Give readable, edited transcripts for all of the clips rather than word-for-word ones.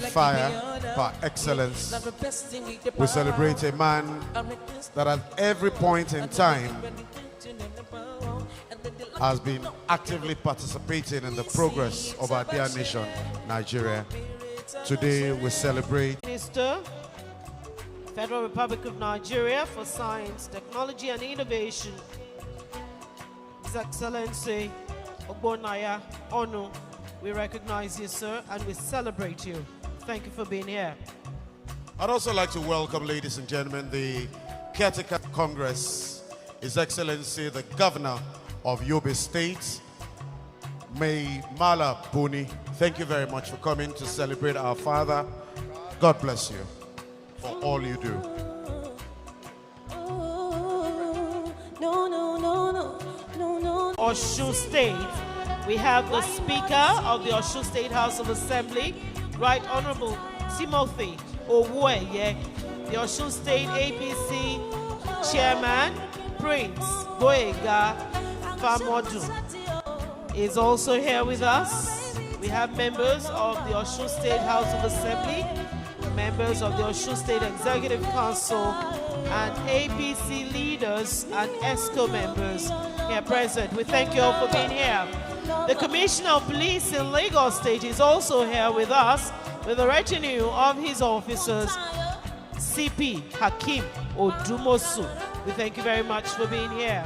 fire par excellence. We celebrate a man that at every point in time has been actively participating in the progress of our dear nation, Nigeria. Today we celebrate Minister, Federal Republic of Nigeria for Science, Technology and Innovation, His Excellency Ogbonnaya Onu. We recognize you, sir, and we celebrate you. Thank you for being here. I'd also like to welcome, ladies and gentlemen, the Caretaker Congress, His Excellency the Governor of Yobe State, May Mala Buni. Thank you very much for coming to celebrate our father. God bless you for all you do. Osun State, we have the Speaker of the Osun State House of Assembly, Right Honorable Timothy Owueye, the Osun State APC Chairman, Prince Boyega Famodu, is also here with us. We have members of the Osun State House of Assembly, members of the Osun State Executive Council, and APC leaders and ESCO members here present. We thank you all for being here. The Commissioner of Police in Lagos State is also here with us with a retinue of his officers, CP Hakim Odumosu. We thank you very much for being here.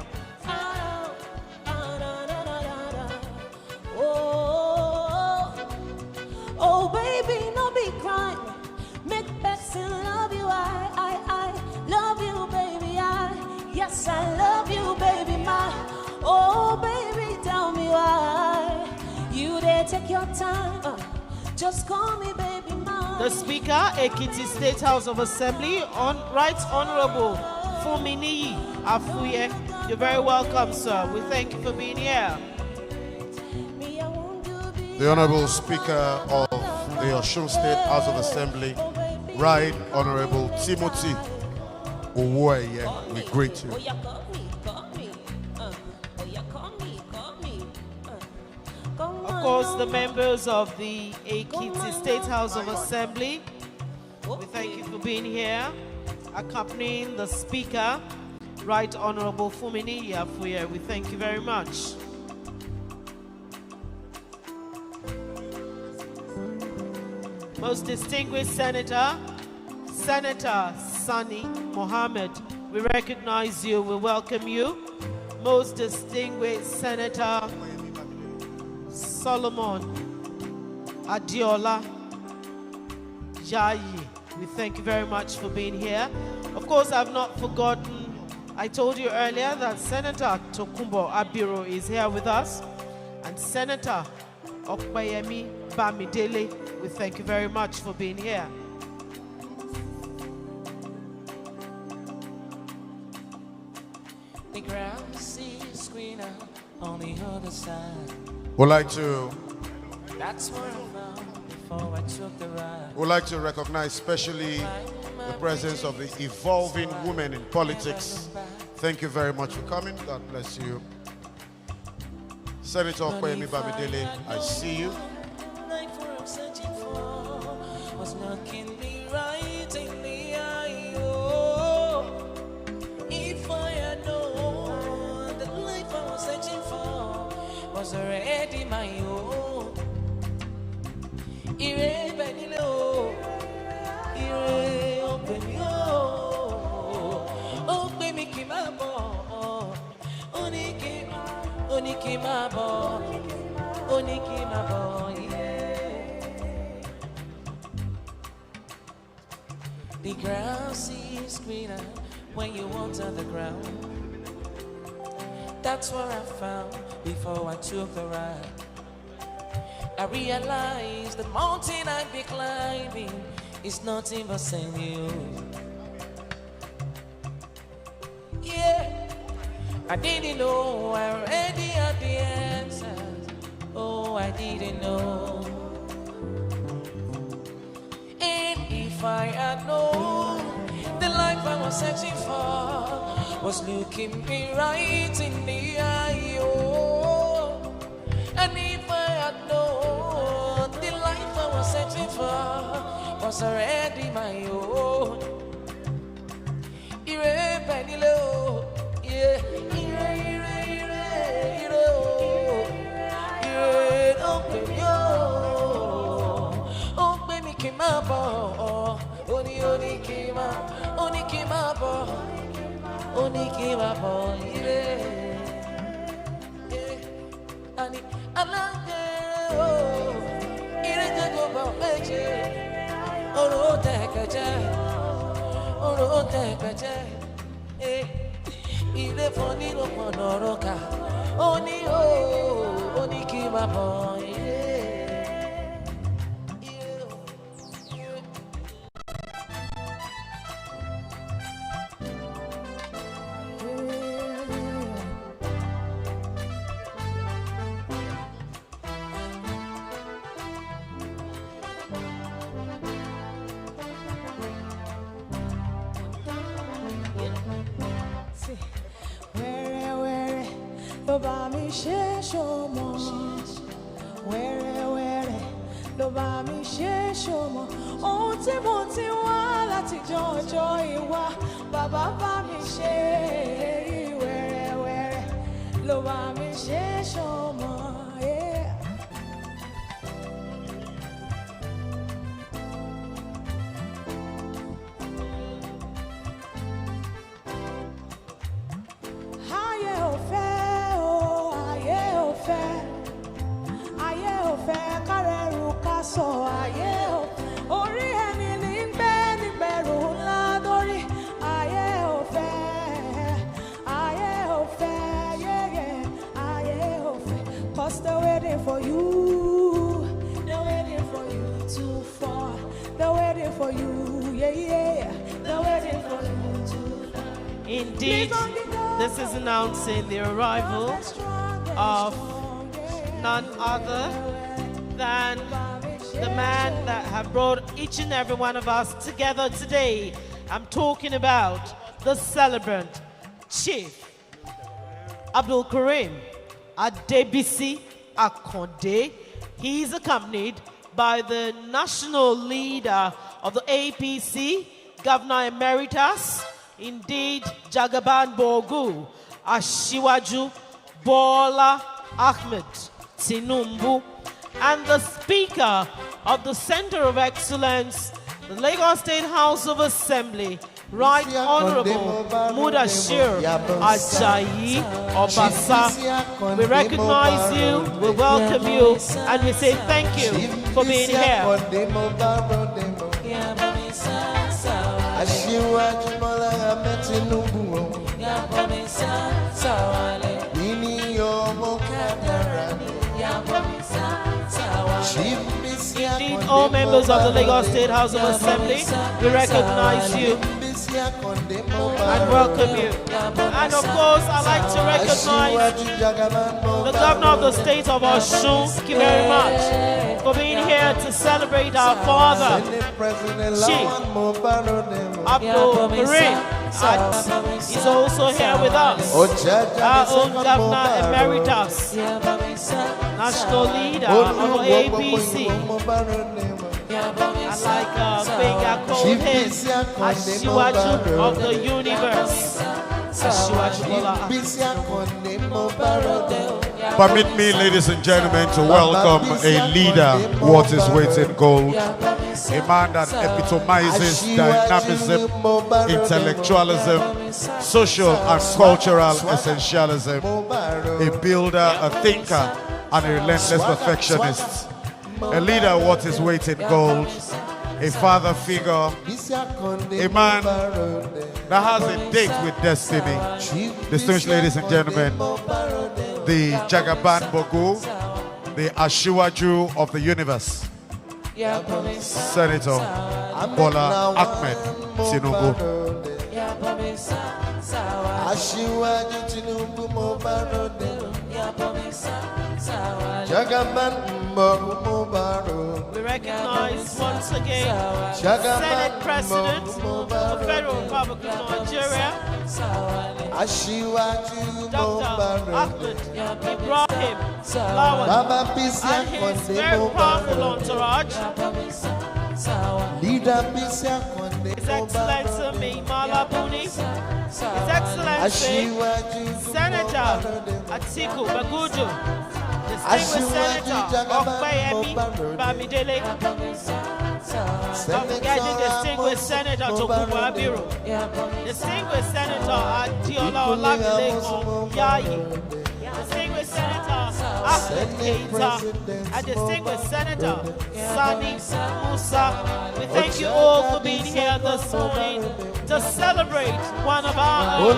Oh baby, no be crying. Make person love you. I love you, baby. Yes, I love you, baby. Oh baby, tell me why you dare take your time. Just call me, baby. The Speaker, Ekiti State House of Assembly, Right Honorable Fuminiyi Afuye. You're very welcome, sir. We thank you for being here. The Honorable Speaker of the Osun State House of Assembly, Right Honorable Timothy Owueye, we greet you. Of course, the members of the Ekiti State House of Assembly, we thank you for being here, accompanying the Speaker, Right Honorable Fuminiyi Afuye. We thank you very much. Most distinguished Senator, Senator Sani Mohammed, we recognize you, we welcome you. Most distinguished Senator Solomon Adiola Jayi, we thank you very much for being here. Of course, I've not forgotten, I told you earlier that Senator Tokumbo Abiro is here with us, and Senator Okpayemi Bamidele, we thank you very much for being here. The ground sees greener on the other side. We'd like to That's where I found before I took the ride. We'd like to recognize especially the presence of the evolving women in politics. Thank you very much for coming. God bless you. Senator Okpayemi Bamidele, I see you. Was knocking me right in the eye. Oh, if I had known the life I was searching for was already my own. Ire benilo, ire openio, open me kimabo, oniki mabo, oniki mabo. The grass is greener when you water the ground. That's what I found before I took the ride. I realized the mountain I'd be climbing is nothing but sand dunes. Yeah, I didn't know I already had the answers. Oh, I didn't know. If I had known the life I was searching for was looking me right in the eye, oh. And if I had known the life I was searching wanting for was already my own. Ire penilo, yeah. Ire, open yo. Open me kimabo, oni kimabo, ire. Ani alanga, ire jago ba meje. Oro tekaje, ire foni lo ponoroka. Oni kimabo, ire. Indeed, this is announcing the arrival of none other than the man that have brought each and every one of us together today. I'm talking about the celebrant, Chief Abdul Karim Bisi Akande. He is accompanied by the national leader of the APC, Governor Emeritus, indeed Jagaban Bogu, ASIWAJU, BOLA, AHMED, TINUBU, and the Speaker of the Center of Excellence, the Lagos State House of Assembly, Right Honorable Mudashir Ajayi Obasa. We recognize you, we welcome you, and we say thank you for being here. Indeed, all members of the Lagos State House of Assembly, we recognize you and welcome you. And of course, I'd like to recognize the Governor of the State of Osun. Thank you very much for being here to celebrate our father, Chief Abdul Karim. He's also here with us, our own Governor Emeritus, National Leader of the APC. I like Benga called him ASIWAJU of the universe. ASIWAJU Bola. Permit me, ladies and gentlemen, to welcome a leader, what is weight in gold, a man that epitomizes dynamism, intellectualism, social and cultural essentialism, a builder, a thinker, and a relentless perfectionist. A leader, what is weight in gold, a father figure, a man that has a date with destiny. Distinguished ladies and gentlemen, the Jagaban Bogu, the ASIWAJU of the universe, Senator BOLA AHMED TINUBU. We recognize once again Senate President of the Federal Republic of Nigeria, Dr. Ahmed Ibrahim Lawal, and his very powerful entourage, His Excellency MUHAMMADU, His Excellency Senator Atiku Bagudu, Distinguished Senator Okpeyemi Bamidele, Distinguished Senator Tokunbo Abiru, Distinguished Senator Adiola Olamilekan Yayi, Distinguished Senator Ahmed Keita, and Distinguished Senator Sani Musa. We thank you all for being here this morning to celebrate one of our own.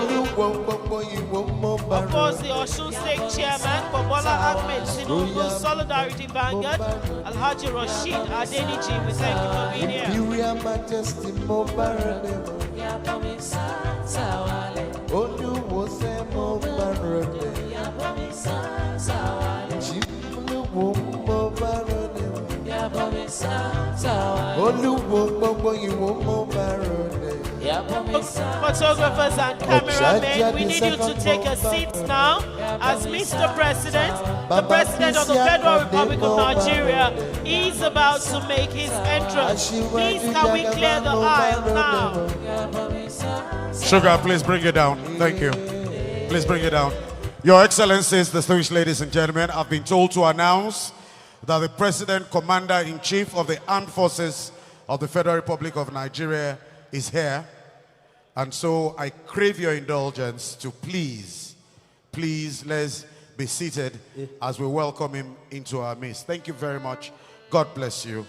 Of course, the Osun State Chairman for BOLA AHMED TINUBU Solidarity Vanguard, Alhaji Rashid Adeniji. We thank you for being here. Photographers and cameramen, we need you to take a seat now as Mr. President, the President of the Federal Republic of Nigeria, is about to make his entrance. Please, can we clear the aisle now? Sugar, please bring it down. Thank you. Please bring it down. Your Excellencies, distinguished ladies and gentlemen, I've been told to announce that the President, Commander-in-Chief of the Armed Forces of the Federal Republic of Nigeria is here. And so I crave your indulgence to please, let's be seated as we welcome him into our midst. Thank you very much. God bless you.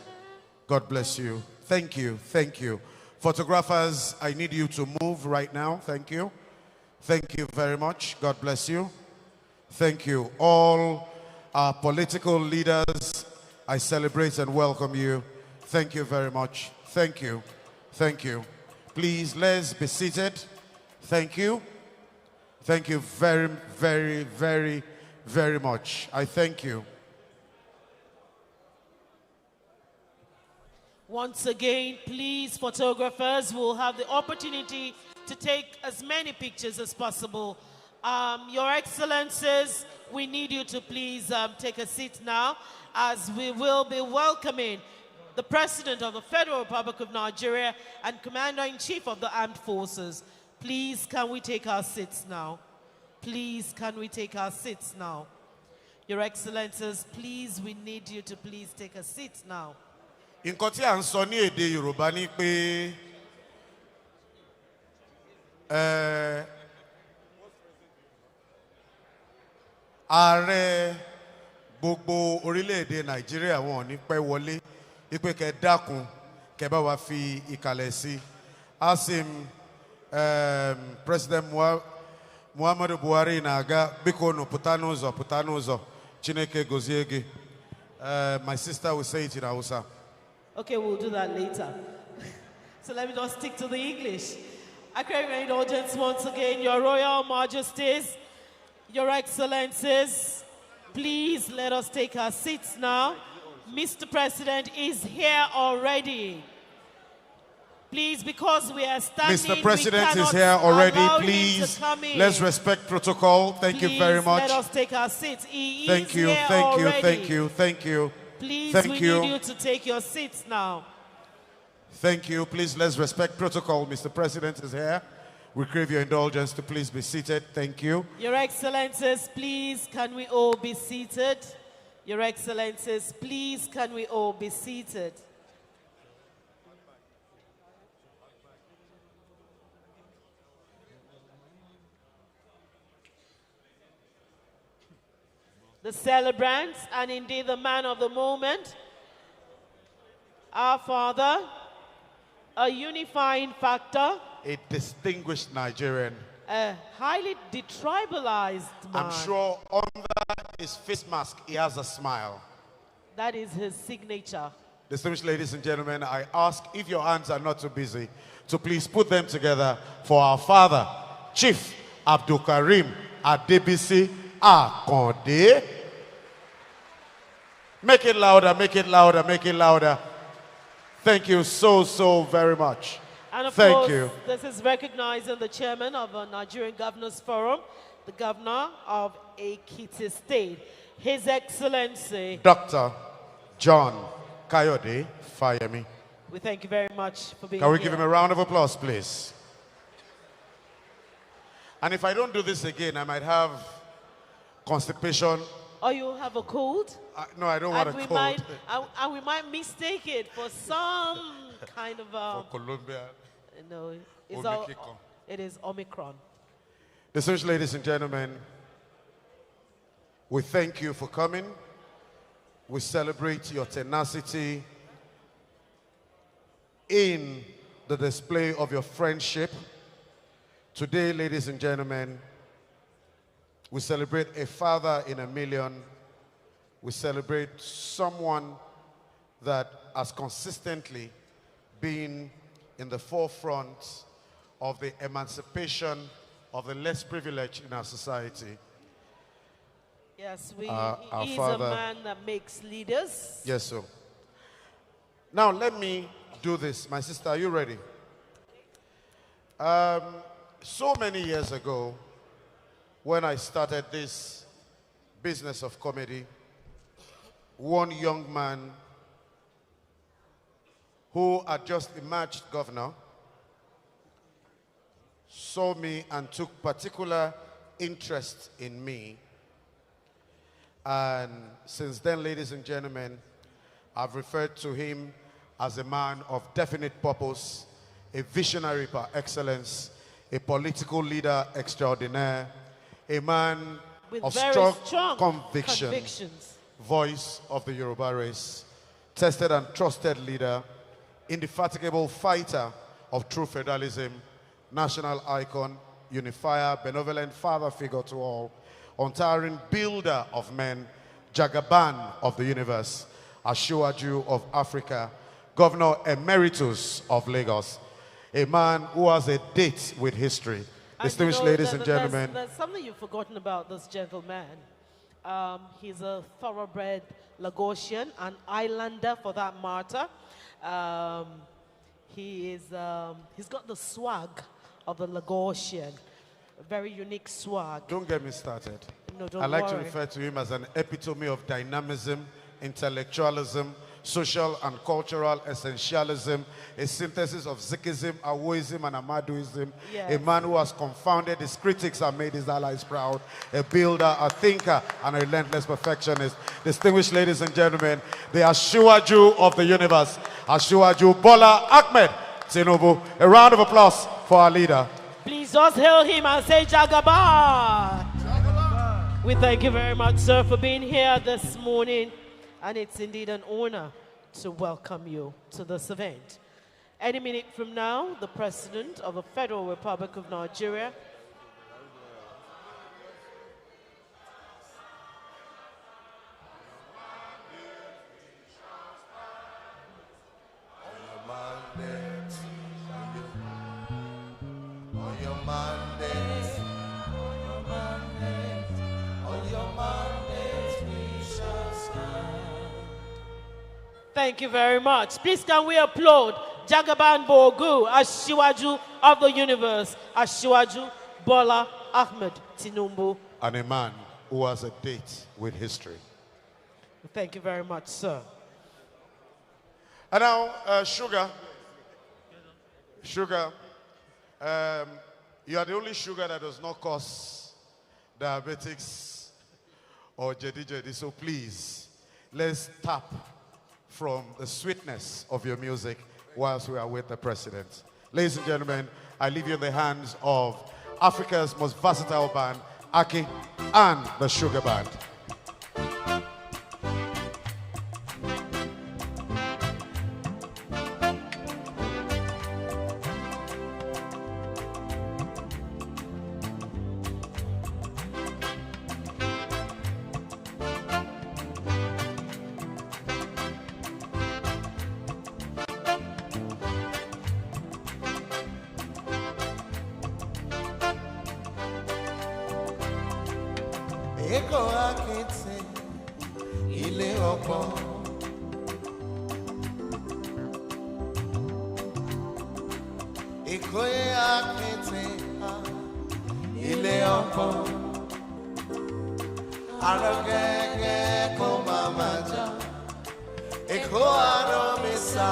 God bless you. Thank you. Thank you. Photographers, I need you to move right now. Thank you. Thank you very much. God bless you. Thank you. All our political leaders, I celebrate and welcome you. Thank you very much. Thank you. Thank you. Please, let's be seated. Thank you. Thank you very, very, very, very much. I thank you. Once again, please, photographers will have the opportunity to take as many pictures as possible. Your Excellencies, we need you to please take a seat now as we will be welcoming the President of the Federal Republic of Nigeria and Commander-in-Chief of the Armed Forces. Please, can we take our seats now? Please, can we take our seats now? Your Excellencies, please, we need you to please take a seat now. Nǹkan tí à ń sọ ní èdè Yorùbá ni pé ààrẹ gbogbo orílẹ̀-èdè Nàìjíríà wọn ò ní pẹ́ wọlé ipe kẹ́ dákun kẹ́ bá wa fi ìkàlẹ̀ sí. Asim President Muhammadu Buhari na-aga biko no pụta n'ụzọ Chineke gozie gị. My sister will say it in Hausa. Okay, we'll do that later. So let me just stick to the English. I crave your indulgence once again, Your Royal Majesties, Your Excellencies. Please let us take our seats now. Mr. President is here already. Please, because we are standing, Mr. President is here already. Please, let's respect protocol. Thank you very much. Let us take our seats. Thank you, thank you, thank you, thank you. Please, we need you to take your seats now. Thank you. Please, let's respect protocol. Mr. President is here. We crave your indulgence to please be seated. Thank you. Your Excellencies, please, can we all be seated? Your Excellencies, please, can we all be seated? The celebrants, and indeed the man of the moment, our father, a unifying factor, a distinguished Nigerian, a highly detribalized man. I'm sure under his face mask he has a smile. That is his signature. Distinguished ladies and gentlemen, I ask, if your hands are not too busy, to please put them together for our father, Chief Abdul Karim Adebisi Akande. Make it louder, make it louder, make it louder. Thank you so very much. And of Thank course, you. this is recognizing the chairman of the Nigerian Governors Forum, the governor of Ekiti State, His Excellency Dr. John Kayode Fayemi. We thank you very much for being Can we here. give him a round of applause, please? And if I don't do this again, I might have constipation. Or you have a cold? No, I don't want a cold. And we might mistake it for some kind of... For Colombia. No, it is Omicron. Distinguished ladies and gentlemen, we thank you for coming. We celebrate your tenacity in the display of your friendship. Today, ladies and gentlemen, we celebrate a father in a million. We celebrate someone that has consistently been in the forefront of the emancipation of the less privileged in our society. Yes, he's a man that makes leaders. Yes, sir. Now, let me do this. My sister, are you ready? So many years ago, when I started this business of comedy, one young man who had just emerged governor saw me and took particular interest in me. And since then, ladies and gentlemen, I've referred to him as a man of definite purpose, a visionary par excellence, a political leader extraordinaire, a man with of very strong convictions, voice of the Yoruba race, tested and trusted leader, indefatigable fighter of true federalism, national icon, unifier, benevolent father figure to all, untiring builder of men, Jagaban of the universe, ASIWAJU of Africa, Governor Emeritus of Lagos, a man who has a date with history. Distinguished ladies and gentlemen. There's something you've forgotten about this gentleman. He's a thoroughbred Lagosian, an islander for that matter. He's got the swag of the Lagosian, a very unique swag. Don't get me started. No, don't I like to worry. refer to him as an epitome of dynamism, intellectualism, social and cultural essentialism, a synthesis of Zikism, Awoism, and Ahmaduism, Yes. a man who has confounded his critics and made his allies proud, a builder, a thinker, and a relentless perfectionist. Distinguished ladies and gentlemen, the ASIWAJU of the universe, ASIWAJU BOLA AHMED TINUBU. A round of applause for our leader. Please just hail him and say Jagaban. We thank you very much, sir, for being here this morning. And it's indeed an honor to welcome you to this event. Any minute from now, the President of the Federal Republic of Nigeria Thank you very much. Please can we applaud Jagaban Bogu, ASIWAJU of the universe, ASIWAJU Bola Ahmed Tinubu. And a man who has a date with history. Thank you very much, sir. And now, Sugar, you are the only sugar that does not cause diabetics or jedi. So please, let's tap from the sweetness of your music whilst we are with the president. Ladies and gentlemen, I leave you in the hands of Africa's most versatile band, Aki and the Sugar Band. Eko akete, ile ọkọ ọgbọ́n. Ìkóyè akété ilé ọgbọ́n. Àrò gẹ́gẹ́ kó máa máa jà. Èkó àrò mi sá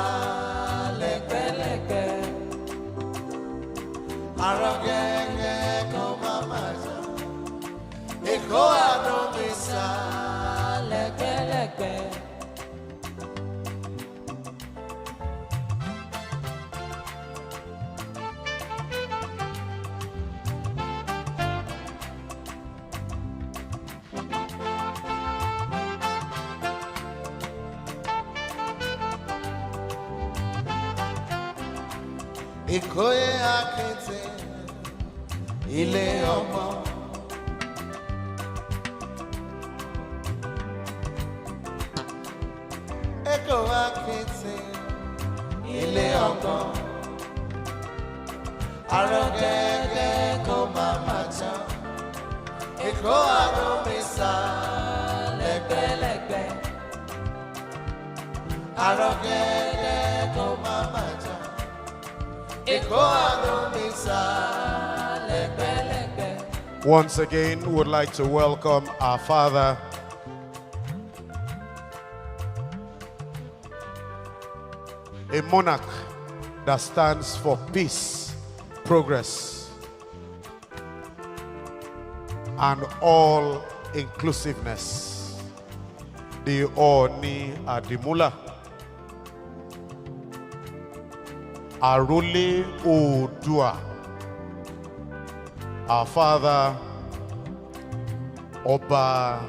lẹ́gbẹ̀lẹ́gbẹ̀. Àrò gẹ́gẹ́ kó máa máa jà. Èkó àrò mi sá lẹ́gbẹ̀lẹ́gbẹ̀. Ìkóyè akété ilé ọgbọ́n. Èkó akété ilé ọgbọ́n. Àrò gẹ́gẹ́ kó máa máa jà. Èkó àrò mi sá lẹ́gbẹ̀lẹ́gbẹ̀. Àrò gẹ́gẹ́ kó máa máa jà. Once again, we would like to welcome our father, a monarch that stands for peace, progress, and all inclusiveness. The Oni Adimula. Arole Odua, our father, Oba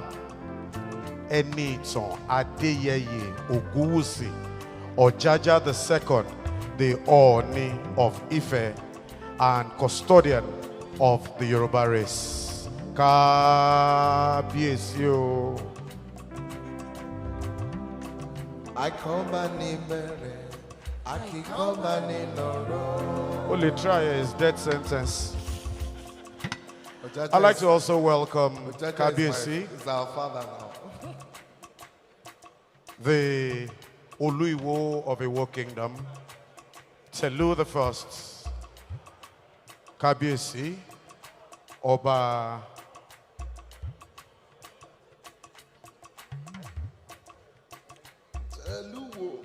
Eniton Adeyeye Oguwusi, Ojaja II, the Oni of Ife and custodian of the Yoruba race. Kábíyèsí o. I come and Only try is death sentence. I'd like to also welcome Kábíyèsí, is our father now. the Oluiwo of Iwo Kingdom, Telu the First, Kábíyèsí, Oba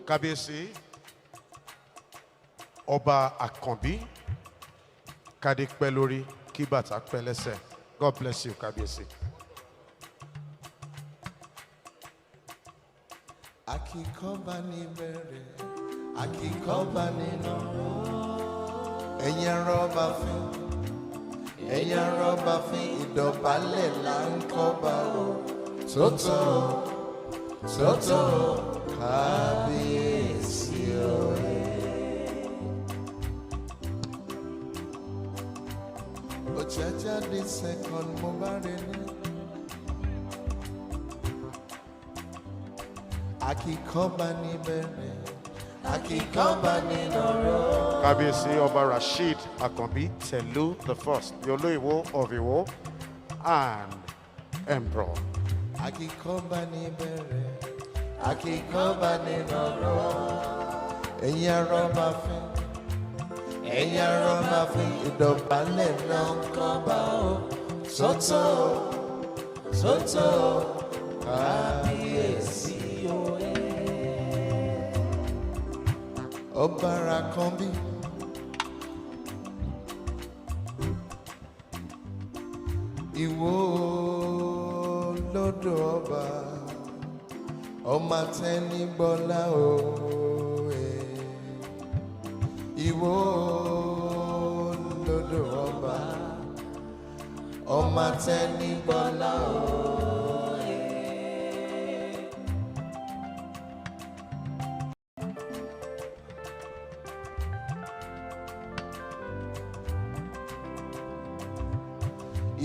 Kábíyèsí, Oba Akande, Kadik Pelori, Kibata Pelese. God bless you, Kábíyèsí. Akikoba ni bere, akikoba ni noro. Ẹ̀yin rọ́bà fín, ìdọ̀bálẹ̀ là ń kọ́ba o. Tótó, Kábíyèsí o. Ojaja the second mo bá rẹ ní. Akikoba ni bere, akikoba ni noro. Kábíyèsí Oba Rashid Akande, Telu the First, the Oluiwo of Iwo, and Emperor. Akikoba ni bere, akikoba ni noro. Ẹ̀yin rọ́bà fín, ìdọ̀bálẹ̀ náà ń kọ́ba o. Tótó, Kábíyèsí o. Ọba Akande, Ìwó lódò ọba, ọmọ Tẹnigbọlá o. Ìwó lódò ọba, ọmọ Tẹnigbọlá o.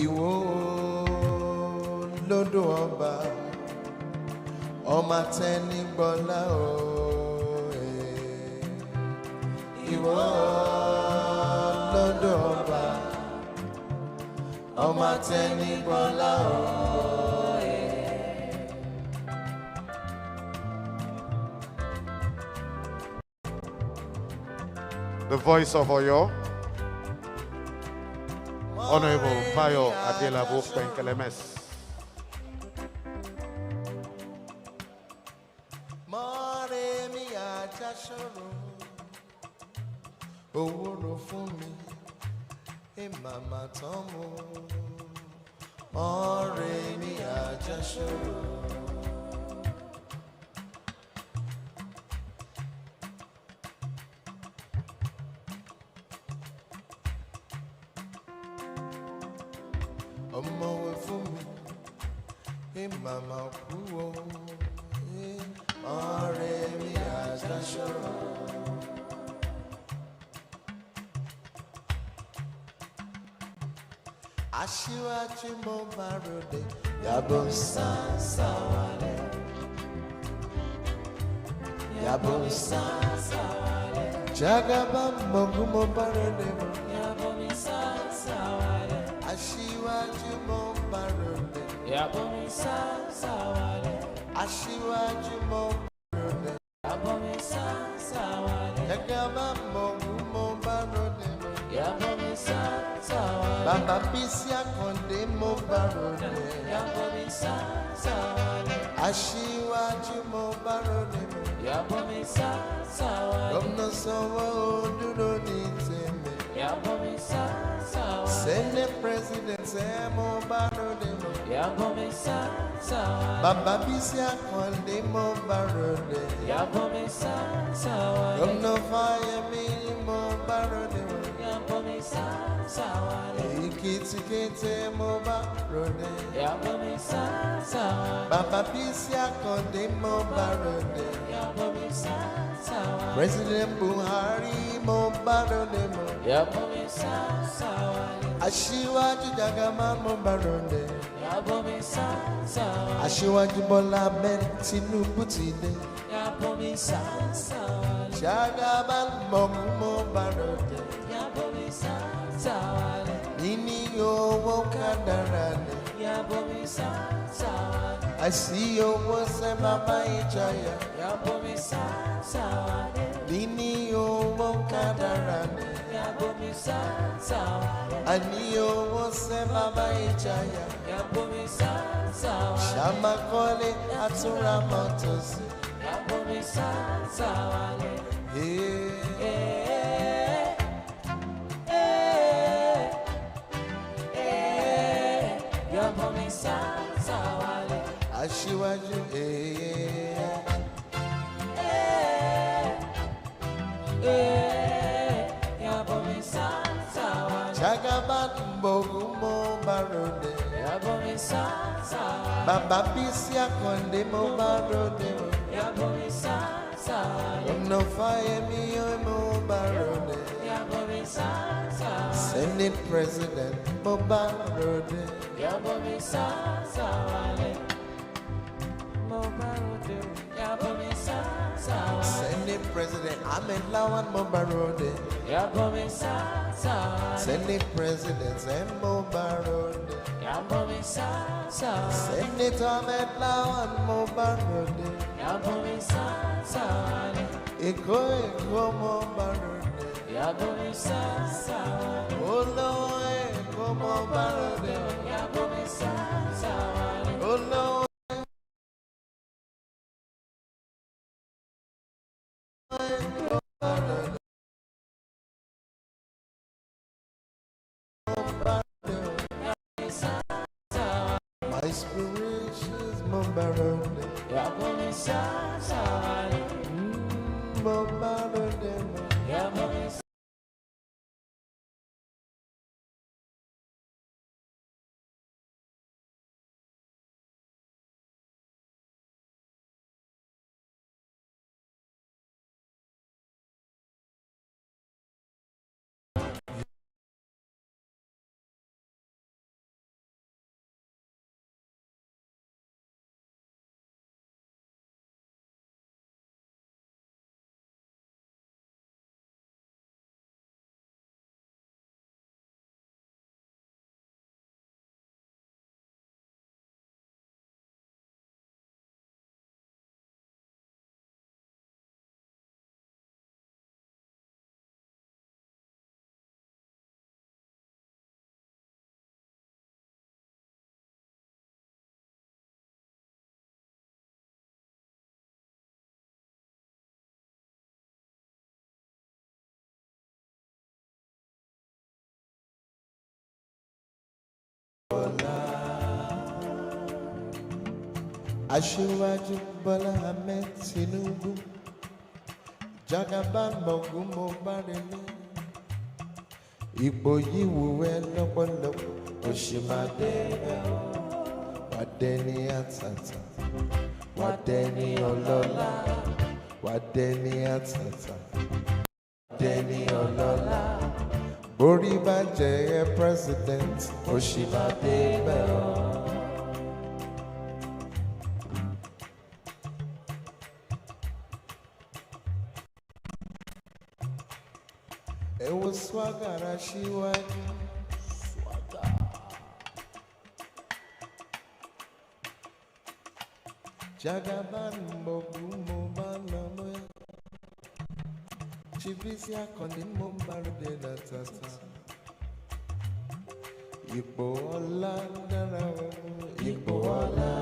Ìwó lódò ọba, ọmọ Tẹnigbọlá o. Ìwó lódò ọba, ọmọ Tẹnigbọlá o. the voice of Oyo, Honorable Bayo Adelabu Penkelemes. Mama Tomo, Oremi Ajashoro. Omo Fumi, Mama Kuo, Oremi Ajashoro. Ashiwachi mo barode, Yabo Sawale, Yabo Sawale, Jagaba Mogumo barode, Yabo Sawale, Ashiwachi mo barode, Yabo Sawale, Ashiwachi mo barode, Yabo Sawale, Jagaba Mogumo barode, Yabo Sawale. Baba Bisi Akande mo barode, Yabomi Sawale. ASIWAJU mo barode, Yabomi Sawale. Governor SANWO-OLU no niteme, Yabomi Sawale. Senate President mo barode, Yabomi Sawale. Baba Bisi Akande mo barode, Yabomi Sawale. Governor Fayemi mo barode, Yabomi Sawale. Ikiti mo barode, Yabomi Sawale. Baba Bisi Akande mo barode, Yabomi Sawale. President BUHARI mo barode mo, Yabomi Sawale. ASIWAJU Jagama mo barode, Yabomi Sawale. ASIWAJU BOLA TINUBU tide, Yabomi Sawale. Jagama mo barode, Yabomi Sawale. Nini yo wokadarane, Yabomi Sawale. I see you was a mama ijaya, Yabomi Sawale. Nini yo wokadarane, Yabomi Sawale. I knew you was a mama ijaya, Yabomi Sawale. Shama kole atura motos, Yabomi Sawale. Hey. Yabomi Sawale. ASIWAJU, Yabomi Sawale. Jagaban Bogumo barode, Yabomi Sawale. Baba Bisi Akande mo barode, Yabomi Sawale. No fire me mo barode, Yabomi Sawale. Senate President mo barode, Yabomi Sawale. Mo barode, Yabomi Sawale. Senate President AHMED mo barode, Yabomi Sawale. Senate President mo barode, Yabomi Sawale. Senate AHMED mo barode, Yabomi Sawale. Eko mo barode, Yabomi Sawale. Olo eko mo barode, Yabomi Sawale. Olo eko barode, Yabomi Sawale. My inspirations mo barode, Yabomi Sawale. Mo barode, Yabomi ASIWAJU BOLA AHMED TINUBU Jagaban Mogumo Barele Ipo yiwuwe lọ́pọ̀lọpọ̀ Oshimade Wadeni atata Wadeni ọlọ́lá Wadeni atata Wadeni ọlọ́lá Borí bá jẹ́ president Oshimade Ewo swagger ASIWAJU Jagaban Mogumo Balamo Bisi Akande Mombarde Tata Ipo Ola Dara Ipo Ola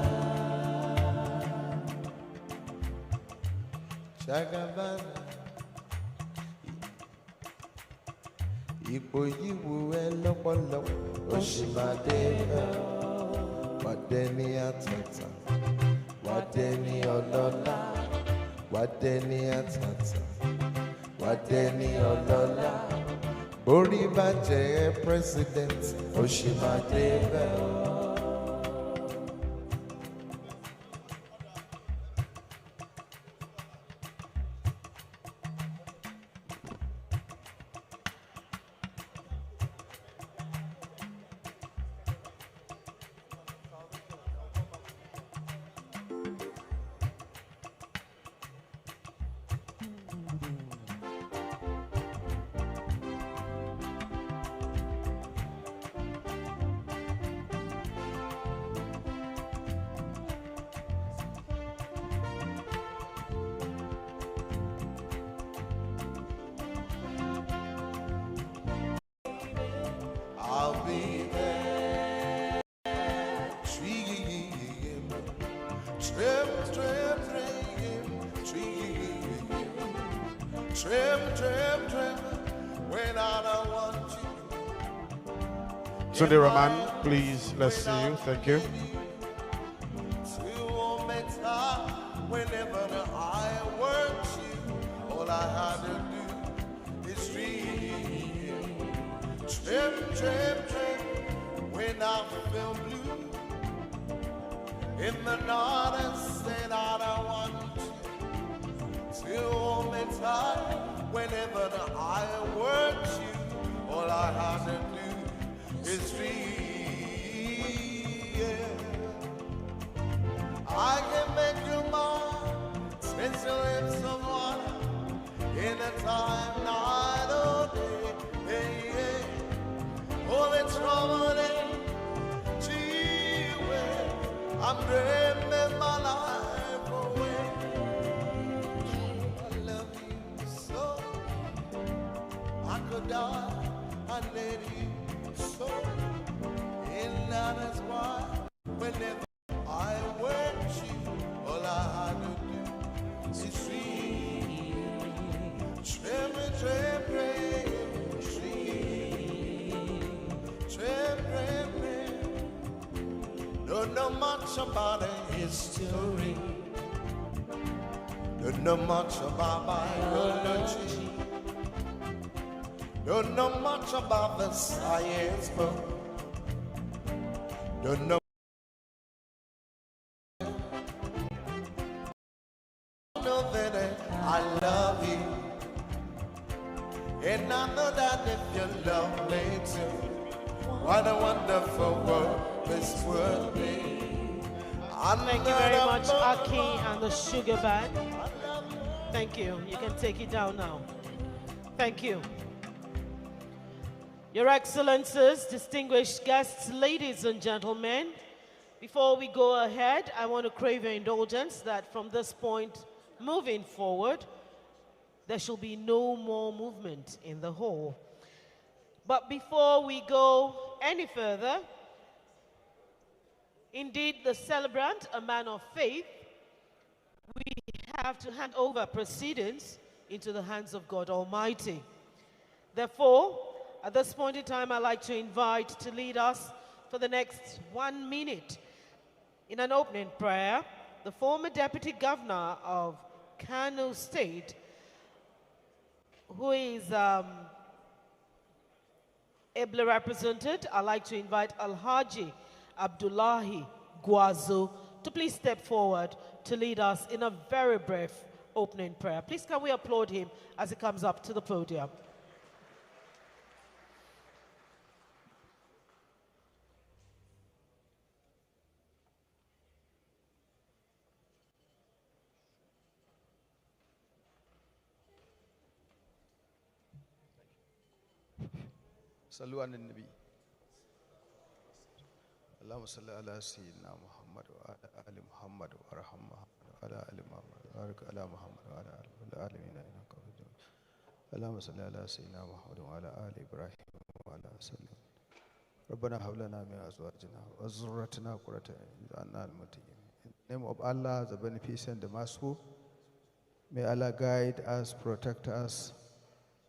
Jagaban Ipo yiwuwe lọ́pọ̀lọpọ̀ Oshimade Wadeni atata Wadeni ọlọ́lá Wadeni atata Wadeni ọlọ́lá Borí bá jẹ́ president Oshimade I'll be there. Trim, when I don't want you. Sunday Rahman, please, let's see you. Thank you. Whenever I want you, all I had to do is dream. Trip, when I feel blue in the night and said I don't want you to hold me tight. Whenever I want you, all I have to do is dream. I can make you mine, spend your lips of water in the time, night or day. All the trouble gee, well, I'm dreaming my life away. I love you so, I could die, I need you so, and that is why whenever I want you, all I had to do is dream, don't know much about a history, don't know much about biology, don't know much about the science book, don't know that I love you, and I know that if you love me too, what a wonderful world this would be. Thank you very much, Aki and the Sugar Band. Thank you. You can take it down now. Thank you. Your Excellencies, distinguished guests, ladies and gentlemen, before we go ahead, I want to crave your indulgence that from this point moving forward, there shall be no more movement in the hall. But before we go any further, indeed the celebrant, a man of faith, we have to hand over proceedings into the hands of God Almighty. Therefore, at this point in time, I'd like to invite to lead us for the next 1 minute in an opening prayer, the former Deputy Governor of Kano State, who is ably represented. I'd like to invite Alhaji Abdullahi Guazo to please step forward to lead us in a very brief opening prayer. Please can we applaud him as he comes up to the podium. صلوا على النبي اللهم صل على سيدنا محمد وعلى آل محمد وارحم محمد وعلى آل محمد وبارك على محمد وعلى آل العالمين إنك حميد مجيد اللهم صل على سيدنا محمد وعلى آل إبراهيم وعلى وسلم ربنا هب لنا من أزواجنا وذريتنا قرة أعين واجعلنا للمتقين. In the name of Allah, the Beneficent, the Merciful, may Allah guide us, protect us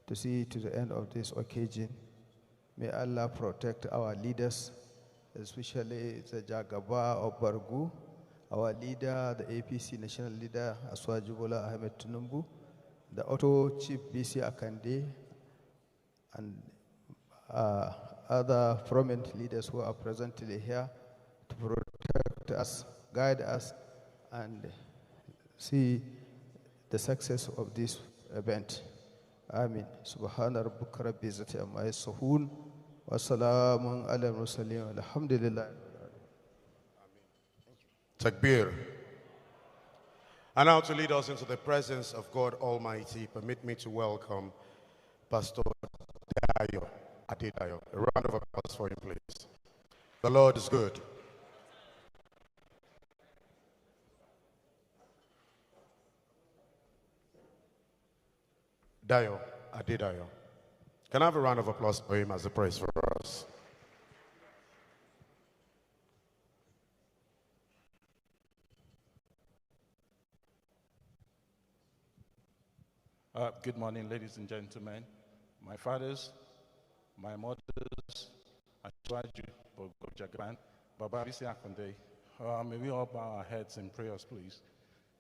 to see to the end of this occasion. May Allah protect our leaders, especially the Jagaba of Bargu, our leader, the APC national leader, ASIWAJU BOLA AHMED TINUBU, the Auto Chief Bisi Akande, and other prominent leaders who are presently here to protect us, guide us, and see the success of this event. Amin. Subhana rabbika rabbil izzati amma yasifun wa salamun ala al-mursalin walhamdulillah. Takbir. And now to lead us into the presence of God Almighty, permit me to welcome Pastor Dayo Adedayo. A round of applause for him, please. The Lord is good. Dayo Adedayo. Can I have a round of applause for him as a praise for us? Good morning, ladies and gentlemen. My fathers, my mothers, ASIWAJU of Japan, Bisi Akande. May we all bow our heads in prayers, please.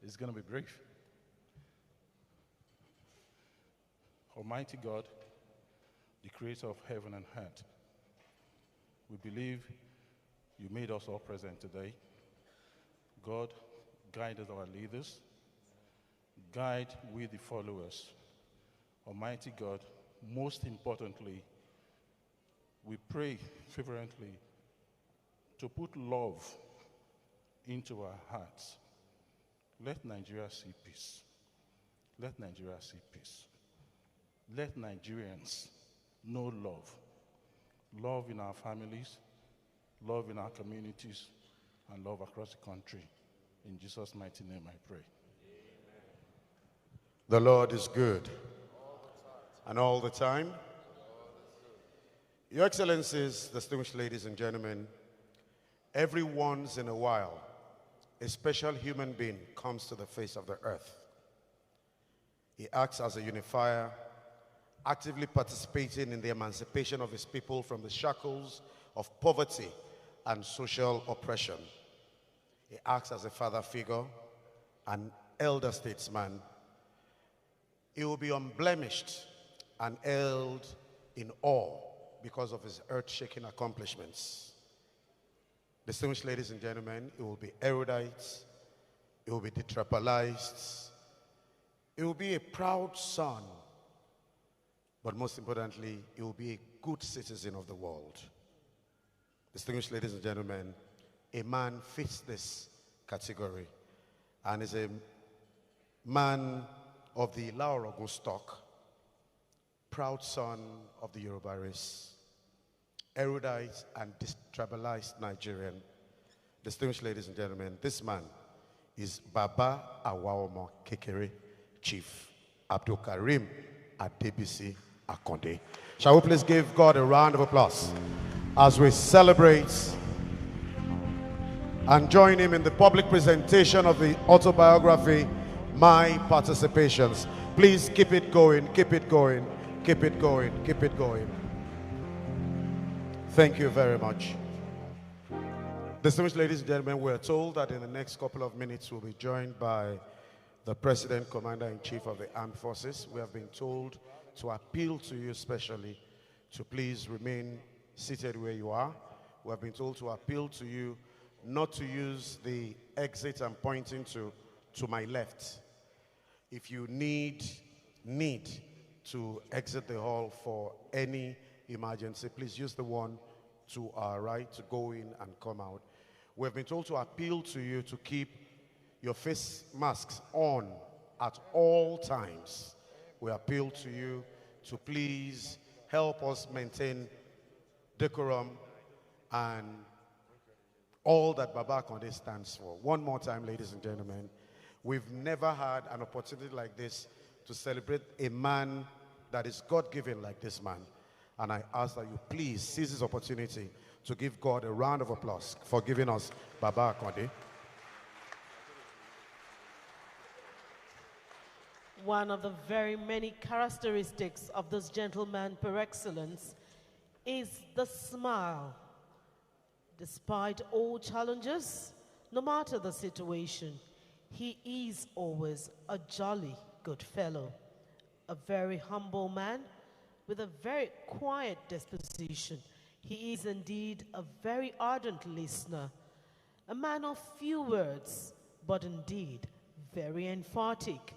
It's going to be brief. Almighty God, the creator of heaven and earth, we believe you made us all present today. God, guide our leaders, guide we the followers. Almighty God, most importantly, we pray fervently to put love into our hearts. Let Nigeria see peace. Let Nigeria see peace. Let Nigerians know love. Love in our families, love in our communities, and love across the country. In Jesus' mighty name I pray. The Lord is good. And all the time. Your Excellencies, distinguished ladies and gentlemen, every once in a while, a special human being comes to the face of the earth. He acts as a unifier, actively participating in the emancipation of his people from the shackles of poverty and social oppression. He acts as a father figure, an elder statesman. He will be unblemished and held in awe because of his earth-shaking accomplishments. Distinguished ladies and gentlemen, he will be erudite, he will be detribalized, he will be a proud son, but most importantly, he will be a good citizen of the world. Distinguished ladies and gentlemen, a man fits this category and is a man of the Laorogun stock, proud son of the Yoruba race, erudite and detribalized Nigerian. Distinguished ladies and gentlemen, this man is Baba Awaomo Kekere, Chief Abdul Karim Adebisi Akande. Shall we please give God a round of applause as we celebrate and join him in the public presentation of the autobiography, My Participations. Please keep it going, keep it going, keep it going, keep it going. Thank you very much. Distinguished ladies and gentlemen, we're told that in the next couple of minutes we'll be joined by the President, Commander-in-Chief of the Armed Forces. We have been told to appeal to you especially to please remain seated where you are. We have been told to appeal to you not to use the exit I'm pointing to my left. If you need to exit the hall for any emergency, please use the one to our right to go in and come out. We have been told to appeal to you to keep your face masks on at all times. We appeal to you to please help us maintain decorum and all that Baba Akande stands for. One more time, ladies and gentlemen, we've never had an opportunity like this to celebrate a man that is God-given like this man. And I ask that you please seize this opportunity to give God a round of applause for giving us Baba Akande. One of the very many characteristics of this gentleman par excellence is the smile. Despite all challenges, no matter the situation, he is always a jolly good fellow, a very humble man with a very quiet disposition. He is indeed a very ardent listener, a man of few words, but indeed very emphatic.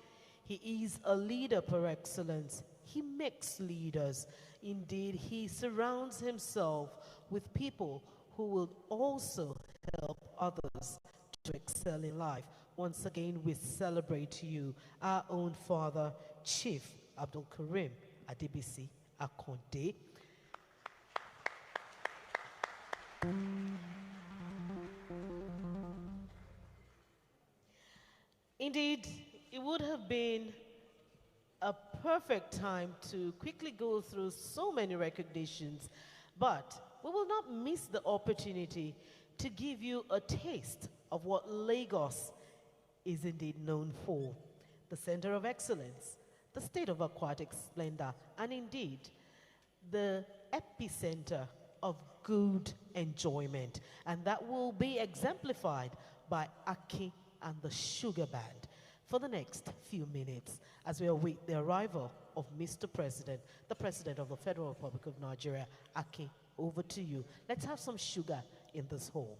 He is a leader par excellence. He makes leaders. Indeed, he surrounds himself with people who will also help others to excel in life. Once again, we celebrate you, our own father, Chief Abdul Karim Bisi Akande. Indeed, it would have been a perfect time to quickly go through so many recognitions, but we will not miss the opportunity to give you a taste of what Lagos is indeed known for. The center of excellence, the state of aquatic splendor, and indeed the epicenter of good enjoyment. And that will be exemplified by Aki and the Sugar Band for the next few minutes as we await the arrival of Mr. President, the President of the Federal Republic of Nigeria. Aki, over to you. Let's have some sugar in this hall.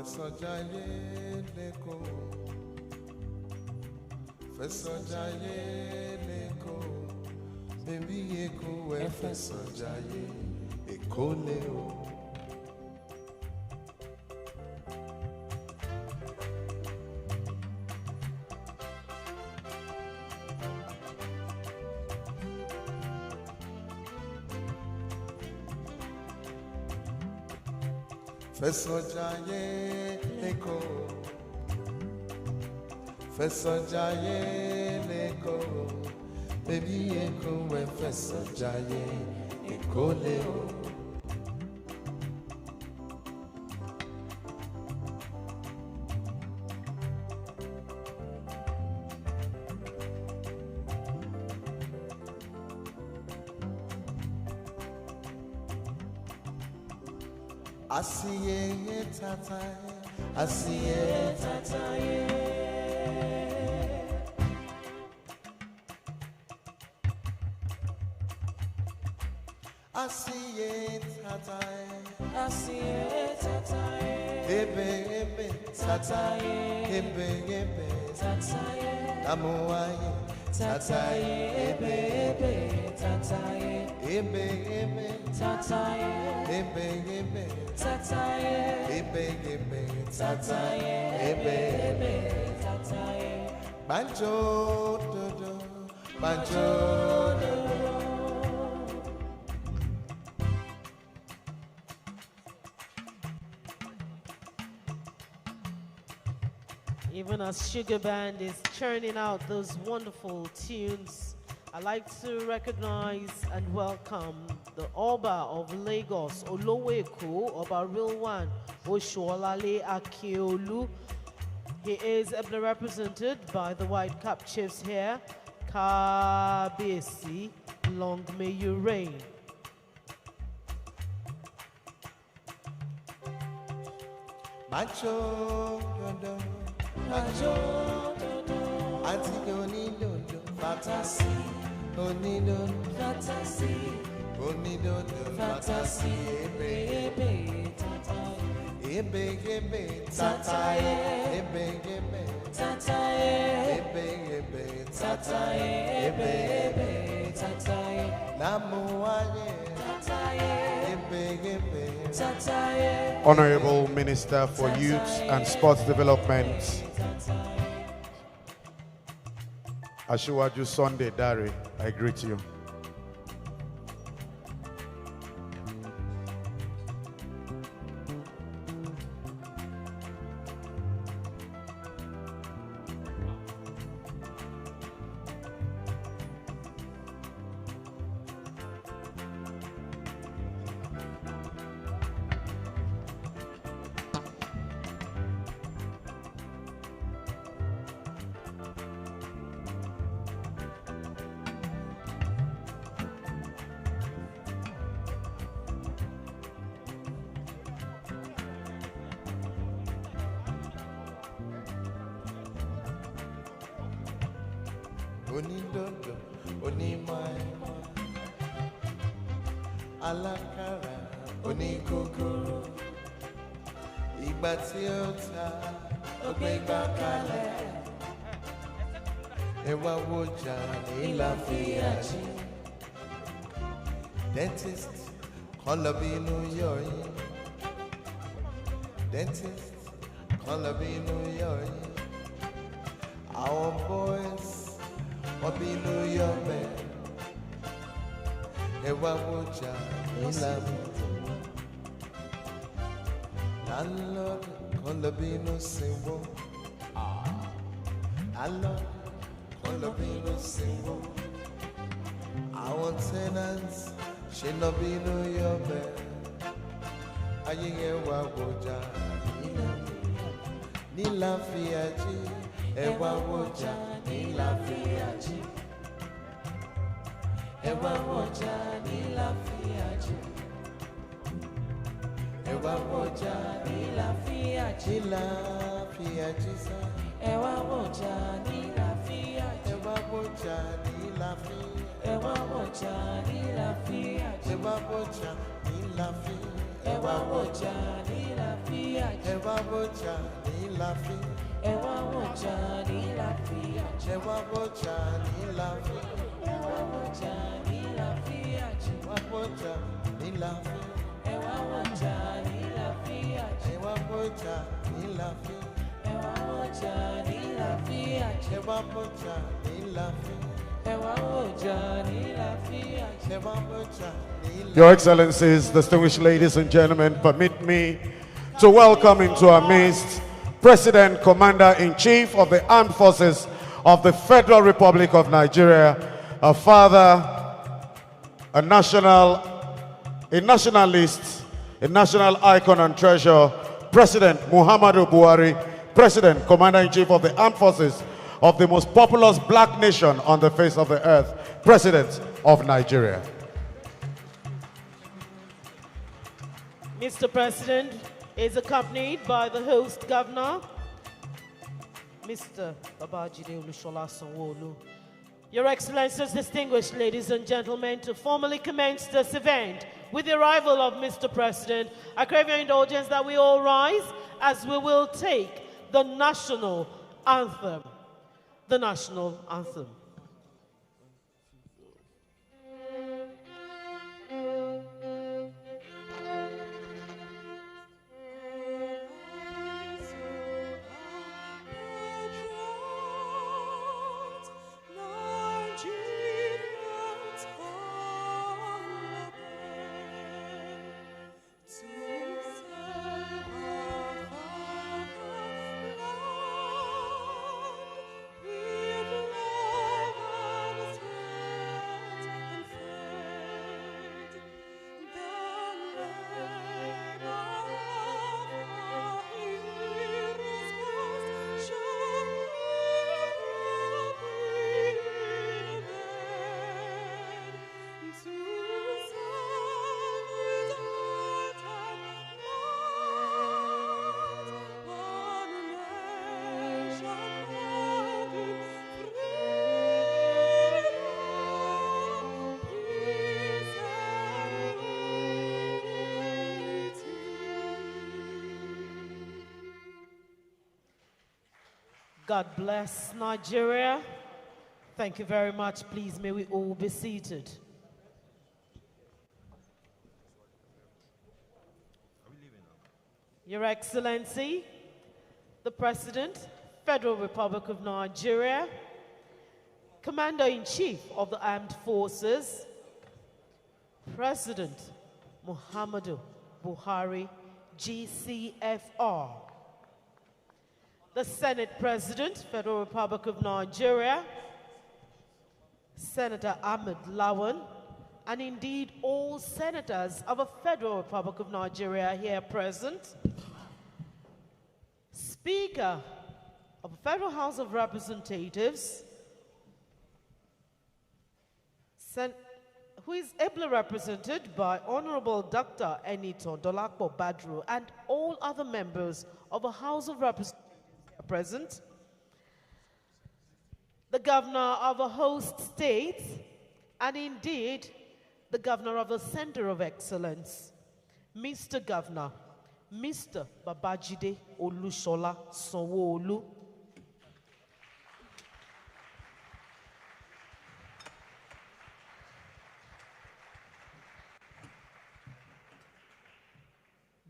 Fesojaye leko, fesojaye leko, baby eko e fesojaye eko leo. Fesojaye leko, fesojaye leko, baby eko we fesojaye eko leo. Asiye tataye, asiye tataye. Asiye tataye, asiye tataye. Ebe tataye, ebe tataye. Amuaye tataye, ebe tataye, ebe tataye, ebe tataye, ebe tataye, ebe tataye. Banjo, do, banjo, do. Even as Sugar Band is churning out those wonderful tunes, I'd like to recognize and welcome the Oba of Lagos, Oloweko, Oba Rilwan Oshuolale Akiolu. He is ably represented by the white cap chiefs here. Kabesi, long may you reign. Macho, do, macho, do, Antigone, do, fantasy, onido, fantasy, onido, fantasy, ebe, ebe, tataye, ebe, tataye, ebe, tataye, ebe, tataye, namuaye, tataye, ebe, tataye. Honorable Minister for Youth and Sports Development, ASIWAJU Sunday Dare, I greet you. Onidodo, onimaiwa, alakara, onikokoro, ìgbà tí ó ta, ó gbé gbá kalẹ̀, ẹ wá wọjà ní láfíàjì. Dentist, kan lọ bínú yọ yín. Dentist, kan lọ bínú yọ yín. Our boys, wọ́n bínú yọ mẹ́. Ẹ wá wọjà ní láfíàjì. Landlord, kan lọ bínú sínwó. Landlord, kan lọ bínú sínwó. Àwọn tenants, ṣe lọ bínú yọ mẹ́. Ayé yẹn wá wọjà ní láfíàjì. Ẹ wá wọjà ní láfíàjì. Ẹ wá wọjà ní láfíàjì. Ẹ wá wọjà ní láfíàjì. Ní láfíàjì sá. Ẹ wá wọjà ní láfíàjì. Ẹ wá wọjà ní láfíàjì. Ẹ wá wọjà ní láfíàjì. Ẹ wá wọjà ní láfíàjì. Ẹ wá wọjà ní láfíàjì. Ẹ wá wọjà ní láfíàjì. Ẹ wá wọjà ní láfíàjì. Ẹ wá wọjà ní láfíàjì. Ẹ wá wọjà ní láfíàjì. Ẹ wá wọjà ní láfíàjì. Ẹ wá wọjà ní láfíàjì. Ẹ wá wọjà ní láfíàjì. Ẹ wá wọjà ní láfíàjì. Ẹ wá wọjà ní láfíàjì. Ẹ wá wọjà ní láfíàjì. Ẹ wá wọjà ní láfíàjì. Your Excellencies, distinguished ladies and gentlemen, permit me to welcome into our midst President, Commander-in-Chief of the Armed Forces of the Federal Republic of Nigeria, a father, a nationalist, a national icon and treasure, President MUHAMMADU Buhari, President, Commander-in-Chief of the Armed Forces of the most populous black nation on the face of the earth, President of Nigeria. Mr. President is accompanied by the host governor, Mr. BABAJIDE SANWO-OLU. Your Excellencies, distinguished ladies and gentlemen, to formally commence this event with the arrival of Mr. President, I crave your indulgence that we all rise as we will take the national anthem. The national anthem. God bless Nigeria. Thank you very much. Please, may we all be seated. Your Excellency, the President, Federal Republic of Nigeria, Commander-in-Chief of the Armed Forces, President MUHAMMADU BUHARI, GCFR, the Senate President, Federal Republic of Nigeria, Senator Ahmed Lawan, and indeed all senators of the Federal Republic of Nigeria here present, Speaker of the Federal House of Representatives, who is ably represented by Honorable Dr. Eniton Dolapo Badru and all other members of the House of Representatives present, the Governor of the host state, and indeed the Governor of the Center of Excellence, Mr. Governor, Mr. Babajide Olushola SANWO-OLU,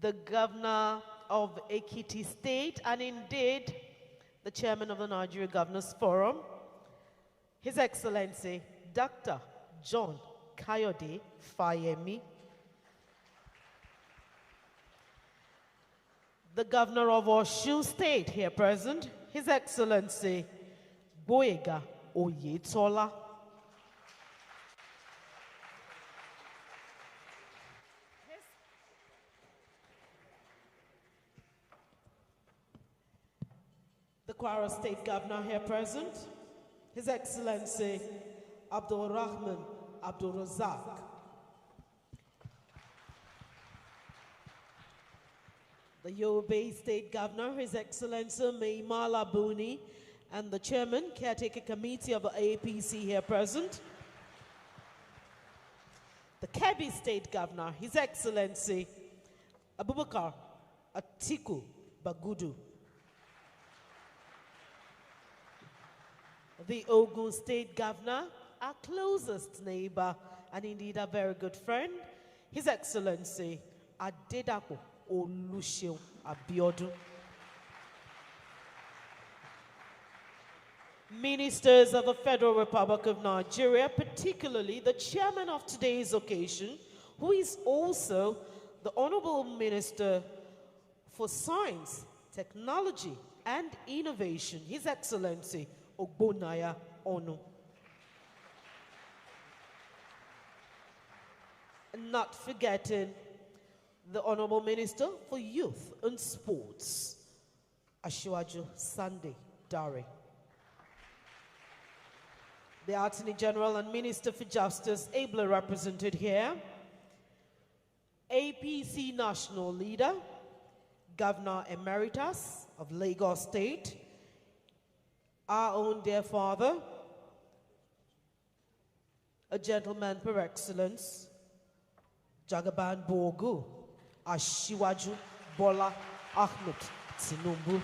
the Governor of Ekiti State, and indeed the Chairman of the Nigeria Governors Forum, His Excellency Dr. John Kayode Fayemi, the Governor of Osun State here present, His Excellency Boyega Oyetola, the Kwara State Governor here present, His Excellency Abdul Rahman Abdul Razak, the Yobe State Governor, His Excellency Maimala Buni, and the Chairman, Caretaker Committee of the APC here present, the Kebbi State Governor, His Excellency Abubakar Atiku Bagudu, the Ogun State Governor, our closest neighbor, and indeed a very good friend, His Excellency Adedapo Oluseun Abiodun. Ministers of the Federal Republic of Nigeria, particularly the chairman of today's occasion, who is also the Honorable Minister for Science, Technology, and Innovation, His Excellency Ogbonaya Onu. Not forgetting the Honorable Minister for Youth and Sports, ASIWAJU Sunday Dare. The Attorney General and Minister for Justice, ably represented here, APC National Leader, Governor Emeritus of Lagos State, our own dear father, a gentleman per excellence, Jagaban Bogu, ASIWAJU BOLA AHMED TINUBU.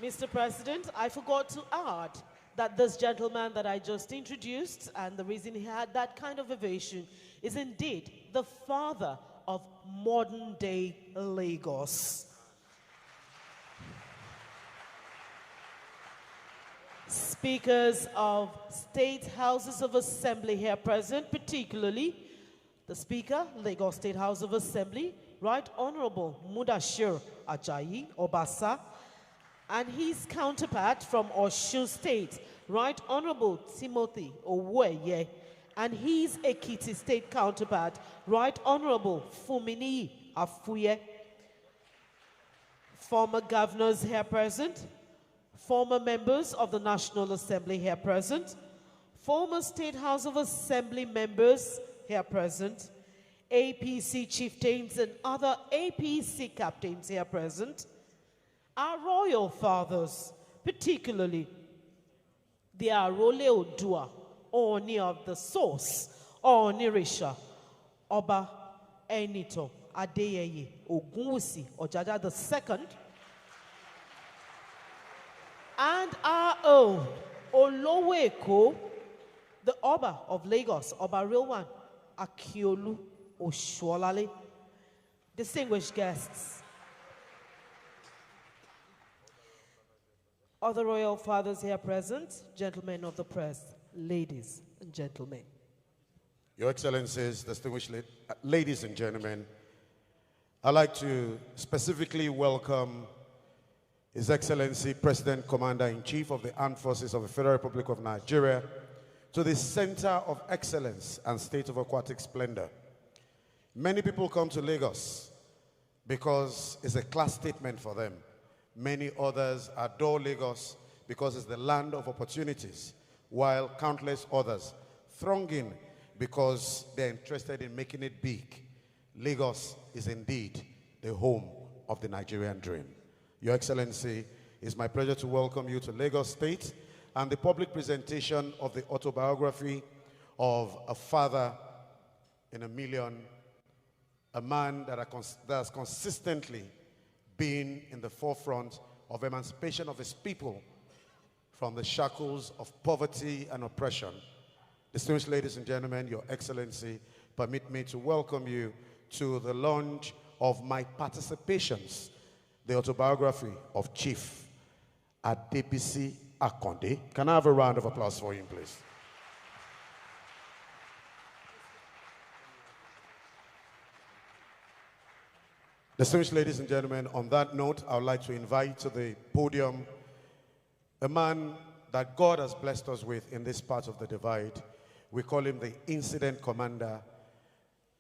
Mr. President, I forgot to add that this gentleman that I just introduced, and the reason he had that kind of ovation, is indeed the father of modern-day Lagos. Speakers of state houses of assembly here present, particularly the Speaker, Lagos State House of Assembly, Right Honorable Mudashir Ajayi Obasa, and his counterpart from Osun State, Right Honorable Timothy Owueye, and his Ekiti State counterpart, Right Honorable Fumini Afuye. Former governors here present, former members of the National Assembly here present, former State House of Assembly members here present, APC chieftains and other APC captains here present, our royal fathers, particularly the Arole Odua, Oni of the Source, Oni Risha, Oba Enito Adeyeye Ogunwusi Ojaja II, and our own Oloweko, the Oba of Lagos, Oba Rilwan Akiolu Oshuolale. Distinguished guests, other royal fathers here present, gentlemen of the press, ladies and gentlemen. Your Excellencies, distinguished ladies and gentlemen, I'd like to specifically welcome His Excellency President Commander-in-Chief of the Armed Forces of the Federal Republic of Nigeria to the Center of Excellence and State of Aquatic Splendor. Many people come to Lagos because it's a class statement for them. Many others adore Lagos because it's the land of opportunities, while countless others throng in because they're interested in making it big. Lagos is indeed the home of the Nigerian dream. Your Excellency, it's my pleasure to welcome you to Lagos State and the public presentation of the autobiography of a father in a million, a man that has consistently been in the forefront of emancipation of his people from the shackles of poverty and oppression. Distinguished ladies and gentlemen, Your Excellency, permit me to welcome you to the launch of my participations, the autobiography of Chief Bisi Akande. Can I have a round of applause for him, please? Distinguished ladies and gentlemen, on that note, I would like to invite to the podium a man that God has blessed us with in this part of the divide. We call him the Incident Commander,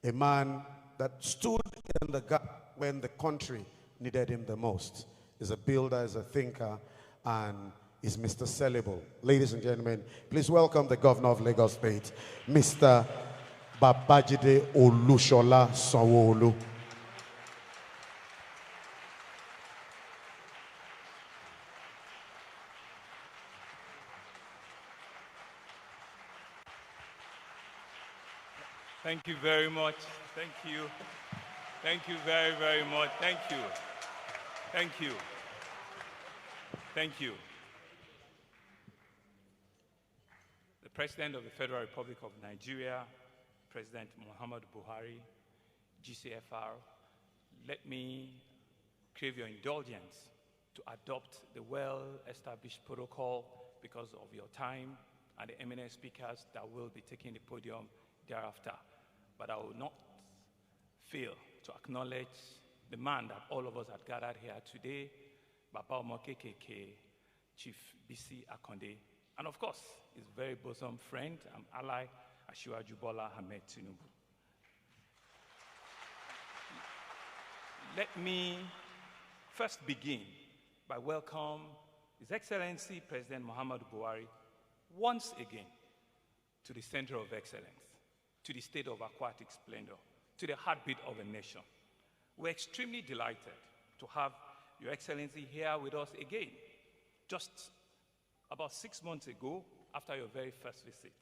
a man that stood in the gap when the country needed him the most. He's a builder, he's a thinker, and is Mr. Sellable. Ladies and gentlemen, please welcome the Governor of Lagos State, Mr. Babajide Olushola SANWO-OLU. Thank you very much. Thank you. Thank you very, very much. Thank you. Thank you. Thank you. The President of the Federal Republic of Nigeria, President MUHAMMADU BUHARI, GCFR, let me crave your indulgence to adopt the well-established protocol because of your time and the eminent speakers that will be taking the podium thereafter. But I will not fail to acknowledge the man that all of us had gathered here today, Baba Omokekeke, Chief Bisi Akande, and of course, his very bosom friend and ally, ASIWAJU BOLA AHMED TINUBU. Let me first begin by welcoming His Excellency President MUHAMMADU BUHARI once again to the Center of Excellence, to the state of aquatic splendor, to the heartbeat of a nation. We're extremely delighted to have Your Excellency here with us again. Just about 6 months ago, after your very first visit,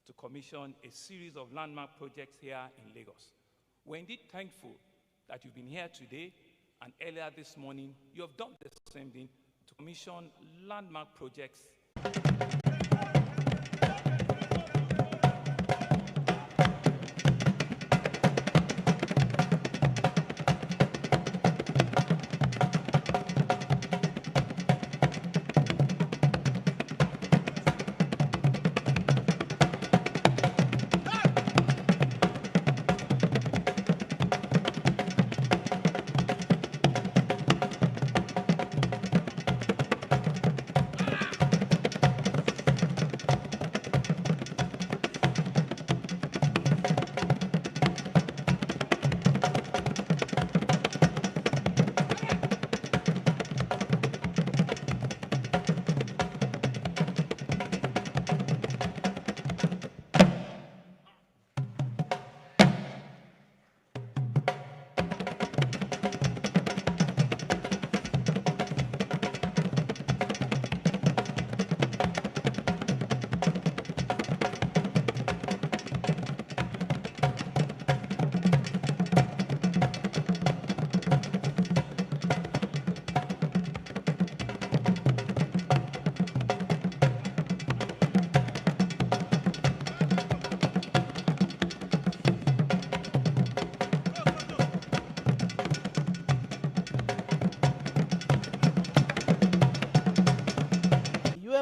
to commission a series of landmark projects here in Lagos. We're indeed thankful that you've been here today, and earlier this morning, you have done the same thing to commission landmark projects.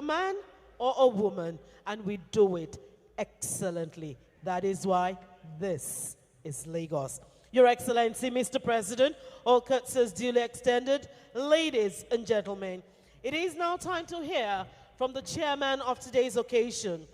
man or a woman, and we do it excellently. That is why this is Lagos. Your Excellency, Mr. President, all courtesies duly extended, ladies and gentlemen, it is now time to hear from the chairman of today's occasion,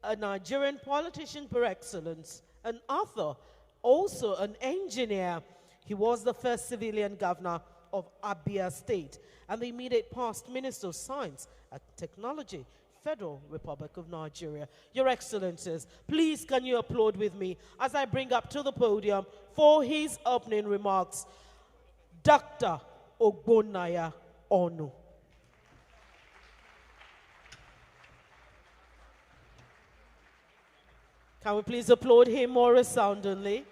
a Nigerian politician par excellence, an author, also an engineer. He was the first civilian governor of Abia State and the immediate past Minister of Science and Technology, Federal Republic of Nigeria. Your Excellencies, please can you applaud with me as I bring up to the podium for his opening remarks, Dr. Ogbonnaya Onu. Can we please applaud him more resoundingly?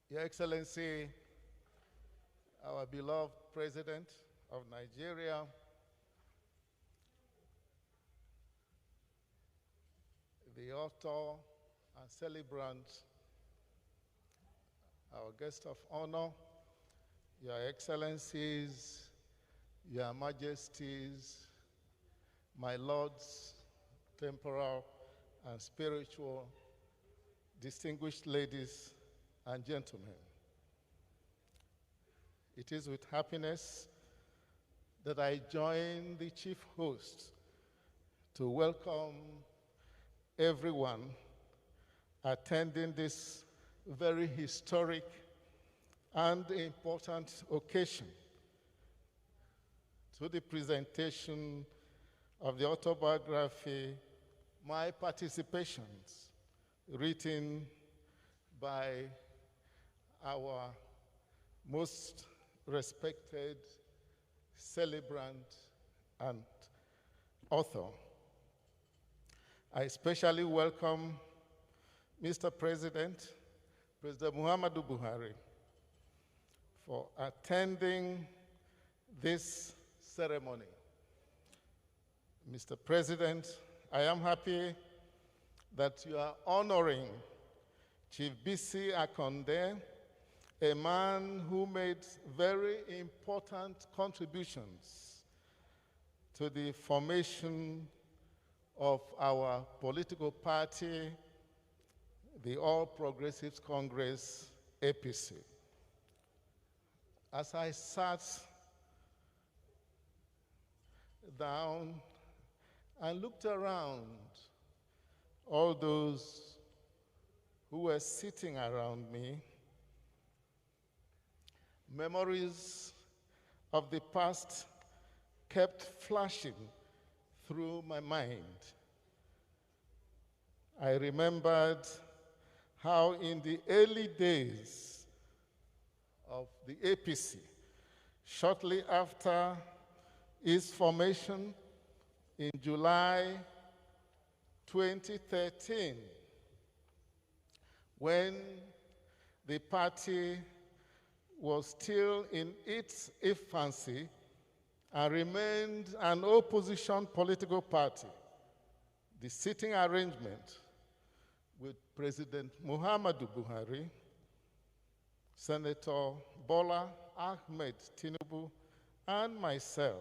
Your Excellency, our beloved President of Nigeria, the author and celebrant, our guest of honor, Your Excellencies, Your Majesties, my lords, temporal and spiritual, distinguished ladies and gentlemen. It is with happiness that I join the chief host to welcome everyone attending this very historic and important occasion to the presentation of the autobiography, My Participations, written by our most respected celebrant and author. I especially welcome Mr. President Muhammadu Buhari, for attending this ceremony. Mr. President, I am happy that you are honoring Chief Bisi Akande, a man who made very important contributions to the formation of our political party, the All Progressives Congress, APC. As I sat down and looked around, all those who were sitting around me, memories of the past kept flashing through my mind. I remembered how in the early days of the APC, shortly after its formation in July 2013, when the party was still in its infancy and remained an opposition political party, the sitting arrangement with President Muhammadu Buhari, Senator BOLA, AHMED, TINUBU, and myself,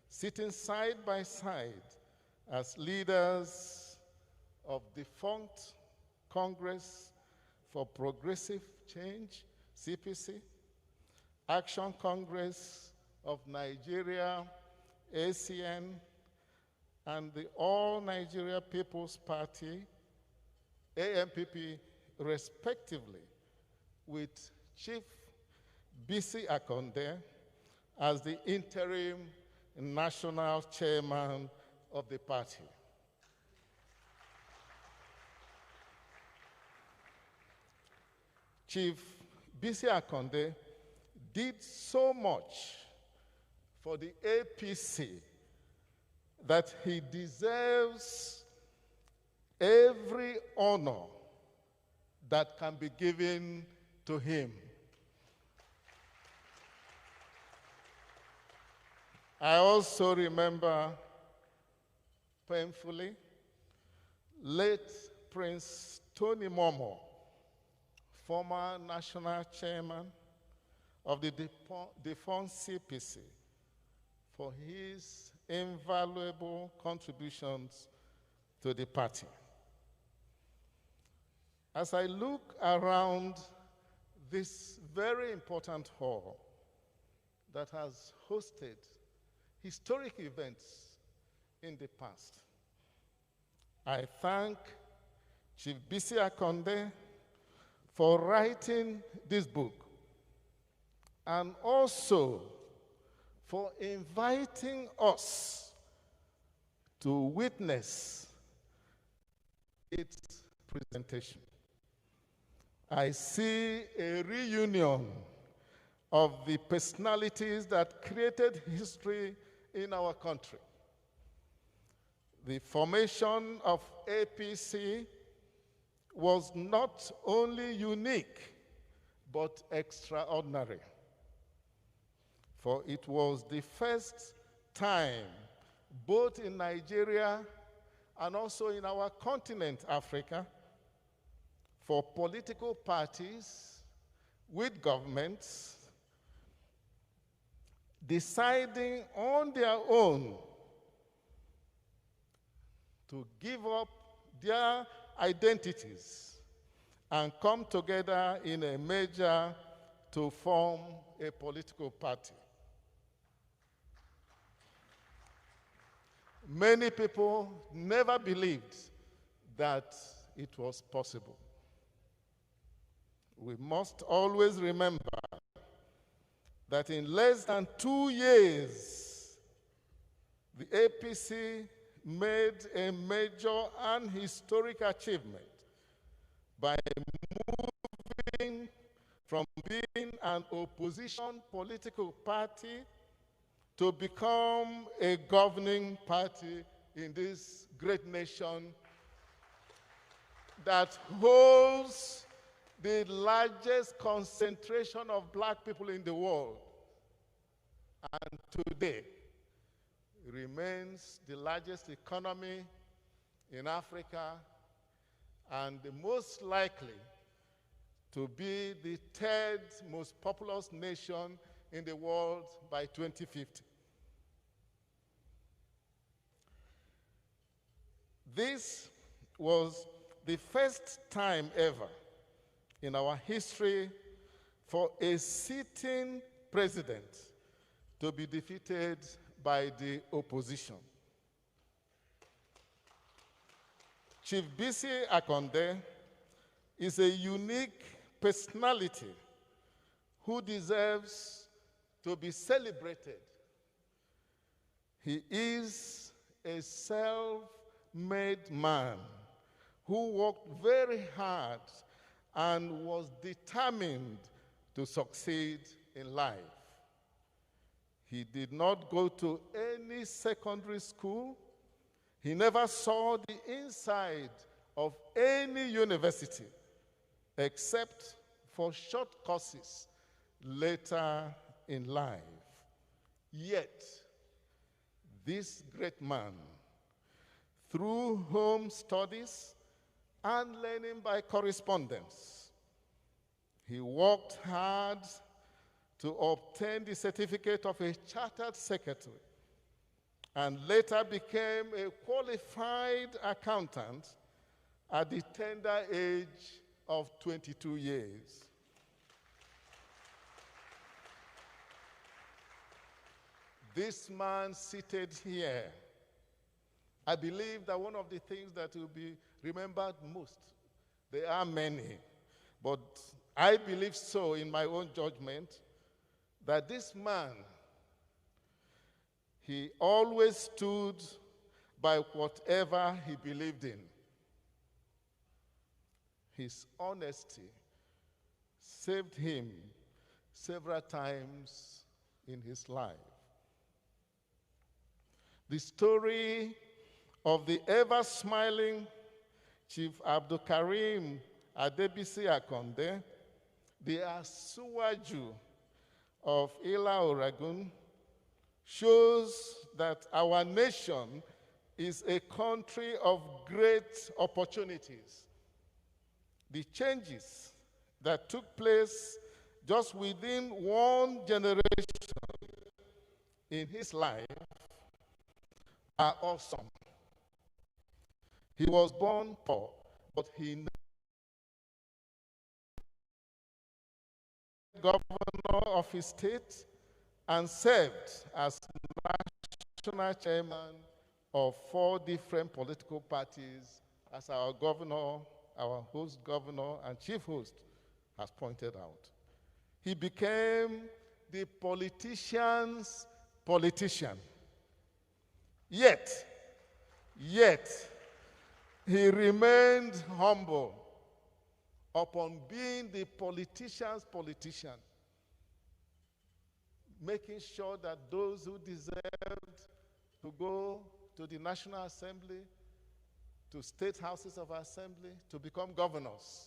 sitting side by side as leaders of defunct Congress for Progressive Change, CPC, Action Congress of Nigeria, ACN, and the All Nigeria People's Party, AMPP, respectively, with Chief Bisi Akande as the interim national chairman of the party. Chief Bisi Akande did so much for the APC that he deserves every honor that can be given to him. I also remember painfully late Prince Tony Momo, former national chairman of the defunct CPC, for his invaluable contributions to the party. As I look around this very important hall that has hosted historic events in the past, I thank Chief Bisi Akande for writing this book and also for inviting us to witness its presentation. I see a reunion of the personalities that created history in our country. The formation of APC was not only unique, but extraordinary. For it was the first time, both in Nigeria and also in our continent, Africa, for political parties with governments deciding on their own to give up their identities and come together in a merger to form a political party. Many people never believed that it was possible. We must always remember that in less than 2 years, the APC made a major and historic achievement by moving from being an opposition political party to become a governing party in this great nation that holds the largest concentration of black people in the world, and today remains the largest economy in Africa and the most likely to be the third most populous nation in the world by 2050. This was the first time ever in our history for a sitting president to be defeated by the opposition. Chief Bisi Akande is a unique personality who deserves to be celebrated. He is a self-made man who worked very hard and was determined to succeed in life. He did not go to any secondary school. He never saw the inside of any university except for short courses later in life. Yet, this great man, through home studies and learning by correspondence, he worked hard to obtain the certificate of a chartered secretary and later became a qualified accountant at the tender age of 22 years. This man seated here, I believe that one of the things that will be remembered most, there are many, but I believe so in my own judgment, that this man, he always stood by whatever he believed in. His honesty saved him several times in his life. The story of the ever-smiling Chief Abdul Karim Adebisi Akande, the ASIWAJU of Ila Oregon, shows that our nation is a country of great opportunities. The changes that took place just within one generation in his life are awesome. He was born poor, but he governor of his state and served as national chairman of 4 different political parties, as our governor, our host governor and chief host has pointed out. He became the politician's politician. Yet, he remained humble upon being the politician's politician, making sure that those who deserved to go to the National Assembly, to state houses of assembly, to become governors,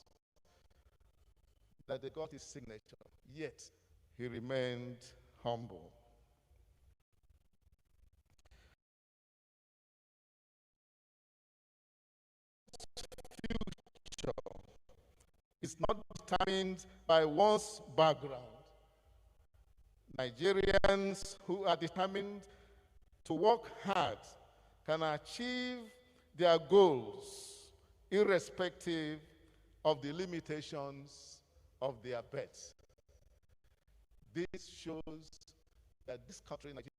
that they got his signature. Yet, he remained humble. Future is not determined by one's background. Nigerians who are determined to work hard can achieve their goals irrespective of the limitations of their birth. This shows that this country, Nigeria,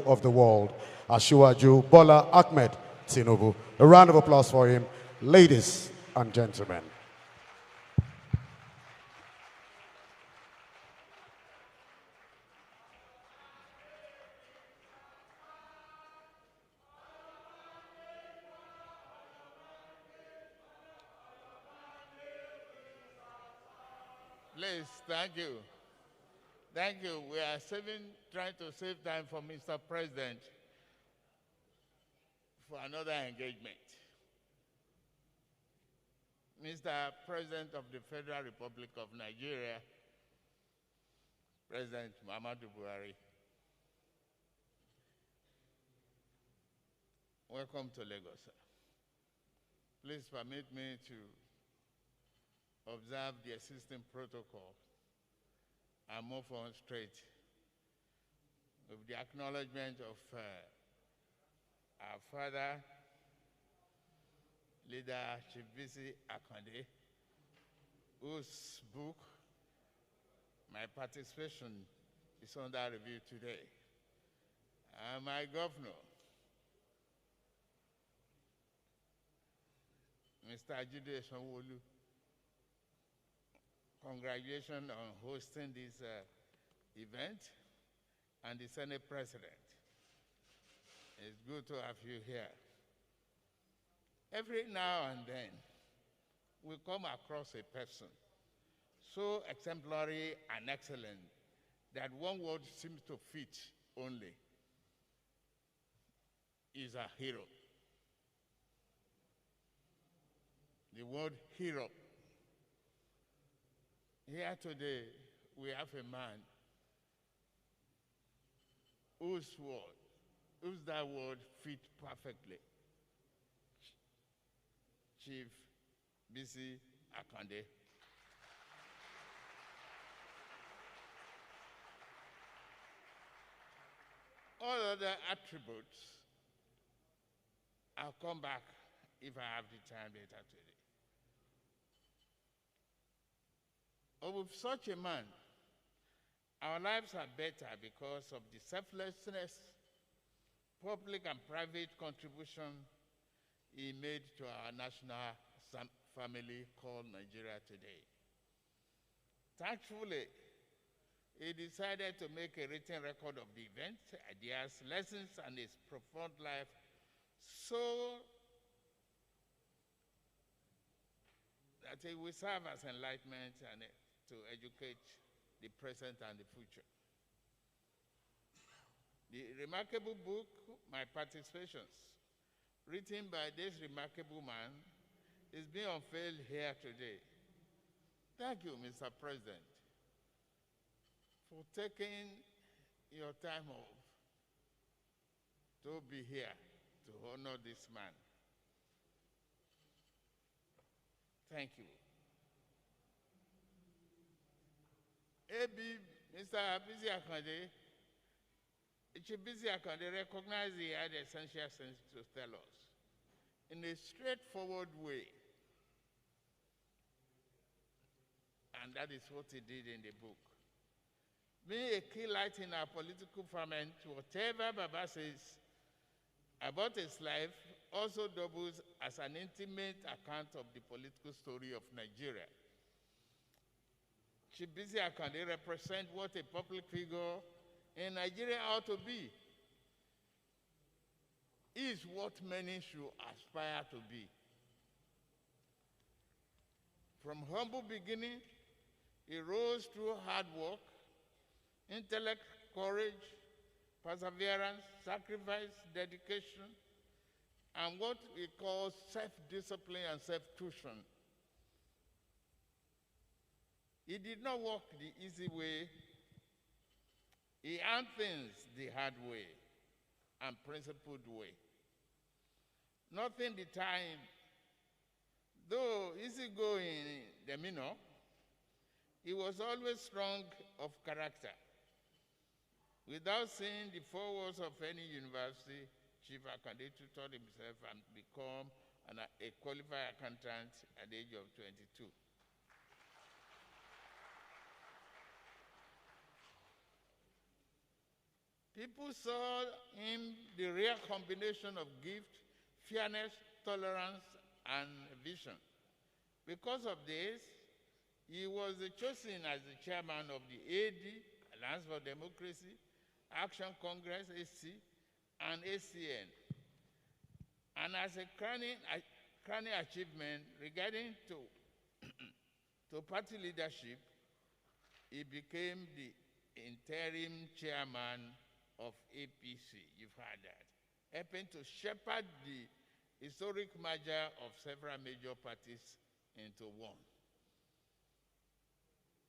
of the world, ASIWAJU BOLA AHMED TINUBU. A round of applause for him, ladies and gentlemen. Please, thank you. Thank you. We are trying to save time for Mr. President for another engagement. Mr. President of the Federal Republic of Nigeria, President Muhammadu Buhari, welcome to Lagos, sir. Please permit me to observe the existing protocol and move on straight with the acknowledgement of our father, leader Chief Bisi Akande, whose book, my participation is under review today. And my governor, Mr. SANWO-OLU, congratulations on hosting this event, and the Senate President. It's good to have you here. Every now and then, we come across a person so exemplary and excellent that one word seems to fit only. Is a hero. The word hero. Here today, we have a man whose that word fit perfectly. Chief Bisi Akande. All other attributes, I'll come back if I have the time later today. But with such a man, our lives are better because of the selflessness, public and private contribution he made to our national family called Nigeria today. Thankfully, he decided to make a written record of the events, ideas, lessons, and his profound life so that it will serve as enlightenment and to educate the present and the future. The remarkable book, My Participations, written by this remarkable man, is being unveiled here today. Thank you, Mr. President, for taking your time off to be here to honor this man. Thank you. Mr. Bisi Akande, Chief Bisi Akande recognized he had essential things to tell us in a straightforward way. And that is what he did in the book. Being a key light in our political ferment, whatever Baba says about his life also doubles as an intimate account of the political story of Nigeria. Chief Bisi Akande represents what a public figure in Nigeria ought to be. He is what many should aspire to be. From humble beginning, he rose through hard work, intellect, courage, perseverance, sacrifice, dedication, and what we call self-discipline and self-tuition. He did not walk the easy way. He earned things the hard way and principled way. Nothing the time, though easygoing demeanor, he was always strong of character. Without seeing the four walls of any university, Chief Akande tutored himself and become a qualified accountant at the age of 22. People saw him the rare combination of gift, fairness, tolerance, and vision. Because of this, he was chosen as the chairman of the AD, Alliance for Democracy, Action Congress, AC, and ACN. And as a crowning achievement regarding to party leadership, he became the interim chairman of APC. You've heard that. Helping to shepherd the historic merger of several major parties into one.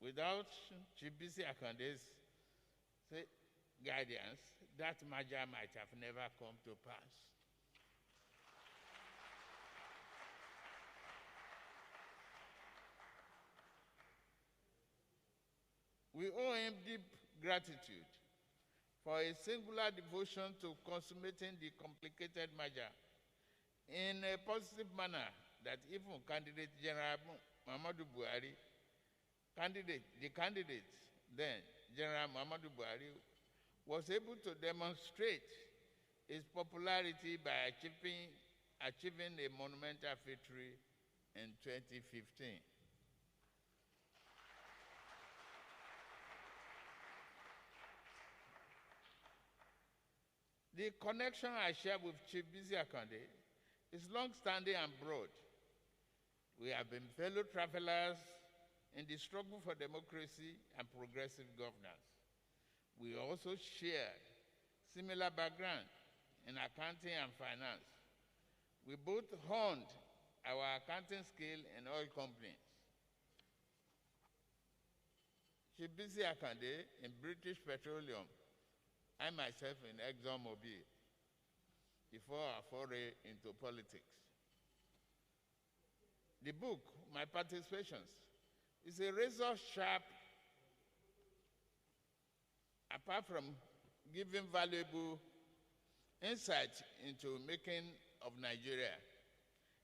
Without Chief Bisi Akande's guidance, that merger might have never come to pass. We owe him deep gratitude for a singular devotion to consummating the complicated merger in a positive manner that even candidate General MUHAMMADU BUHARI, the candidate then, General MUHAMMADU BUHARI, was able to demonstrate his popularity by achieving a monumental victory in 2015. The connection I share with Chief Bisi Akande is long-standing and broad. We have been fellow travelers in the struggle for democracy and progressive governance. We also share similar background in accounting and finance. We both honed our accounting skill in oil companies. Chief Bisi Akande in British Petroleum, I myself in ExxonMobil, before our foray into politics. The book, My Participations, is a razor sharp, apart from giving valuable insight into making of Nigeria.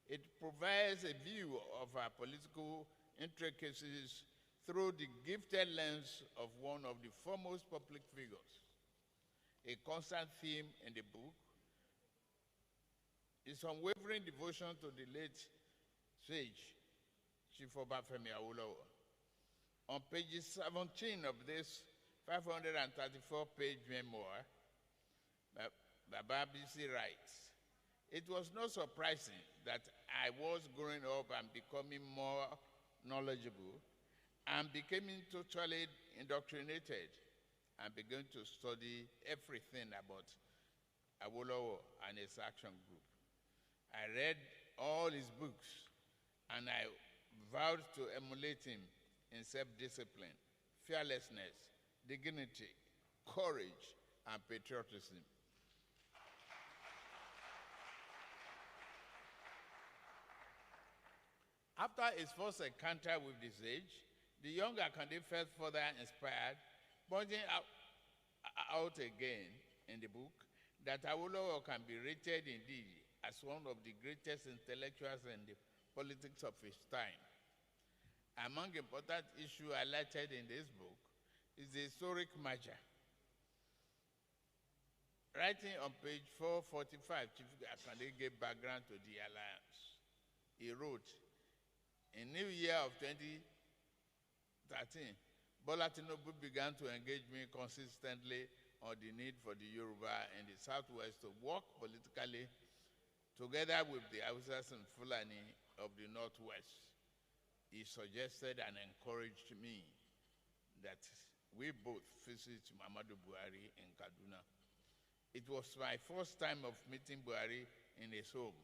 It provides a view of our political intricacies through the gifted lens of one of the foremost public figures. A constant theme in the book is unwavering devotion to the late sage, Chief Obafemi Awolowo. On page 17 of this 534-page memoir, Bisi writes, "It was not surprising that I was growing up and becoming more knowledgeable and becoming totally indoctrinated and began to study everything about Awolowo and his action group. I read all his books and I vowed to emulate him in self-discipline, fearlessness, dignity, courage, and patriotism." After his first encounter with the sage, the young Akande felt further inspired, pointing out again in the book that Awolowo can be rated indeed as one of the greatest intellectuals in the politics of his time. Among important issues highlighted in this book is the historic merger. Writing on page 445, Chief Akande gave background to the alliance. He wrote, "In New Year of 2013, BOLA TINUBU began to engage me consistently on the need for the Yoruba in the Southwest to work politically together with the Hausas and Fulani of the Northwest. He suggested and encouraged me that we both visit Muhammadu Buhari in Kaduna. It was my first time of meeting Buhari in his home,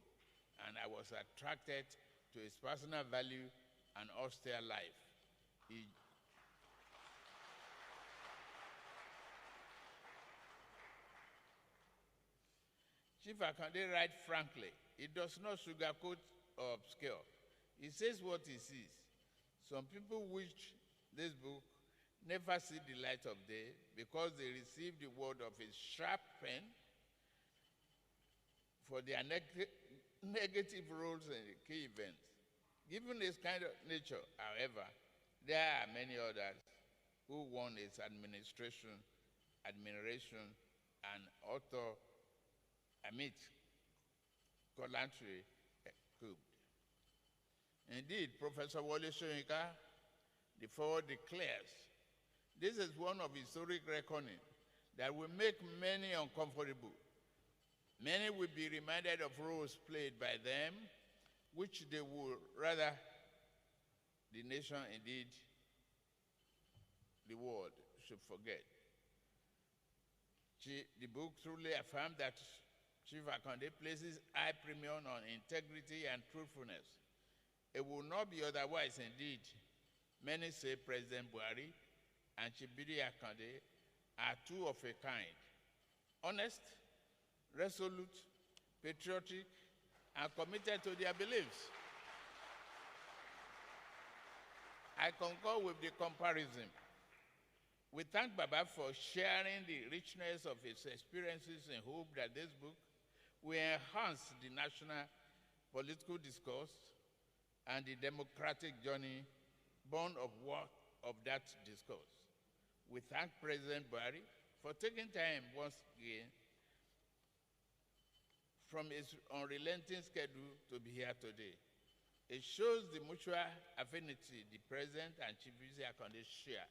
and I was attracted to his personal value and austere life. Chief Akande writes frankly. He does not sugarcoat or obscure. He says what he sees. Some people wish this book never see the light of day because they receive the word of his sharp pen for their negative roles in the key events. Given his kind of nature, however, there are many others who won his admiration, and author AHMED Kolantri cubed. Indeed, Professor Wole Soyinka, the forward declares, this is one of historic reckoning that will make many uncomfortable. Many will be reminded of roles played by them, which they would rather the nation, indeed the world, should forget. The book truly affirmed that Chief Akande places high premium on integrity and truthfulness. It will not be otherwise, indeed. Many say President Buhari and Chief Bisi Akande are two of a kind: honest, resolute, patriotic, and committed to their beliefs. I concur with the comparison. We thank Baba for sharing the richness of his experiences and hope that this book will enhance the national political discourse and the democratic journey born of that discourse. We thank President BUHARI for taking time once again from his unrelenting schedule to be here today. It shows the mutual affinity the President and Chief Bisi Akande share.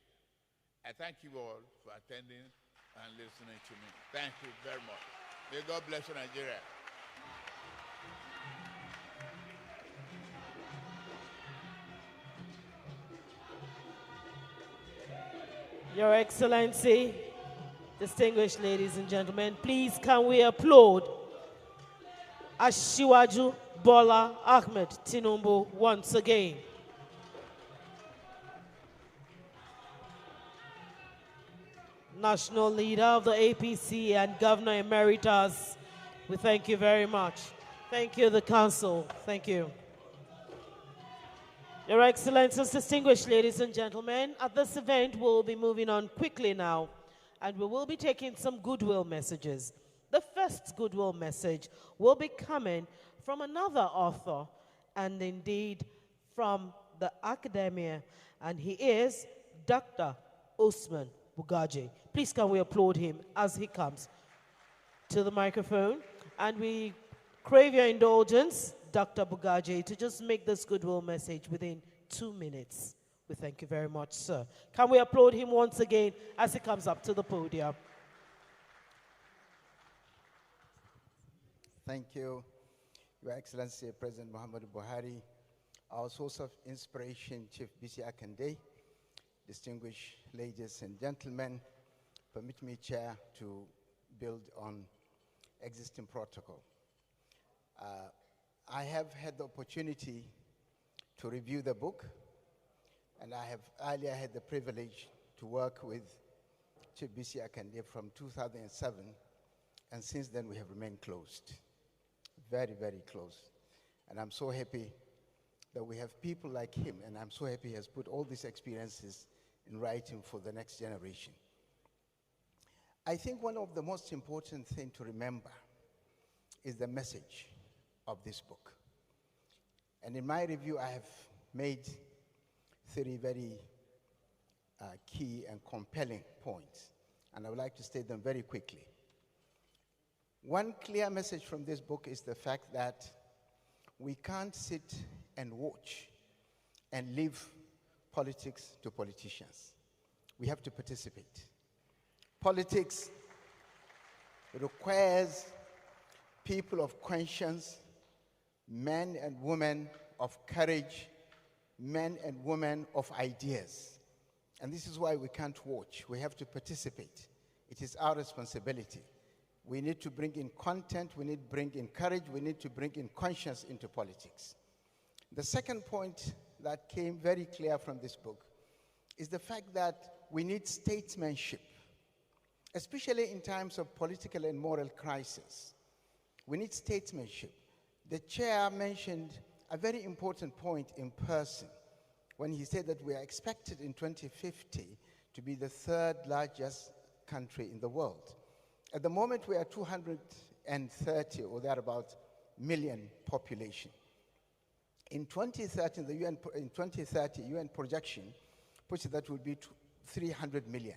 I thank you all for attending and listening to me. Thank you very much. May God bless Nigeria. Your Excellency, distinguished ladies and gentlemen, please can we applaud ASIWAJU BOLA AHMED TINUBU once again. National leader of the APC and Governor Emeritus, we thank you very much. Thank you, the Council. Thank you. Your Excellencies, distinguished ladies and gentlemen, at this event we'll be moving on quickly now, and we will be taking some goodwill messages. The first goodwill message will be coming from another author, and indeed from the academia, and he is Dr. Usman Bugaji. Please can we applaud him as he comes to the microphone, and we crave your indulgence, Dr. Bugaji, to just make this goodwill message within 2 minutes. We thank you very much, sir. Can we applaud him once again as he comes up to the podium? Thank you, Your Excellency President MUHAMMADU BUHARI, our source of inspiration, Chief Bisi Akande, distinguished ladies and gentlemen. Permit me, Chair, to build on existing protocol. I have had the opportunity to review the book, and I have earlier had the privilege to work with Chief Bisi Akande from 2007, and since then we have remained closed, very, very close. And I'm so happy that we have people like him, and I'm so happy he has put all these experiences in writing for the next generation. I think one of the most important things to remember is the message of this book. And in my review, I have made 3 very key and compelling points, and I would like to state them very quickly. One clear message from this book is the fact that we can't sit and watch and leave politics to politicians. We have to participate. Politics requires people of conscience, men and women of courage, men and women of ideas. And this is why we can't watch. We have to participate. It is our responsibility. We need to bring in content, we need to bring in courage, we need to bring in conscience into politics. The second point that came very clear from this book is the fact that we need statesmanship, especially in times of political and moral crisis. We need statesmanship. The chair mentioned a very important point in person when he said that we are expected in 2050 to be the 3rd largest country in the world. At the moment, we are 230 or thereabout million population. In 2030, UN projection puts it that will be 300 million.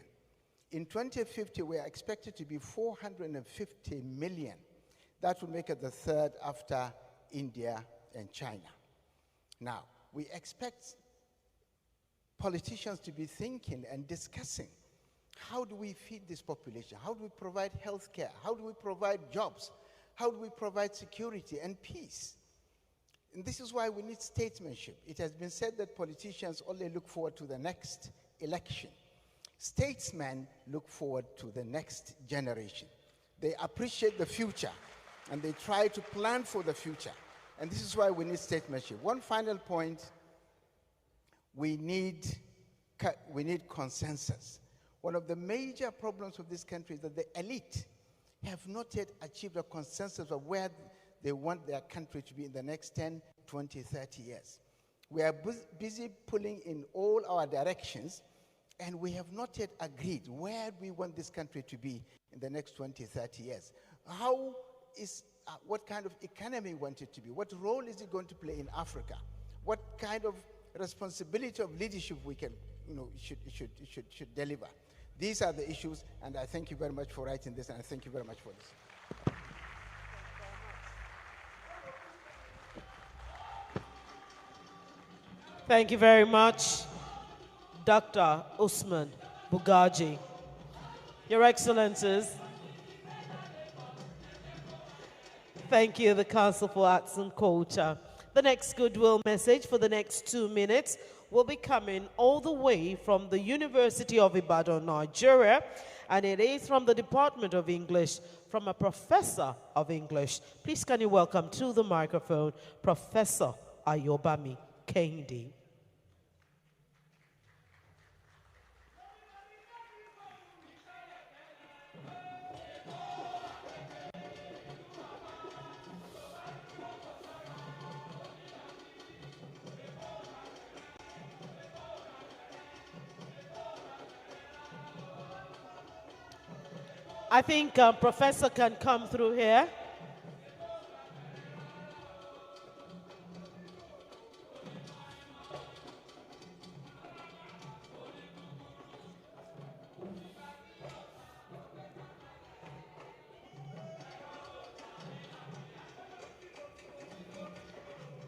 In 2050, we are expected to be 450 million. That will make it the 3rd after India and China. Now, we expect politicians to be thinking and discussing, how do we feed this population? How do we provide health care? How do we provide jobs? How do we provide security and peace? And this is why we need statesmanship. It has been said that politicians only look forward to the next election. Statesmen look forward to the next generation. They appreciate the future, and they try to plan for the future. And this is why we need statesmanship. One final point, we need consensus. One of the major problems of this country is that the elite have not yet achieved a consensus of where they want their country to be in the next 10, 20, 30 years. We are busy pulling in all our directions, And we have not yet agreed where we want this country to be in the next 20, 30 years. What kind of economy we want it to be? What role is it going to play in Africa? What kind of responsibility of leadership we can, should deliver? These are the issues, and I thank you very much for writing this, and I thank you very much for this. Thank you very much, Dr. Usman Bugaji. Your Excellencies, thank you, the Council for Arts and Culture. The next goodwill message for the next 2 minutes will be coming all the way from the University of Ibadan, Nigeria, and it is from the Department of English, from a professor of English. Please can you welcome to the microphone, Professor Ayobami Kehinde. I think Professor can come through here.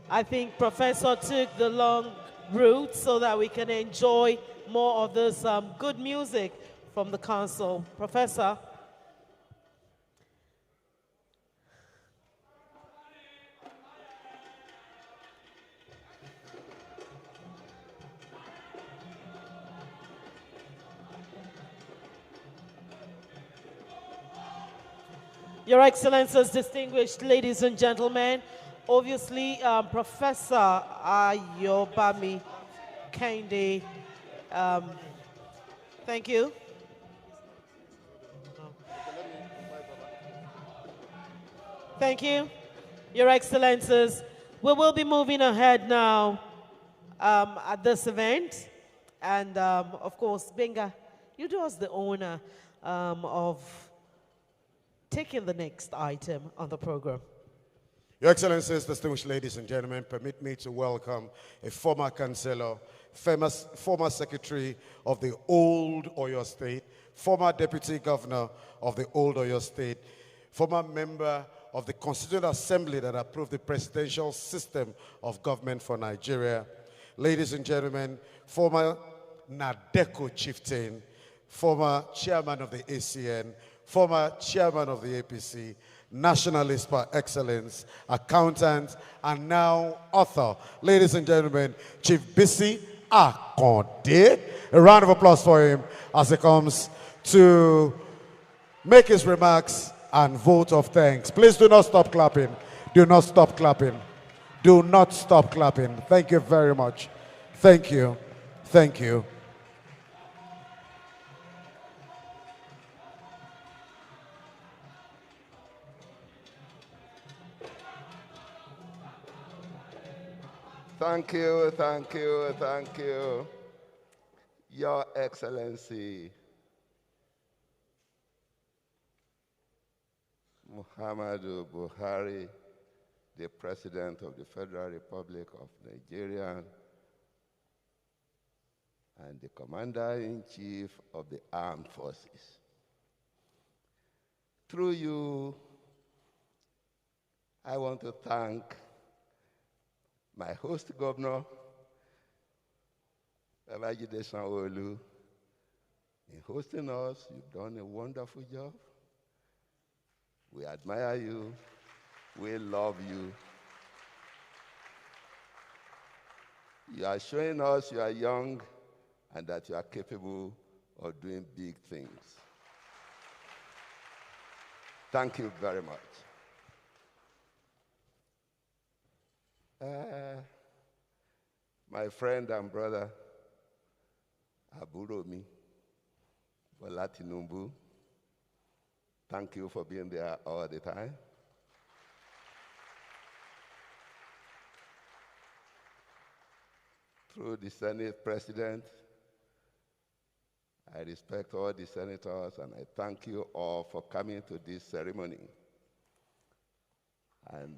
I think Professor took the long route so that we can enjoy more of this good music from the council. Professor. Your Excellencies, distinguished ladies and gentlemen, obviously Professor Ayobami Kehinde, thank you. Thank you, Your Excellencies. We will be moving ahead now at this event. And of course, Benga, you do us the honor of taking the next item on the program. Your Excellencies, distinguished ladies and gentlemen, permit me to welcome a former councillor, former secretary of the old Oyo State, former deputy governor of the old Oyo State, former member of the Constituent Assembly that approved the presidential system of government for Nigeria. Ladies and gentlemen, former Nadeko chieftain, former chairman of the ACN, former chairman of the APC, nationalist par excellence, accountant, and now author. Ladies and gentlemen, Chief Bisi Akande. A round of applause for him as he comes to make his remarks and vote of thanks. Please do not stop clapping. Do not stop clapping. Do not stop clapping. Thank you very much. Thank you. Thank you. Thank you, thank you, thank you. Your Excellency, Muhammadu Buhari, the President of the Federal Republic of Nigeria and the Commander-in-Chief of the Armed Forces. Through you, I want to thank my host governor, BABAJIDE SANWO-OLU, in hosting us. You've done a wonderful job. We admire you. We love you. You are showing us you are young and that you are capable of doing big things. Thank you very much. My friend and brother, Aburomi, BOLA TINUBU, thank you for being there all the time. Through the Senate President, I respect all the senators, and I thank you all for coming to this ceremony. And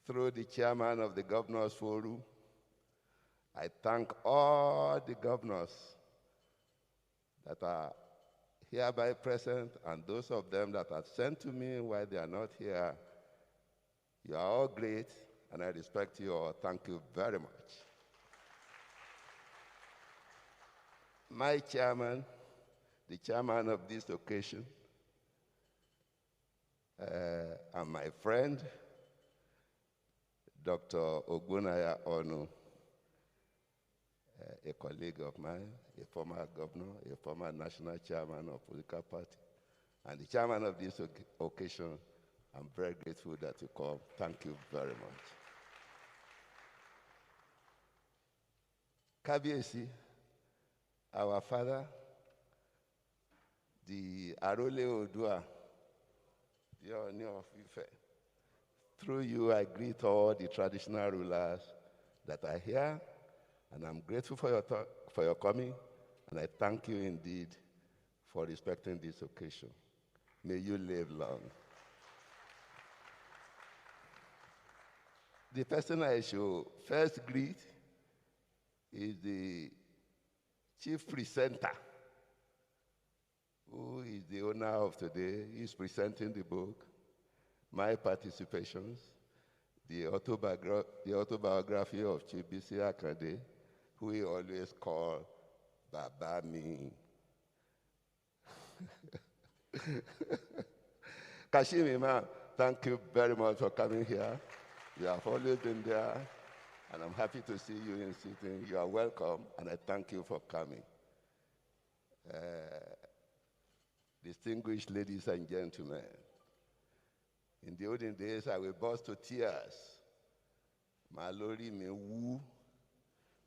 through the chairman of the Governors Forum, I thank all the governors that are hereby present and those of them that are sent to me while they are not here. You are all great, and I respect you all. Thank you very much. My chairman, the chairman of this occasion, and my friend, Dr. Ogunaya Onu, a colleague of mine, a former governor, a former national chairman of political party, and the chairman of this occasion. I'm very grateful that you come. Thank you very much. Kabiesi, our father, the Arole Odua, the Oni of Ife. Through you, I greet all the traditional rulers that are here, and I'm grateful for your coming, and I thank you indeed for respecting this occasion. May you live long. The person I should first greet is the chief presenter, who is the owner of today. He's presenting the book, My Participations, the autobiography of Chief Bisi Akande, who we always call Baba Mi. Kashimima, thank you very much for coming here. You have always been there, and I'm happy to see you in sitting. You are welcome, and I thank you for coming. Distinguished ladies and gentlemen, in the olden days, I will burst to tears. My lordy me woo.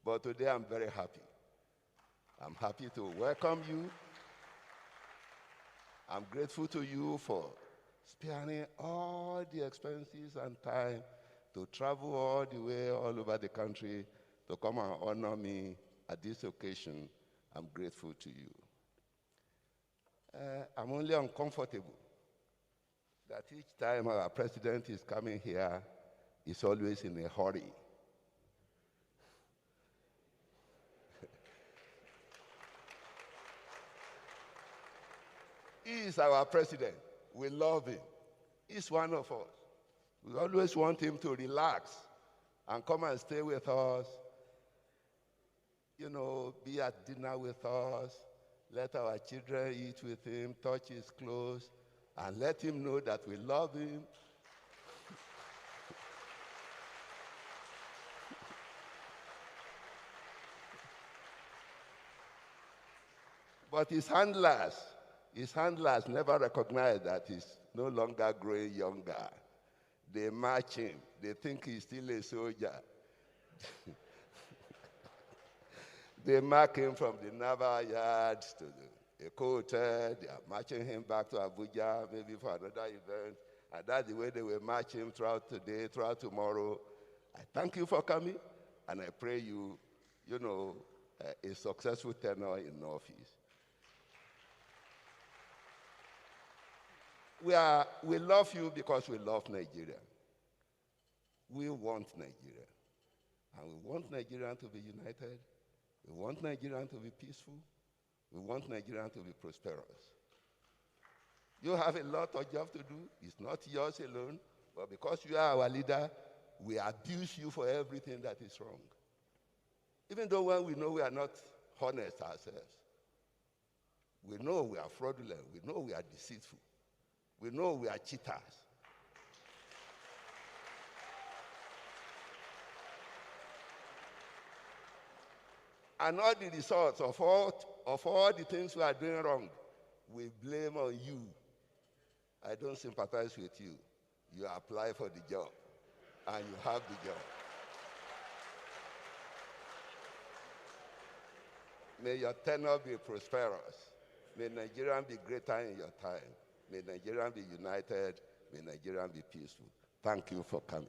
But today, I'm very happy. I'm happy to welcome you. I'm grateful to you for sparing all the expenses and time to travel all the way all over the country to come and honor me at this occasion. I'm grateful to you. I'm only uncomfortable that each time our president is coming here, he's always in a hurry. He is our president. We love him. He's one of us. We always want him to relax and come and stay with us, you know, be at dinner with us, let our children eat with him, touch his clothes, and let him know that we love him. But his handlers never recognize that he's no longer growing younger. They match him. They think he's still a soldier. They mark him from the naval yard to the hotel. They are marching him back to Abuja, maybe for another event. And that's the way they will march him throughout today, throughout tomorrow. I thank you for coming, and I pray you, a successful tenure in office. We love you because we love Nigeria. We want Nigeria. And we want Nigeria to be united. We want Nigeria to be peaceful. We want Nigeria to be prosperous. You have a lot of job to do. It's not yours alone. But because you are our leader, we abuse you for everything that is wrong. Even though when we know we are not honest ourselves. We know we are fraudulent. We know we are deceitful. We know we are cheaters. And all the results of all the things we are doing wrong, we blame on you. I don't sympathize with you. You apply for the job, and you have the job. May your tenure be prosperous. May Nigeria be greater in your time. May Nigeria be united. May Nigeria be peaceful. Thank you for coming.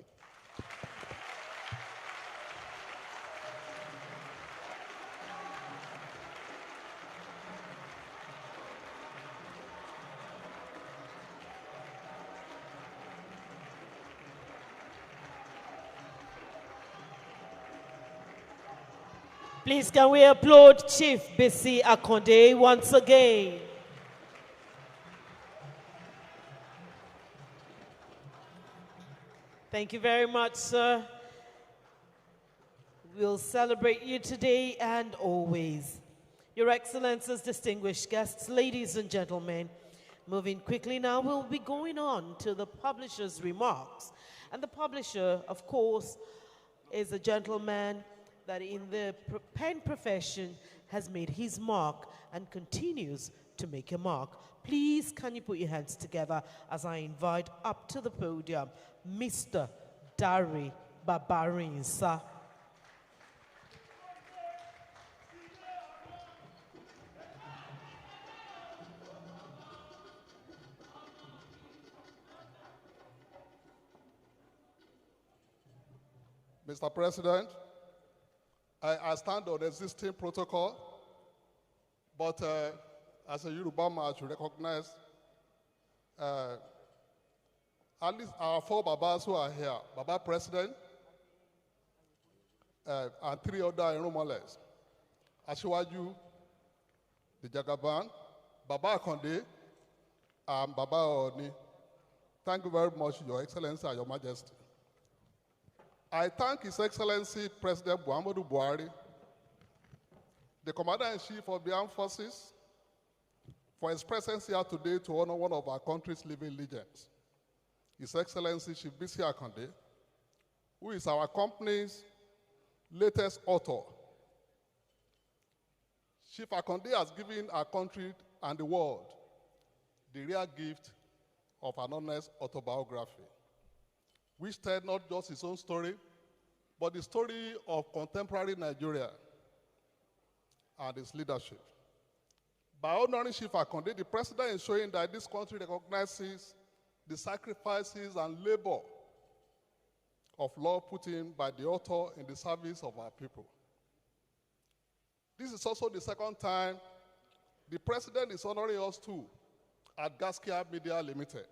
Please can we applaud Chief Bisi Akande once again. Thank you very much, sir. We'll celebrate you today and always. Your Excellencies, distinguished guests, ladies and gentlemen, moving quickly now, we'll be going on to the publisher's remarks. And the publisher, of course, is a gentleman that in the pen profession has made his mark and continues to make a mark. Please, can you put your hands together as I invite up to the podium Mr. Dari Babarinsa. Mr. President, I stand on existing protocol, but as a Yoruba man, I should recognize at least our 4 Babas who are here, Baba President, and 3 other Enromoles, ASIWAJU, the Jagaban, Baba Akande, and Baba Oni. Thank you very much, Your Excellency and Your Majesty. I thank His Excellency President MUHAMMADU BUHARI, the Commander-in-Chief of the Armed Forces, for his presence here today to honor one of our country's living legends, His Excellency Chief Bisi Akande, who is our company's latest author. Chief Akande has given our country and the world the rare gift of an honest autobiography, which tells not just his own story, but the story of contemporary Nigeria and its leadership. By honoring Chief Akande, the president is showing that this country recognizes the sacrifices and labor of law put in by the author in the service of our people. This is also the second time the president is honoring us too at Gaskia Media Limited,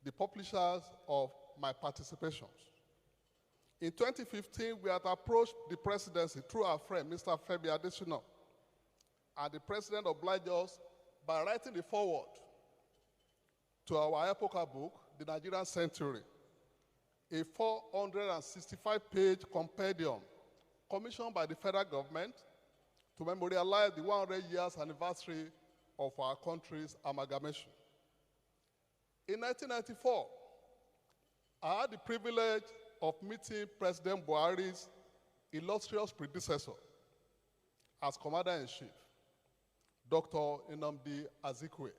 the publishers of my participations. In 2015, we had approached the presidency through our friend, Mr. Femi Adesina, and the president obliged us by writing the foreword to our Epocha book, The Nigerian Century, a 465-page compendium commissioned by the federal government to memorialize the 100 years anniversary of our country's amalgamation. In 1994, I had the privilege of meeting President Buhari's illustrious predecessor as Commander-in-Chief, Dr. Nnamdi Azikiwe.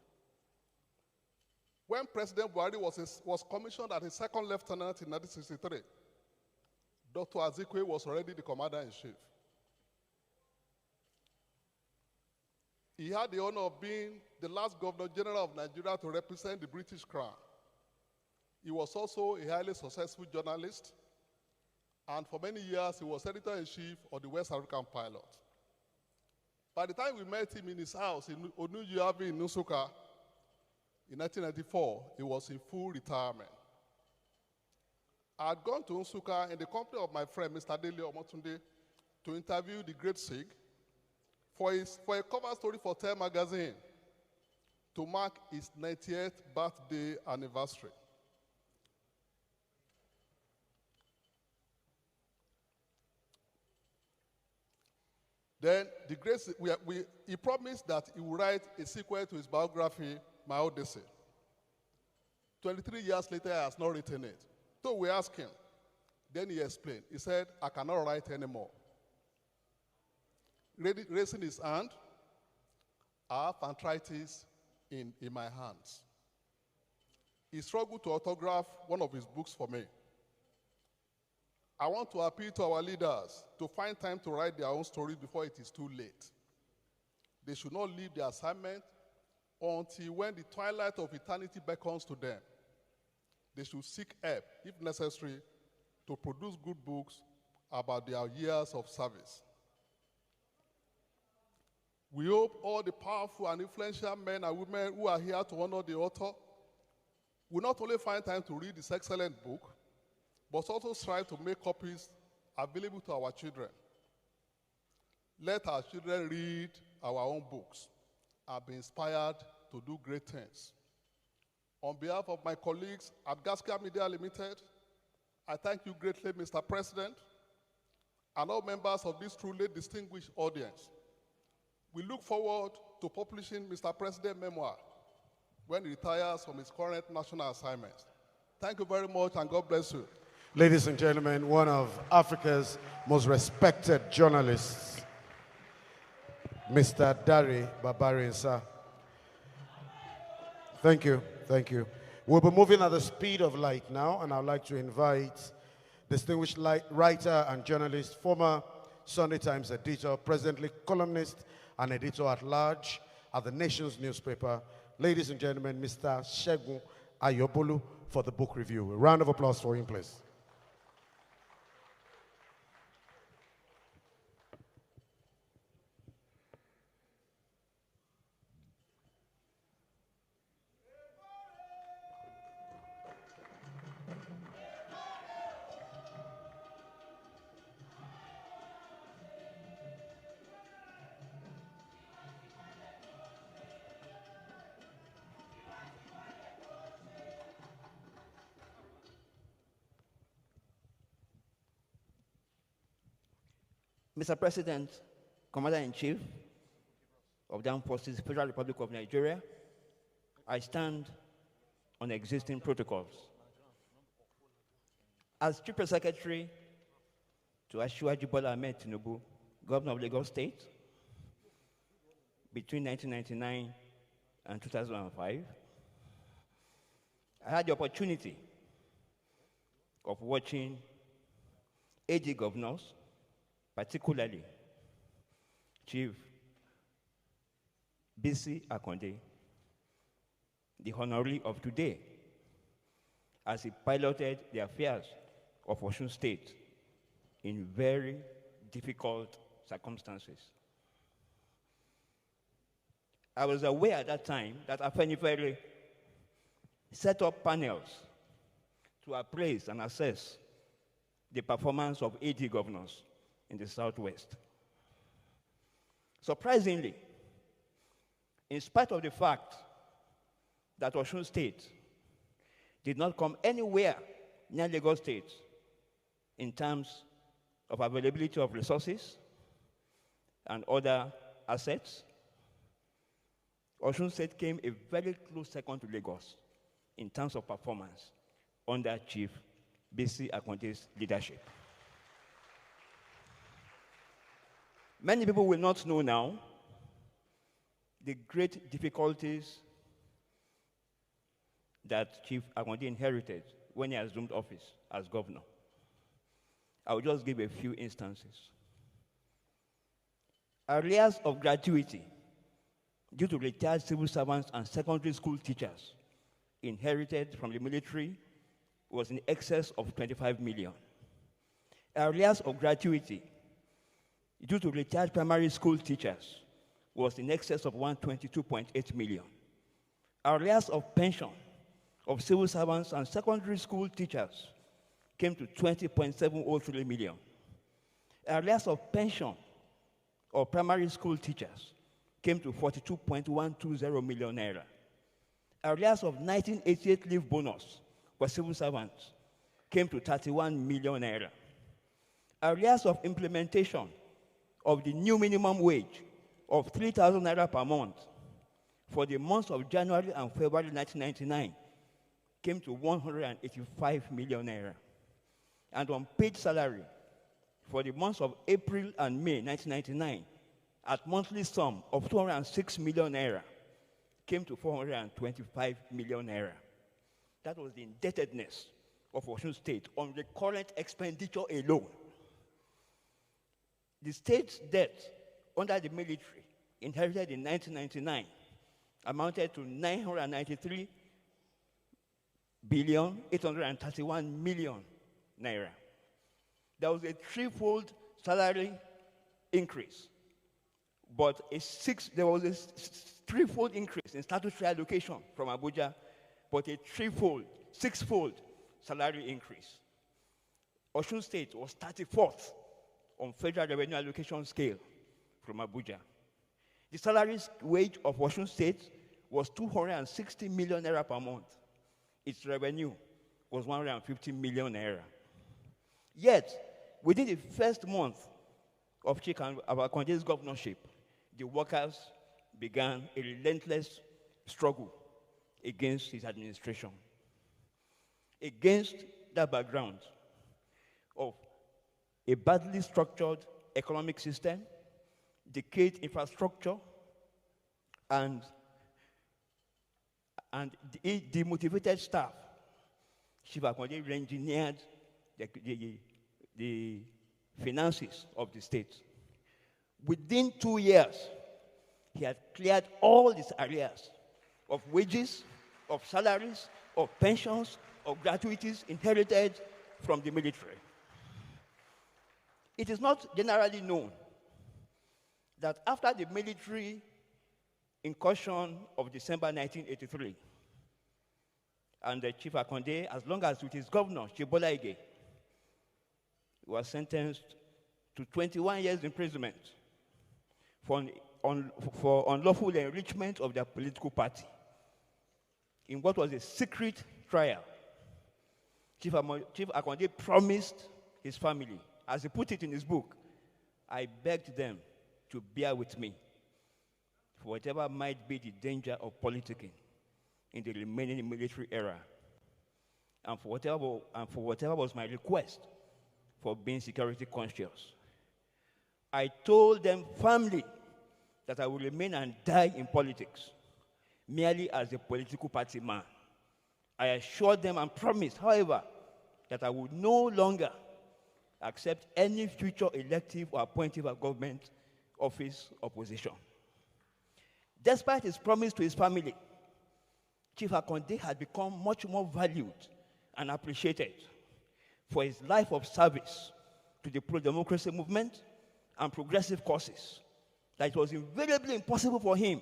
When President Buhari was commissioned as a second lieutenant in 1963, Dr. Azikiwe was already the Commander-in-Chief. He had the honor of being the last Governor General of Nigeria to represent the British Crown. He was also a highly successful journalist, and for many years he was editor-in-chief of the West African Pilot. By the time we met him in his house in Onujuabi in Nsukka in 1994, he was in full retirement. I had gone to Nsukka in the company of my friend, Mr. Dele Omotunde, to interview the great Sig for a cover story for Time magazine to mark his 90th birthday anniversary. Then the great, he promised that he would write a sequel to his biography, My Odyssey. 23 years later, he has not written it. So we asked him. Then he explained. He said, I cannot write anymore. Raising his hand, I have arthritis in my hands. He struggled to autograph one of his books for me. I want to appeal to our leaders to find time to write their own story before it is too late. They should not leave their assignment until when the twilight of eternity beckons to them. They should seek help, if necessary, to produce good books about their years of service. We hope all the powerful and influential men and women who are here to honor the author will not only find time to read this excellent book, but also strive to make copies available to our children. Let our children read our own books and be inspired to do great things. On behalf of my colleagues at Gaskia Media Limited, I thank you greatly, Mr. President, and all members of this truly distinguished audience. We look forward to publishing Mr. President's memoir when he retires from his current national assignments. Thank you very much, and God bless you. Ladies and gentlemen, one of Africa's most respected journalists, Mr. Dari Babari, sir. Thank you, thank you. We'll be moving at the speed of light now, and I'd like to invite distinguished writer and journalist, former Sunday Times editor, presently columnist and editor at large at the Nation's newspaper. Ladies and gentlemen, Mr. Segun Ayobolu for the book review. A round of applause for him, please. Mr. President, Commander-in-Chief of the Armed Forces, Federal Republic of Nigeria, I stand on existing protocols. As Chief Press Secretary to ASIWAJU BOLA AHMED TINUBU, Governor of Lagos State, between 1999 and 2005, I had the opportunity of watching AG governors, particularly Chief Bisi Akande, the honoree of today, as he piloted the affairs of Osun State in very difficult circumstances. I was aware at that time that Afenifere set up panels to appraise and assess the performance of AD governors in the Southwest. Surprisingly, in spite of the fact that Osun State did not come anywhere near Lagos State in terms of availability of resources and other assets, Osun State came a very close second to Lagos in terms of performance under Chief Bisi Akande's leadership. Many people will not know now the great difficulties that Chief Akande inherited when he assumed office as governor. I will just give a few instances. Arrears of gratuity due to retired civil servants and secondary school teachers inherited from the military was in excess of 25 million. Arrears of gratuity due to retired primary school teachers was in excess of 122.8 million. Arrears of pension of civil servants and secondary school teachers came to 20.703 million. Arrears of pension of primary school teachers came to 42.120 million naira. Arrears of 1988 leave bonus for civil servants came to 31 million naira. Arrears of implementation of the new minimum wage of 3,000 naira per month for the months of January and February 1999 came to 185 million naira. And unpaid salary for the months of April and May 1999 at monthly sum of 206 million naira came to 425 million naira. That was the indebtedness of Osun State on the current expenditure alone. The state's debt under the military, inherited in 1999, amounted to 993,831,000,000 naira. There was a threefold salary increase, but there was a threefold increase in statutory allocation from Abuja, but a sixfold salary increase. Osun State was 34th on federal revenue allocation scale from Abuja. The salary wage of Osun State was 260 million naira per month. Its revenue was 150 million naira. Yet, within the first month of Akande's governorship, the workers began a relentless struggle against his administration. Against that background of a badly structured economic system, decayed infrastructure, and demotivated staff, Chief Akande re-engineered the finances of the state. Within 2 years, he had cleared all these areas of wages, of salaries, of pensions, of gratuities inherited from the military. It is not generally known that after the military incursion of December 1983, and Chief Akande, as long as with his governor, BOLA, was sentenced to 21 years imprisonment for unlawful enrichment of their political party in what was a secret trial. Chief Akande promised his family, as he put it in his book, I begged them to bear with me for whatever might be the danger of politicking in the remaining military era, and for whatever was my request for being security conscious. I told them firmly that I would remain and die in politics, merely as a political party man. I assured them and promised, however, that I would no longer accept any future elective or appointive government office or position. Despite his promise to his family, Chief Akande had become much more valued and appreciated for his life of service to the pro-democracy movement and progressive causes, that it was invariably impossible for him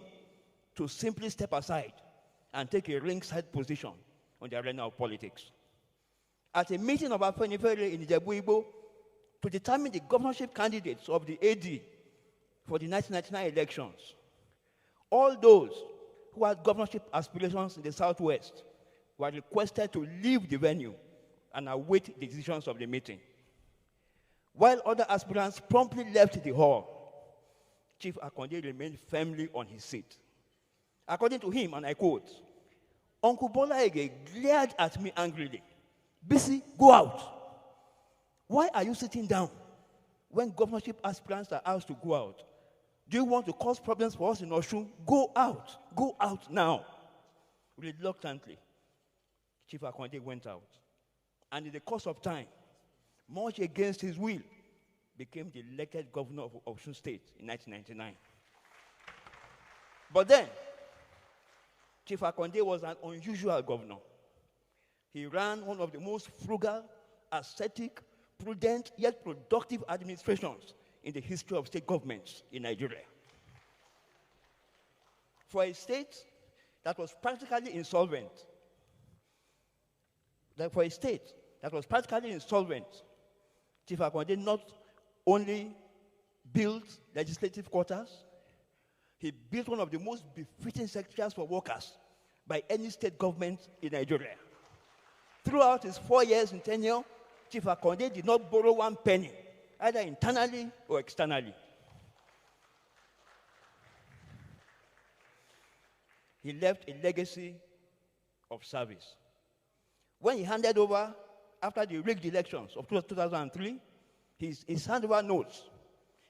to simply step aside and take a ringside position on the arena of politics. At a meeting of Afenifere in Ijebu-Igbo to determine the governorship candidates of the AD for the 1999 elections, all those who had governorship aspirations in the Southwest were requested to leave the venue and await the decisions of the meeting. While other aspirants promptly left the hall, Chief Akande remained firmly on his seat. According to him, and I quote, Uncle Bola glared at me angrily. Bisi, go out. Why are you sitting down when governorship aspirants are asked to go out? Do you want to cause problems for us in Osun? Go out. Go out now. Reluctantly, Chief Akande went out. And in the course of time, much against his will, became the elected governor of Osun State in 1999. But then, Chief Akande was an unusual governor. He ran one of the most frugal, ascetic, prudent, yet productive administrations in the history of state governments in Nigeria. For a state that was practically insolvent, Chief Akande not only built legislative quarters, he built one of the most befitting secretaries for workers by any state government in Nigeria. Throughout his 4 years in tenure, Chief Akande did not borrow one penny, either internally or externally. He left a legacy of service. When he handed over, after the rigged elections of 2003, his handover notes,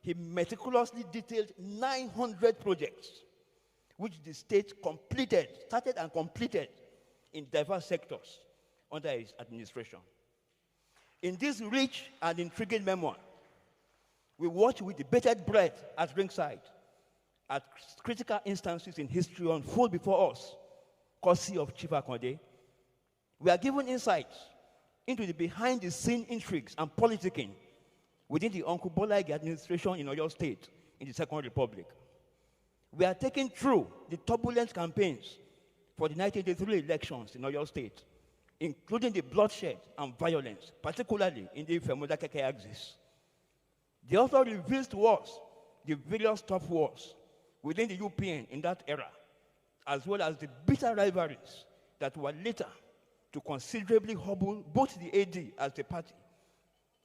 he meticulously detailed 900 projects, which the state started and completed in diverse sectors under his administration. In this rich and intriguing memoir, we watch with bated breath at ringside at critical instances in history unfold before us, courtesy of Chief Akande. We are given insights into the behind-the-scene intrigues and politicking within the Uncle Bola administration in Oyo State in the Second Republic. We are taken through the turbulent campaigns for the 1983 elections in Oyo State, including the bloodshed and violence, particularly in the Ife-Modakeke axis. The author reveals to us the various tough wars within the UPN in that era, as well as the bitter rivalries that were later to considerably hobble both the AD as a party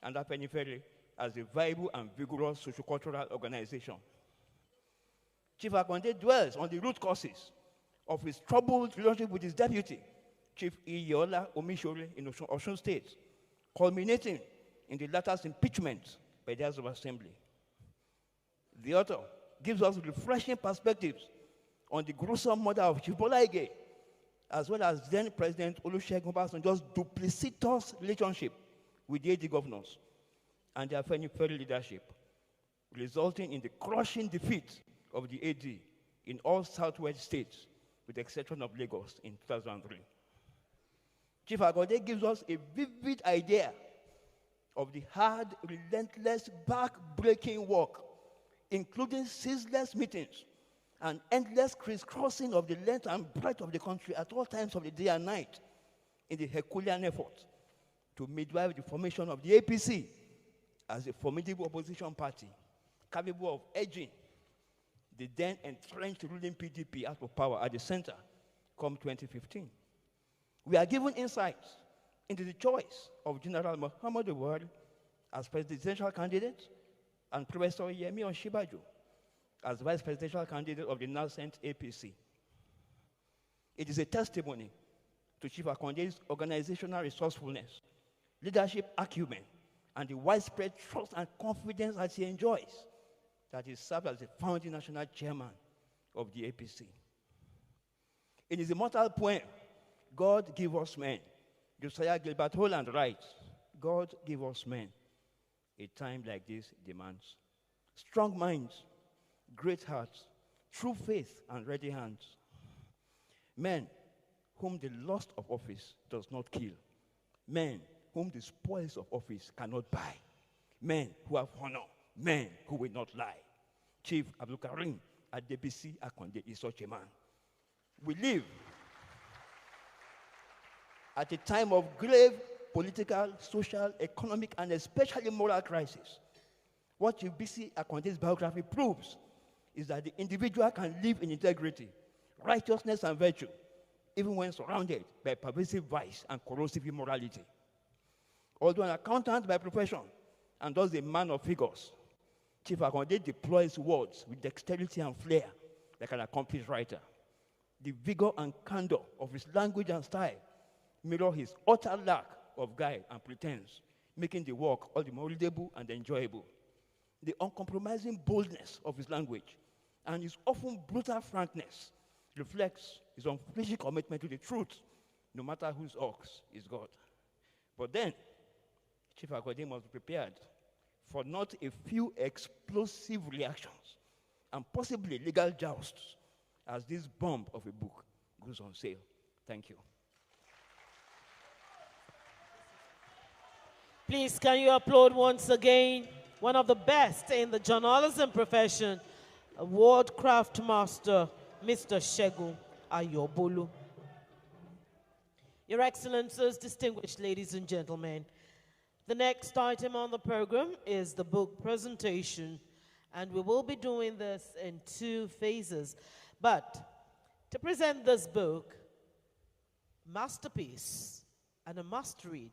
and Afenifere as a viable and vigorous sociocultural organization. Chief Akande dwells on the root causes of his troubled relationship with his deputy, Chief Iyola Omishore in Osun State, culminating in the latter's impeachment by the House of Assembly. The author gives us refreshing perspectives on the gruesome murder of Chief BOLA, as well as then President Olusegun Obasanjo's duplicitous relationship with the AD governors and their Afenifere leadership, resulting in the crushing defeat of the AD in all southwest states, with the exception of Lagos in 2003. Chief Akande gives us a vivid idea of the hard, relentless, back-breaking work, including ceaseless meetings and endless crisscrossing of the length and breadth of the country at all times of the day and night in the Herculean effort to midwife the formation of the APC as a formidable opposition party capable of edging the then entrenched ruling PDP out of power at the center come 2015. We are given insights into the choice of General MUHAMMADU Buhari as presidential candidate and Professor Yemi Osinbajo as vice presidential candidate of the nascent APC. It is a testimony to Chief Akande's organizational resourcefulness, leadership acumen, and the widespread trust and confidence that he enjoys that he served as the founding national chairman of the APC. In his immortal poem, God Give Us Men, Josiah Gilbert Holland writes, God give us men. A time like this demands strong minds, great hearts, true faith, and ready hands. Men whom the lust of office does not kill. Men whom the spoils of office cannot buy. Men who have honor. Men who will not lie. Chief Abdul Karim Bisi Akande is such a man. We live at a time of grave political, social, economic, and especially moral crisis. What Chief Bisi Akande's biography proves is that the individual can live in integrity, righteousness, and virtue, even when surrounded by pervasive vice and corrosive immorality. Although an accountant by profession and thus a man of figures, Chief Akande deploys words with dexterity and flair like an accomplished writer. The vigor and candor of his language and style mirror his utter lack of guile and pretense, making the work all the more readable and enjoyable. The uncompromising boldness of his language and his often brutal frankness reflects his unflinching commitment to the truth, no matter whose ox is God. But then, Chief Akande must be prepared for not a few explosive reactions and possibly legal jousts as this bomb of a book goes on sale. Thank you. Please, can you applaud once again one of the best in the journalism profession, Award Craft Master, Mr. Segun Ayobolu. Your Excellencies, distinguished ladies and gentlemen, the next item on the program is the book presentation, and we will be doing this in 2 phases. But to present this book, masterpiece and a must-read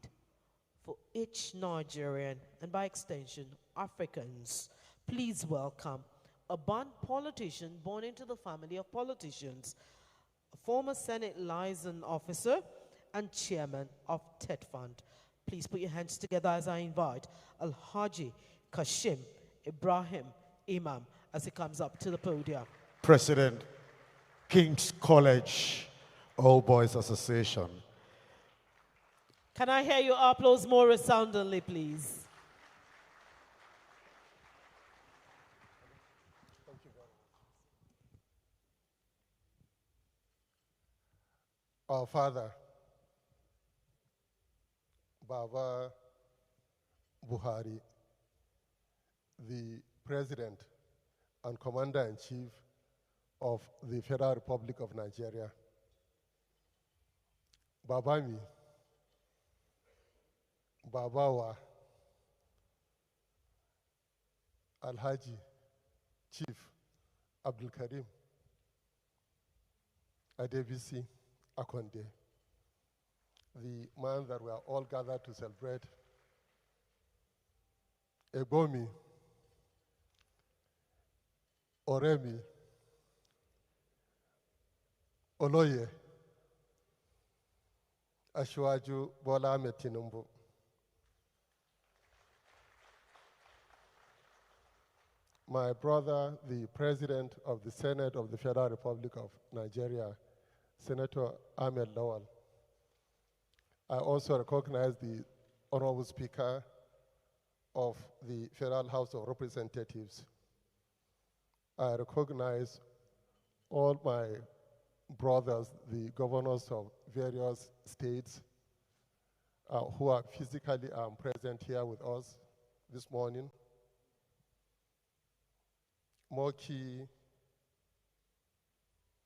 for each Nigerian, and by extension, Africans, please welcome a born politician born into the family of politicians, a former Senate liaison officer and chairman of TED Fund. Please put your hands together as I invite Alhaji Kashim Ibrahim Imam as he comes up to the podium. President, King's College, All Boys Association. Can I hear your applause more resoundingly, please? Our father, Baba Buhari, the President and Commander-in-Chief of the Federal Republic of Nigeria. Babami, Babawa, Alhaji Chief Abdul Karim Bisi Akande, the man that we are all gathered to celebrate, Ebomi, Oremi, Oloye, ASIWAJU BOLA TINUBU. My brother, the President of the Senate of the Federal Republic of Nigeria, Senator AHMED. I also recognize the Honorable Speaker of the Federal House of Representatives. I recognize all my brothers, the governors of various states who are physically present here with us this morning. Moki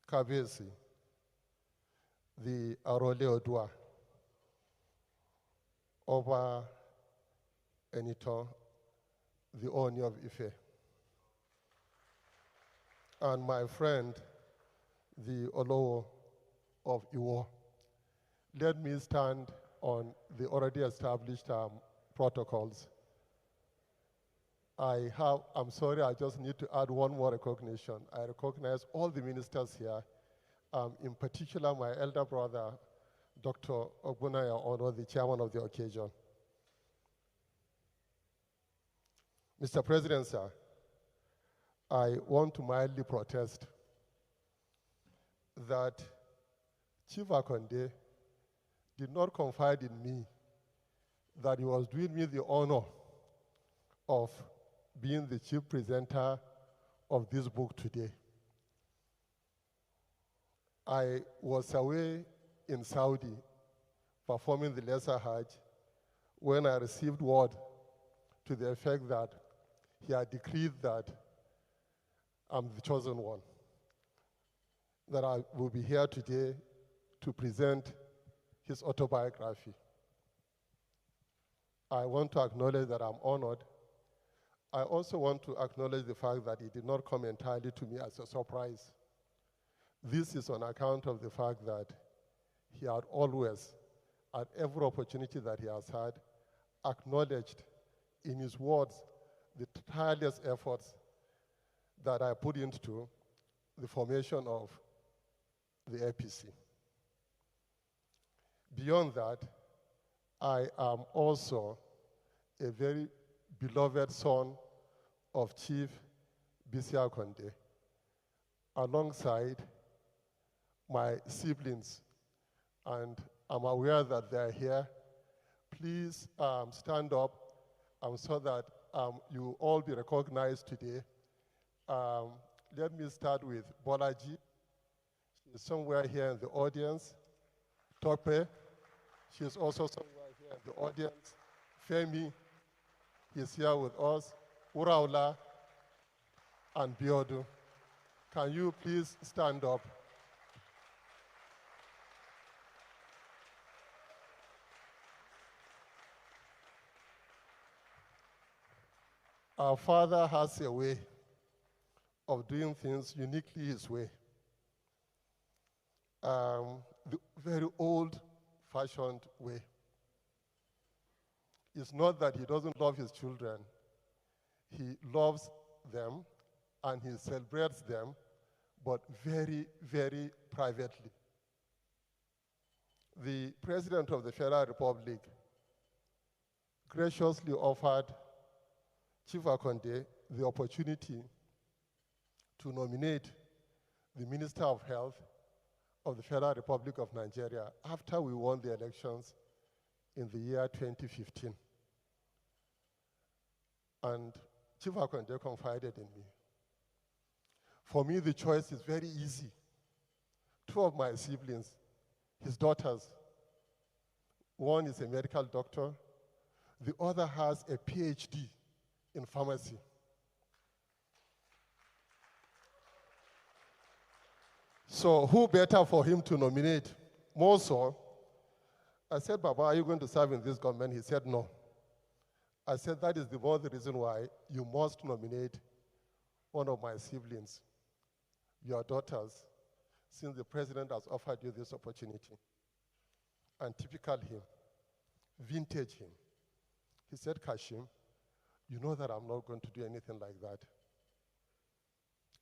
Kabesi, the Arole Odua, Oba Enito, the Oni of Ife, and my friend, the Olowo of Iwo. Let me stand on the already established protocols. I'm sorry, I just need to add one more recognition. I recognize all the ministers here, in particular my elder brother, Dr. Ogbunaya Ono, the chairman of the occasion. Mr. President, sir, I want to mildly protest that Chief Akande did not confide in me that he was doing me the honor of being the chief presenter of this book today. I was away in Saudi performing the Lesser Hajj when I received word to the effect that he had decreed that I'm the chosen one, that I will be here today to present his autobiography. I want to acknowledge that I'm honored. I also want to acknowledge the fact that it did not come entirely to me as a surprise. This is on account of the fact that he had always, at every opportunity that he has had, acknowledged in his words the tireless efforts that I put into the formation of the APC. Beyond that, I am also a very beloved son of Chief Bisi Akande, alongside my siblings, and I'm aware that they're here. Please stand up so that you all be recognized today. Let me start with Bolaji. She's somewhere here in the audience. Tope, she's also somewhere here in the audience. Femi, he's here with us. Uraula and Biodu. Can you please stand up? Our father has a way of doing things uniquely his way. The very old-fashioned way. It's not that he doesn't love his children. He loves them and he celebrates them, but very, very privately. The President of the Federal Republic graciously offered Chief Akande the opportunity to nominate the Minister of Health of the Federal Republic of Nigeria after we won the elections in the year 2015. And Chief Akande confided in me. For me, the choice is very easy. Two of my siblings, his daughters, one is a medical doctor, the other has a PhD in pharmacy. So who better for him to nominate? More so, I said, Baba, are you going to serve in this government? He said, no. I said, that is the reason why you must nominate one of my siblings, your daughters, since the president has offered you this opportunity. And typical him, vintage him. He said, Kashim, you know that I'm not going to do anything like that.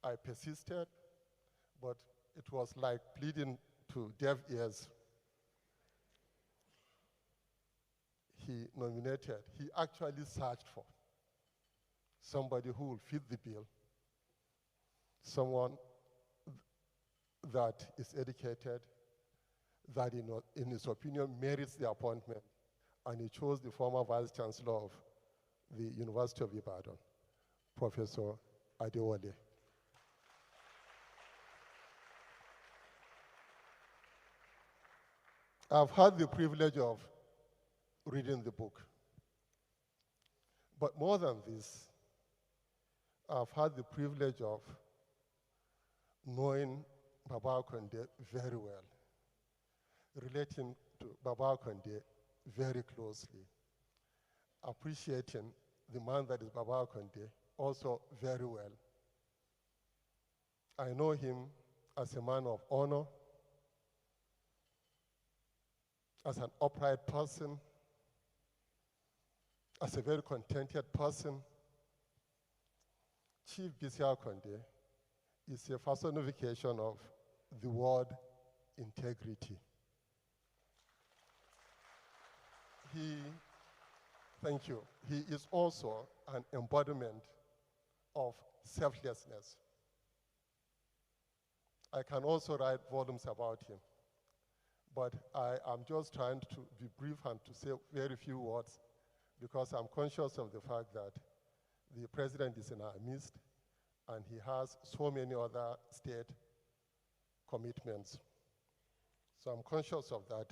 I persisted, but it was like pleading to deaf ears. He nominated, he actually searched for somebody who will fit the bill, someone that is educated, that in his opinion merits the appointment, and he chose the former Vice Chancellor of the University of Ibadan, Professor Adewale. I've had the privilege of reading the book. But more than this, I've had the privilege of knowing Baba Akande very well, relating to Baba Akande very closely, appreciating the man that is Baba Akande also very well. I know him as a man of honor, as an upright person, as a very contented person. Chief Bisi Akande is a personification of the word integrity. Thank you. He is also an embodiment of selflessness. I can also write volumes about him, but I am just trying to be brief and to say very few words because I'm conscious of the fact that the president is in our midst and he has so many other state commitments. So I'm conscious of that.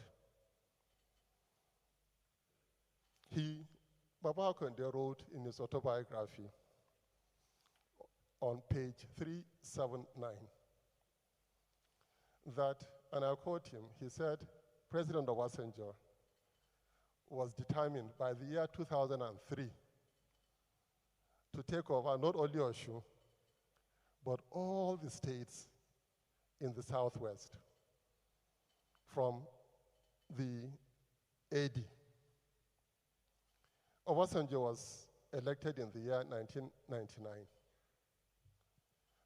Baba Akande wrote in his autobiography on page 379 that, and I quote him, he said, President Obasanjo was determined by the year 2003 to take over not only Oshu, but all the states in the Southwest from the AD. Obasanjo was elected in the year 1999.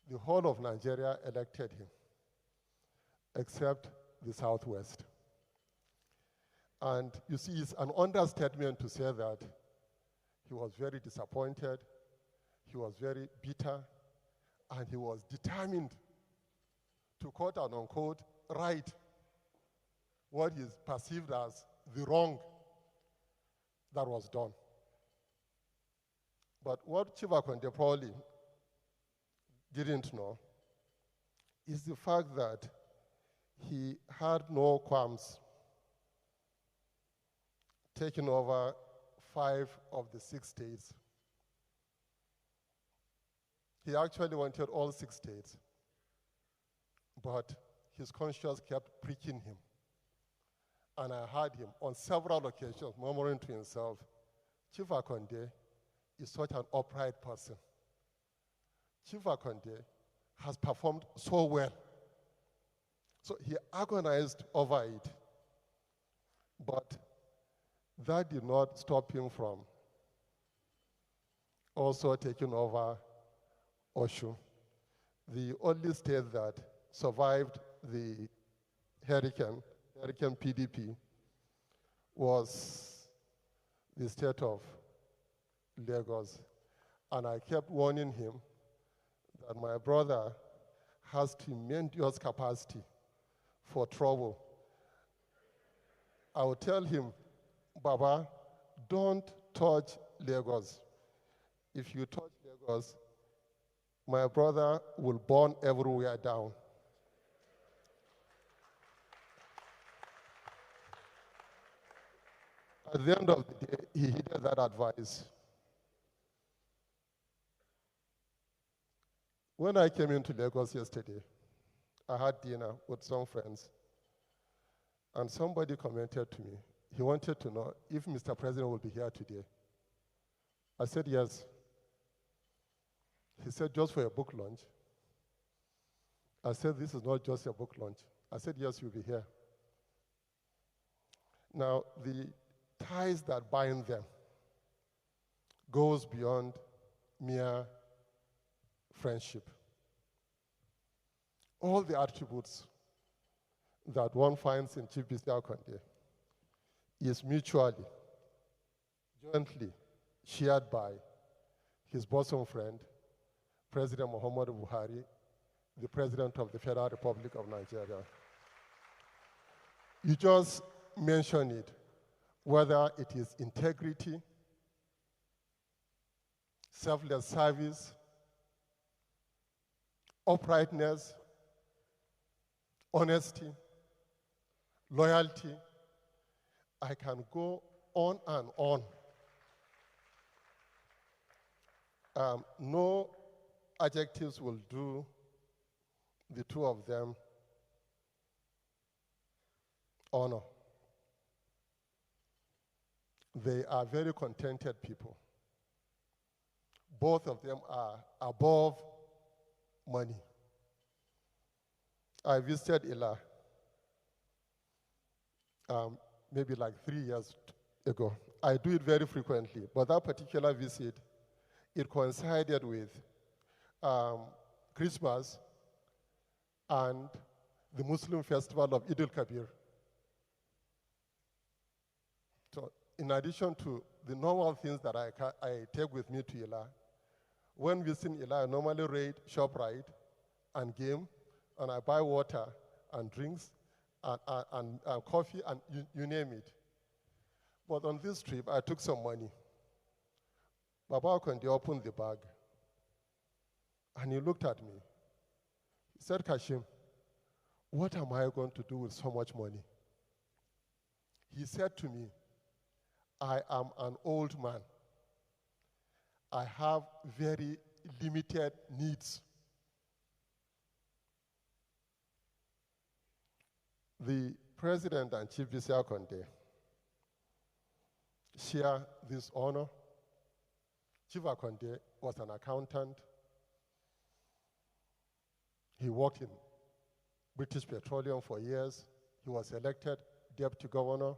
The whole of Nigeria elected him, except the Southwest. And you see, it's an understatement to say that he was very disappointed, he was very bitter, and he was determined to quote and unquote right what is perceived as the wrong that was done. But what Chief Akande probably didn't know is the fact that he had no qualms taking over 5 of the 6 states. He actually wanted all 6 states, but his conscience kept pricking him. And I heard him on several occasions murmuring to himself, Chief Akande is such an upright person. Chief Akande has performed so well. So he agonized over it. But that did not stop him from also taking over Oshu, the only state that survived the Hurricane PDP was the state of Lagos. And I kept warning him that my brother has tremendous capacity for trouble. I would tell him, Baba, don't touch Lagos. If you touch Lagos, my brother will burn everywhere down. At the end of the day, he heeded that advice. When I came into Lagos yesterday, I had dinner with some friends, and somebody commented to me, he wanted to know if Mr. President will be here today. I said yes. He said, just for a book launch. I said, this is not just a book launch. I said, yes, you'll be here. Now, the ties that bind them goes beyond mere friendship. All the attributes that one finds in Chief Bisi Akande is mutually, jointly shared by his bosom friend, President Muhammadu Buhari, the President of the Federal Republic of Nigeria. You just mention it, whether it is integrity, selfless service, uprightness, honesty, loyalty. I can go on and on. No adjectives will do the two of them honor. They are very contented people. Both of them are above money. I visited Ila maybe like 3 years ago. I do it very frequently, but that particular visit, it coincided with Christmas and the Muslim festival of Eid al-Kabir. So in addition to the normal things that I take with me to Ila, when visiting Ila, I normally raid ShopRite and game, and I buy water and drinks and coffee and you name it. But on this trip, I took some money. Baba Akande opened the bag, and he looked at me. He said, Kashim, what am I going to do with so much money? He said to me, I am an old man. I have very limited needs. The President and Chief Bisi Akande share this honor. Chief Akande was an accountant. He worked in British Petroleum for years. He was elected deputy governor.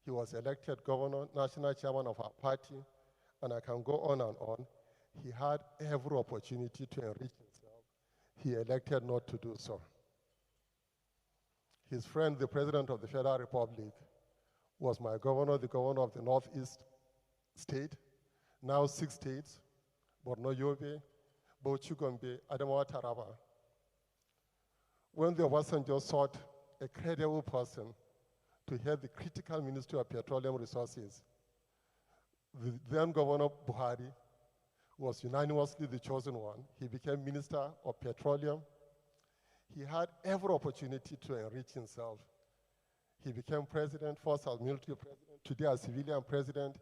He was elected governor, national chairman of our party, and I can go on and on. He had every opportunity to enrich himself. He elected not to do so. His friend, the President of the Federal Republic, was my governor, the governor of the Northeast state, now 6 states, Borno Yobe, Bauchi Gombe, Adamawa Taraba. When the Obasanjo sought a credible person to head the critical Ministry of Petroleum Resources, the then Governor Buhari was unanimously the chosen one. He became Minister of Petroleum. He had every opportunity to enrich himself. He became president, first as military president, today as civilian president.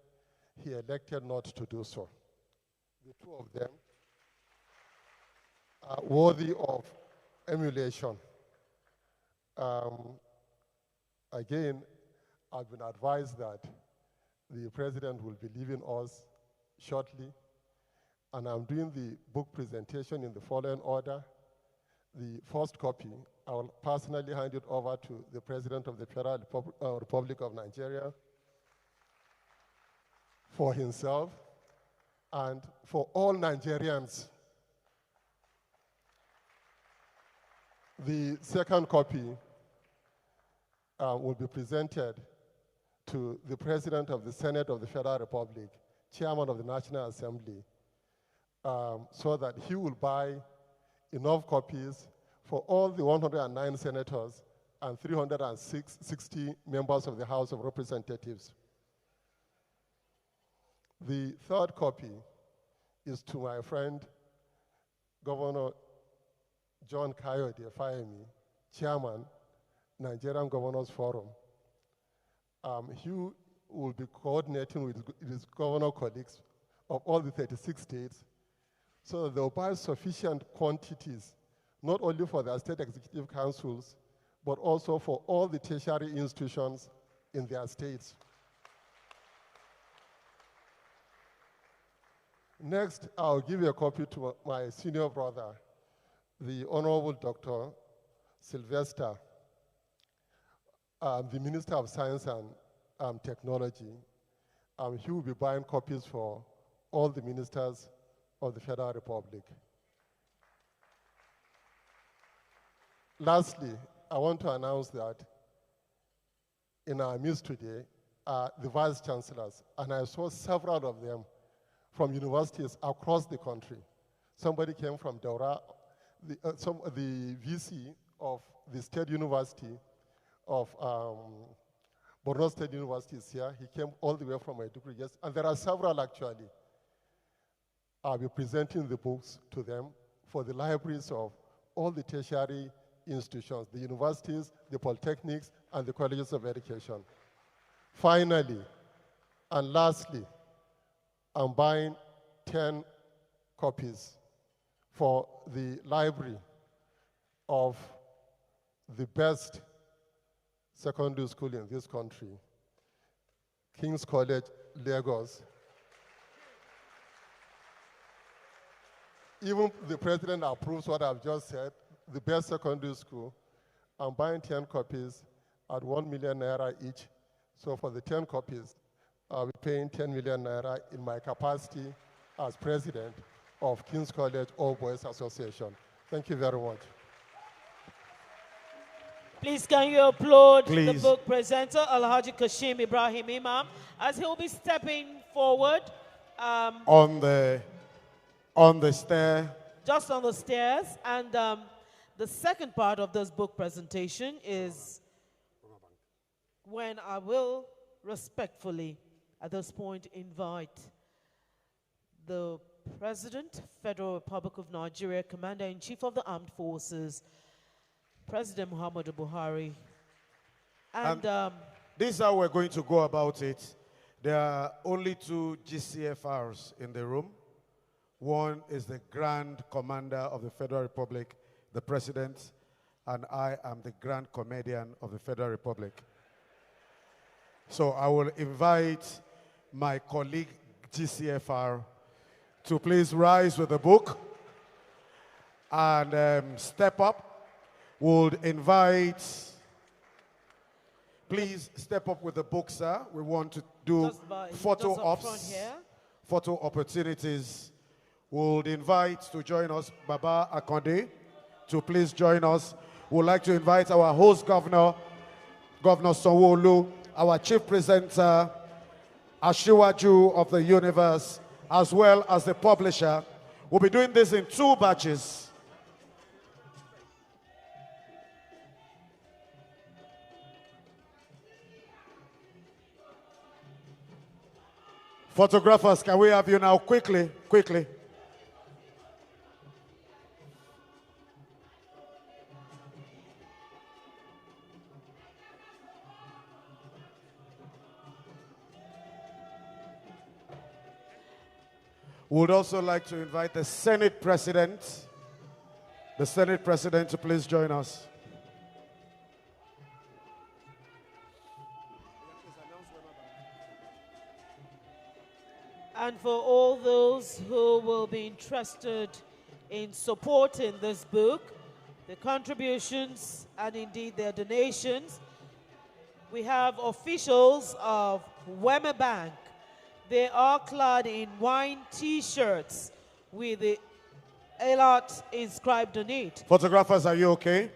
He elected not to do so. The two of them are worthy of emulation. Again, I've been advised that the president will be leaving us shortly, and I'm doing the book presentation in the following order. The first copy, I will personally hand it over to the President of the Federal Republic of Nigeria for himself and for all Nigerians. The second copy will be presented to the President of the Senate of the Federal Republic, Chairman of the National Assembly, so that he will buy enough copies for all the 109 senators and 360 members of the House of Representatives. The third copy is to my friend, Governor John Kayode Fayemi, Chairman, Nigerian Governors Forum. He will be coordinating with his governor colleagues of all the 36 states so that they'll buy sufficient quantities, not only for their state executive councils, but also for all the tertiary institutions in their states. Next, I'll give a copy to my senior brother, the Honorable Dr. Sylvester, the Minister of Science and Technology. He will be buying copies for all the ministers of the Federal Republic. Lastly, I want to announce that in our midst today are the vice chancellors, and I saw several of them from universities across the country. Somebody came from Daura, the VC of the State University of Borno State University is here. He came all the way from Maiduguri, yes, and there are several actually. I'll be presenting the books to them for the libraries of all the tertiary institutions, the universities, the polytechnics, and the colleges of education. Finally, and lastly, I'm buying 10 copies for the library of the best secondary school in this country, King's College, Lagos. Even the president approves what I've just said, the best secondary school. I'm buying 10 copies at 1 million naira each. So for the 10 copies, I'll be paying 10 million naira in my capacity as president of King's College All Boys Association. Thank you very much. Please can you applaud the Please. book presenter, Alhaji Kashim Ibrahim Imam, as he'll be stepping forward. On the stair. Just on the stairs. And the second part of this book presentation is when I will respectfully, at this point, invite the President, Federal Republic of Nigeria, Commander-in-Chief of the Armed Forces, President Muhammadu Buhari. And this is how we're going to go about it. There are only 2 GCFRs in the room. One is the Grand Commander of the Federal Republic, the President, and I am the Grand Comedian of the Federal Republic. So I will invite my colleague GCFR to please rise with the book and step up. We'll invite, please step up with the book, sir. We want to do photo ops, photo opportunities. We'll invite to join us Bisi Akande to please join us. We'd like to invite our host governor, Governor SANWO-OLU, our chief presenter, ASIWAJU of the universe, as well as the publisher. We'll be doing this in 2 batches. Photographers, can we have you now quickly, quickly? We would also like to invite the Senate President to please join us. And for all those who will be interested in supporting this book, the contributions and indeed their donations, we have officials of Wema Bank. They are clad in wine T-shirts with the ALOT inscribed on it. Photographers, are you okay?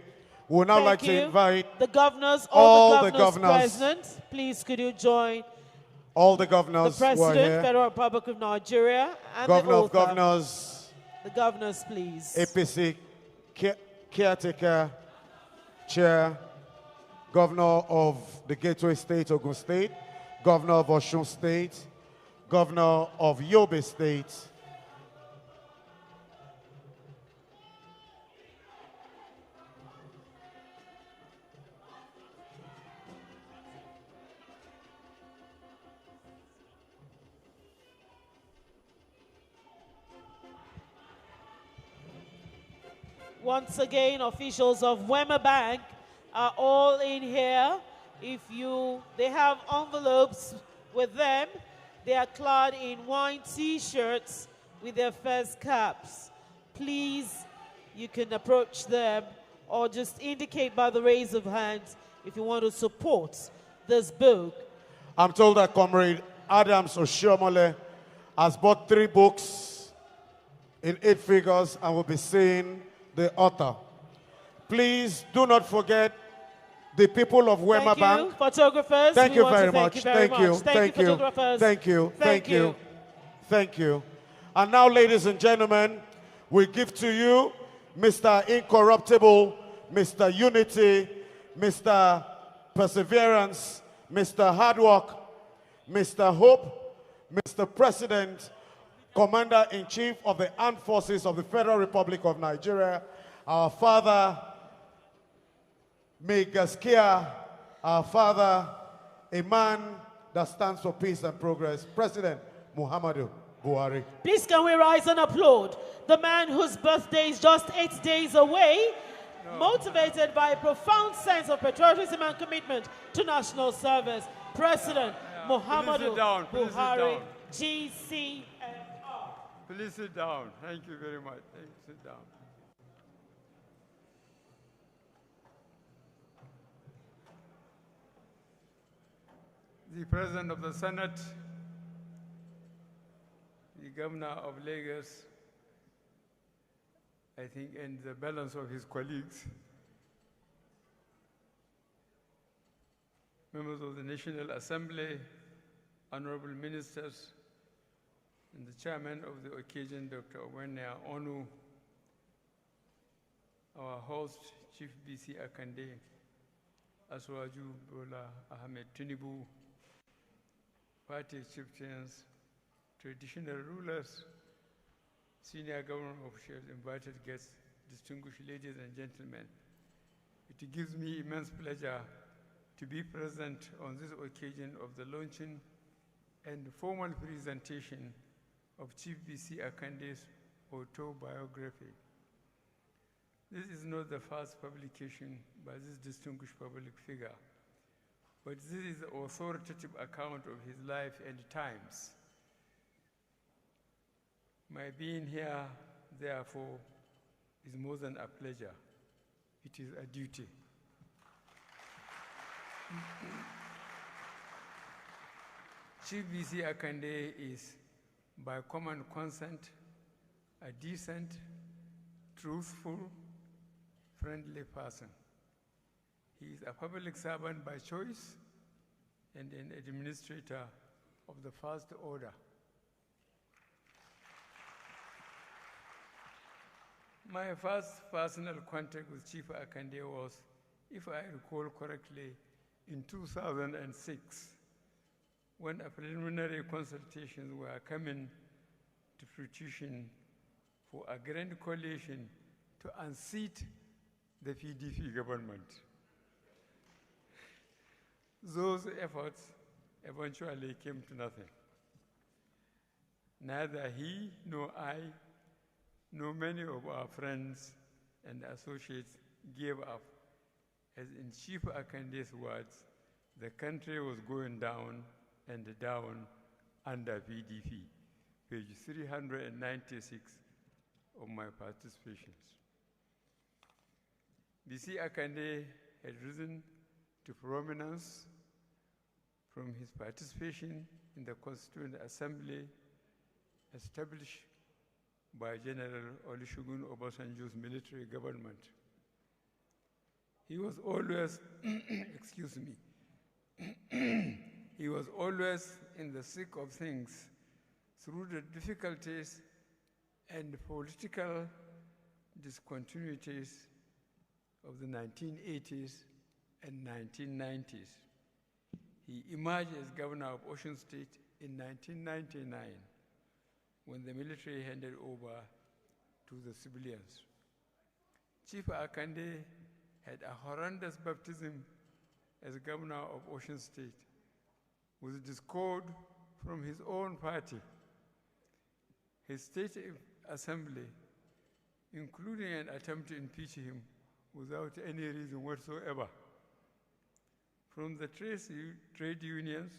We would now like to invite the governors, all the governors present. Please, could you join all the governors the who are President, here. Federal Republic of Nigeria, and Governor the of author. Governors. The governors, please. APC caretaker chair, Governor of the Gateway State, Ogun State, Governor of Osun State, Governor of Yobe State, Once again, officials of Wema Bank are all in here. They have envelopes with them. They are clad in wine T-shirts with their first caps. Please, you can approach them or just indicate by the raise of hands if you want to support this book. I'm told that Comrade Adams Oshiomole has bought 3 books in 8 figures and will be seeing the author. Please do not forget the people of Wema Bank. Photographers. Thank we you want very to thank much. You very Thank you. much. Thank you. Photographers. Thank you. Thank you. You. Thank you. And now, ladies and gentlemen, we give to you Mr. Incorruptible, Mr. Unity, Mr. Perseverance, Mr. Hard Work, Mr. Hope, Mr. President, Commander-in-Chief of the Armed Forces of the Federal Republic of Nigeria, our father, Megaskia, our father, a man that stands for peace and progress, President MUHAMMADU BUHARI. Please can we rise and applaud the man whose birthday is just 8 days away, motivated by a profound sense of patriotism and commitment to national service, President MUHAMMADU BUHARI, GCFR. Please sit down. Thank you very much. Thank you. Sit down. The President of the Senate, the Governor of Lagos, I think, and the balance of his colleagues, members of the National Assembly, honorable ministers, and the chairman of the occasion, Dr. SANWO-OLU, our host, Chief Bisi Akande, ASIWAJU, BOLA, AHMED, TINUBU, party chieftains, traditional rulers, senior government officials, invited guests, distinguished ladies and gentlemen. It gives me immense pleasure to be present on this occasion of the launching and formal presentation of Chief Bisi Akande's autobiography. This is not the first publication by this distinguished public figure, but this is the authoritative account of his life and times. My being here, therefore, is more than a pleasure. It is a duty. Chief Bisi Akande is, by common consent, a decent, truthful, friendly person. He is a public servant by choice and an administrator of the first order. My first personal contact with Chief Akande was, if I recall correctly, in 2006, when a preliminary consultations were coming to fruition for a grand coalition to unseat the PDP government. Those efforts eventually came to nothing. Neither he nor I, nor many of our friends and associates gave up, as in Chief Akande's words, the country was going down and down under PDP, page 396 of my participations. Bisi Akande had risen to prominence from his participation in the Constituent Assembly established by General Olusegun Obasanjo's military government. He was always, excuse me, he was always in the thick of things through the difficulties and political discontinuities of the 1980s and 1990s. He emerged as governor of Osun State in 1999 when the military handed over to the civilians. Chief Akande had a horrendous baptism as governor of Osun State with discord from his own party. His state assembly, including an attempt to impeach him without any reason whatsoever, from the trade unions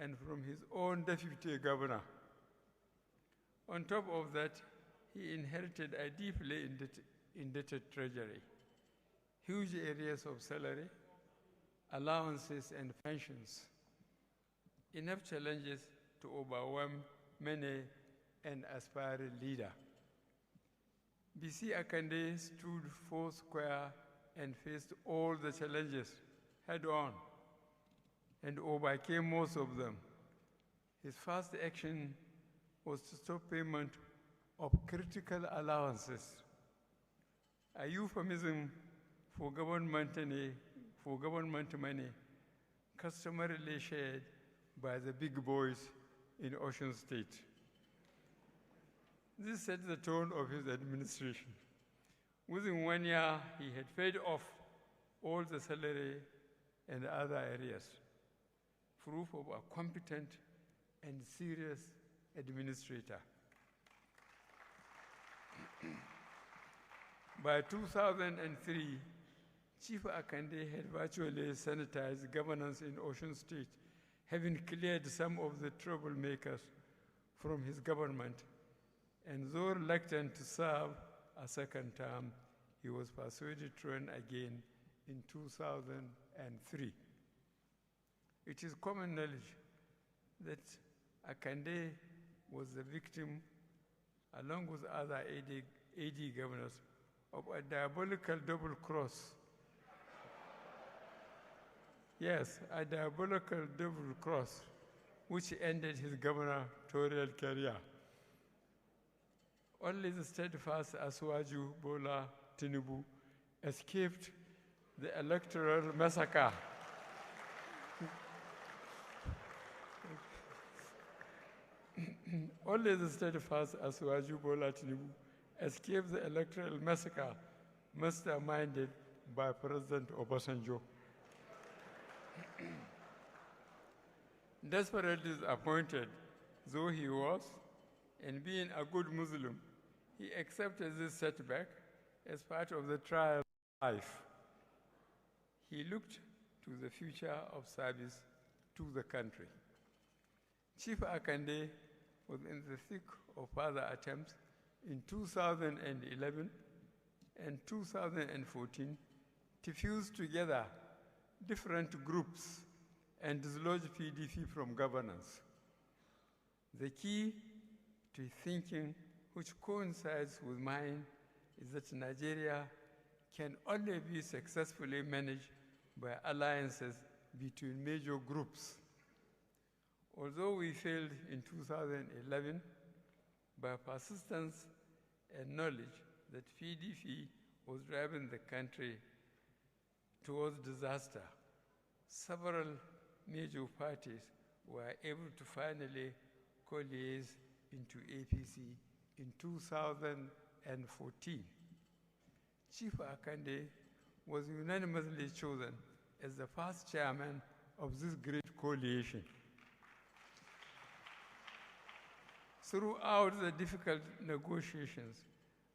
and from his own deputy governor, On top of that, he inherited a deeply indebted treasury, huge areas of salary, allowances, and pensions. Enough challenges to overwhelm many an aspiring leader. Bisi Akande stood four square and faced all the challenges head on and overcame most of them. His first action was to stop payment of critical allowances, a euphemism for government money customarily shared by the big boys in Ocean State. This set the tone of his administration. Within 1 year, he had paid off all the salary and other areas, proof of a competent and serious administrator. By 2003, Chief Akande had virtually sanitized governance in Ocean State, having cleared some of the troublemakers from his government. And though reluctant to serve a second term, he was persuaded to run again in 2003. It is common knowledge that Akande was the victim, along with other AD governors, of a diabolical double cross. Yes, a diabolical double cross, which ended his gubernatorial career. Only the steadfast ASIWAJU BOLA TINUBU escaped the electoral massacre. Only the steadfast ASIWAJU BOLA TINUBU escaped the electoral massacre masterminded by President Obasanjo. Desperately disappointed though he was, and being a good Muslim, he accepted this setback as part of the trial of life. He looked to the future of service to the country. Chief Akande was in the thick of further attempts in 2011 and 2014 to fuse together different groups and dislodge PDP from governance. The key to thinking, which coincides with mine, is that Nigeria can only be successfully managed by alliances between major groups. Although we failed in 2011, by persistence and knowledge that PDP was driving the country towards disaster, several major parties were able to finally coalesce into APC in 2014. Chief Akande was unanimously chosen as the first chairman of this great coalition. Throughout the difficult negotiations,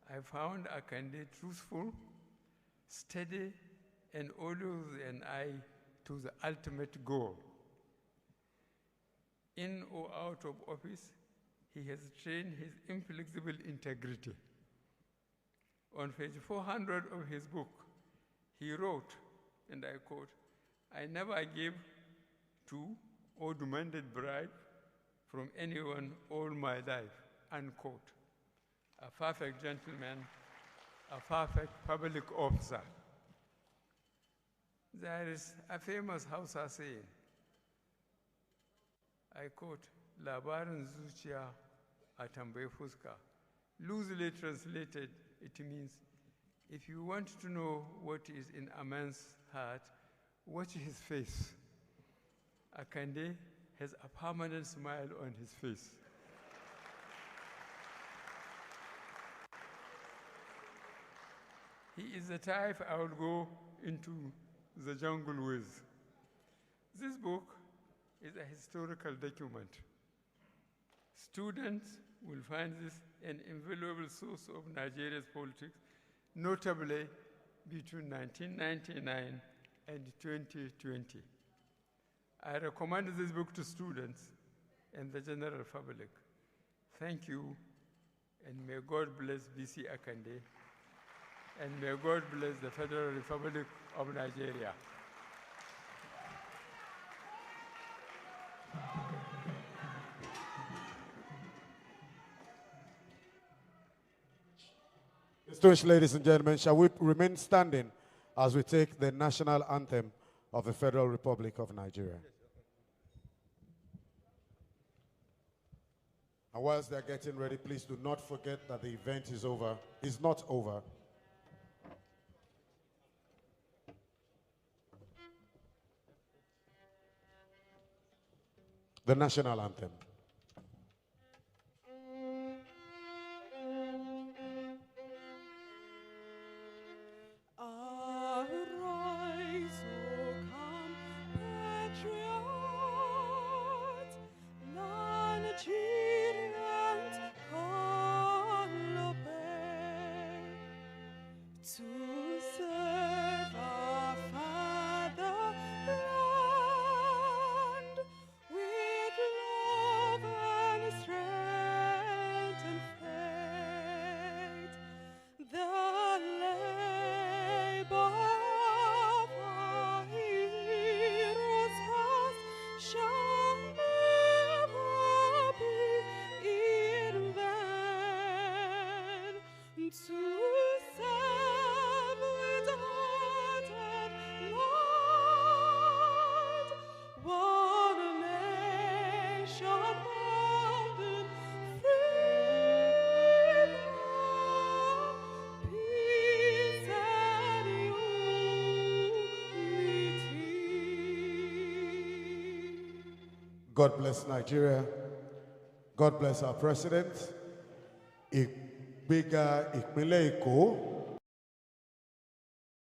I found Akande truthful, steady, and always with an eye to the ultimate goal. In or out of office, he has trained his inflexible integrity. On page 400 of his book, he wrote, and I quote, "I never gave to or demanded bribe from anyone all my life," unquote. A perfect gentleman, a perfect public officer. There is a famous Hausa saying, I quote, "Labarin zuciya a tambayi fuska." Loosely translated, it means, if you want to know what is in a man's heart, watch his face. Akande has a permanent smile on his face. He is the type I would go into the jungle with. This book is a historical document. Students will find this an invaluable source of Nigeria's politics, notably between 1999 and 2020. I recommend this book to students and the general public. Thank you And may God bless Bisi Akande. And may God bless the Federal Republic of Nigeria. Distinguished ladies and gentlemen, shall we remain standing as we take the national anthem of the Federal Republic of Nigeria? And whilst they're getting ready, please do not forget that the event is over. It's not over. The national anthem. Arise, O come, patriots, Nigerians, all obey, to serve our fatherland with love and strength and faith. The labor of our heroes past shall never be in vain. To serve with heart and mind, one nation bound in freedom, peace and unity. God bless Nigeria. God bless our president. Ìgbéga ìpínlẹ̀ Èkó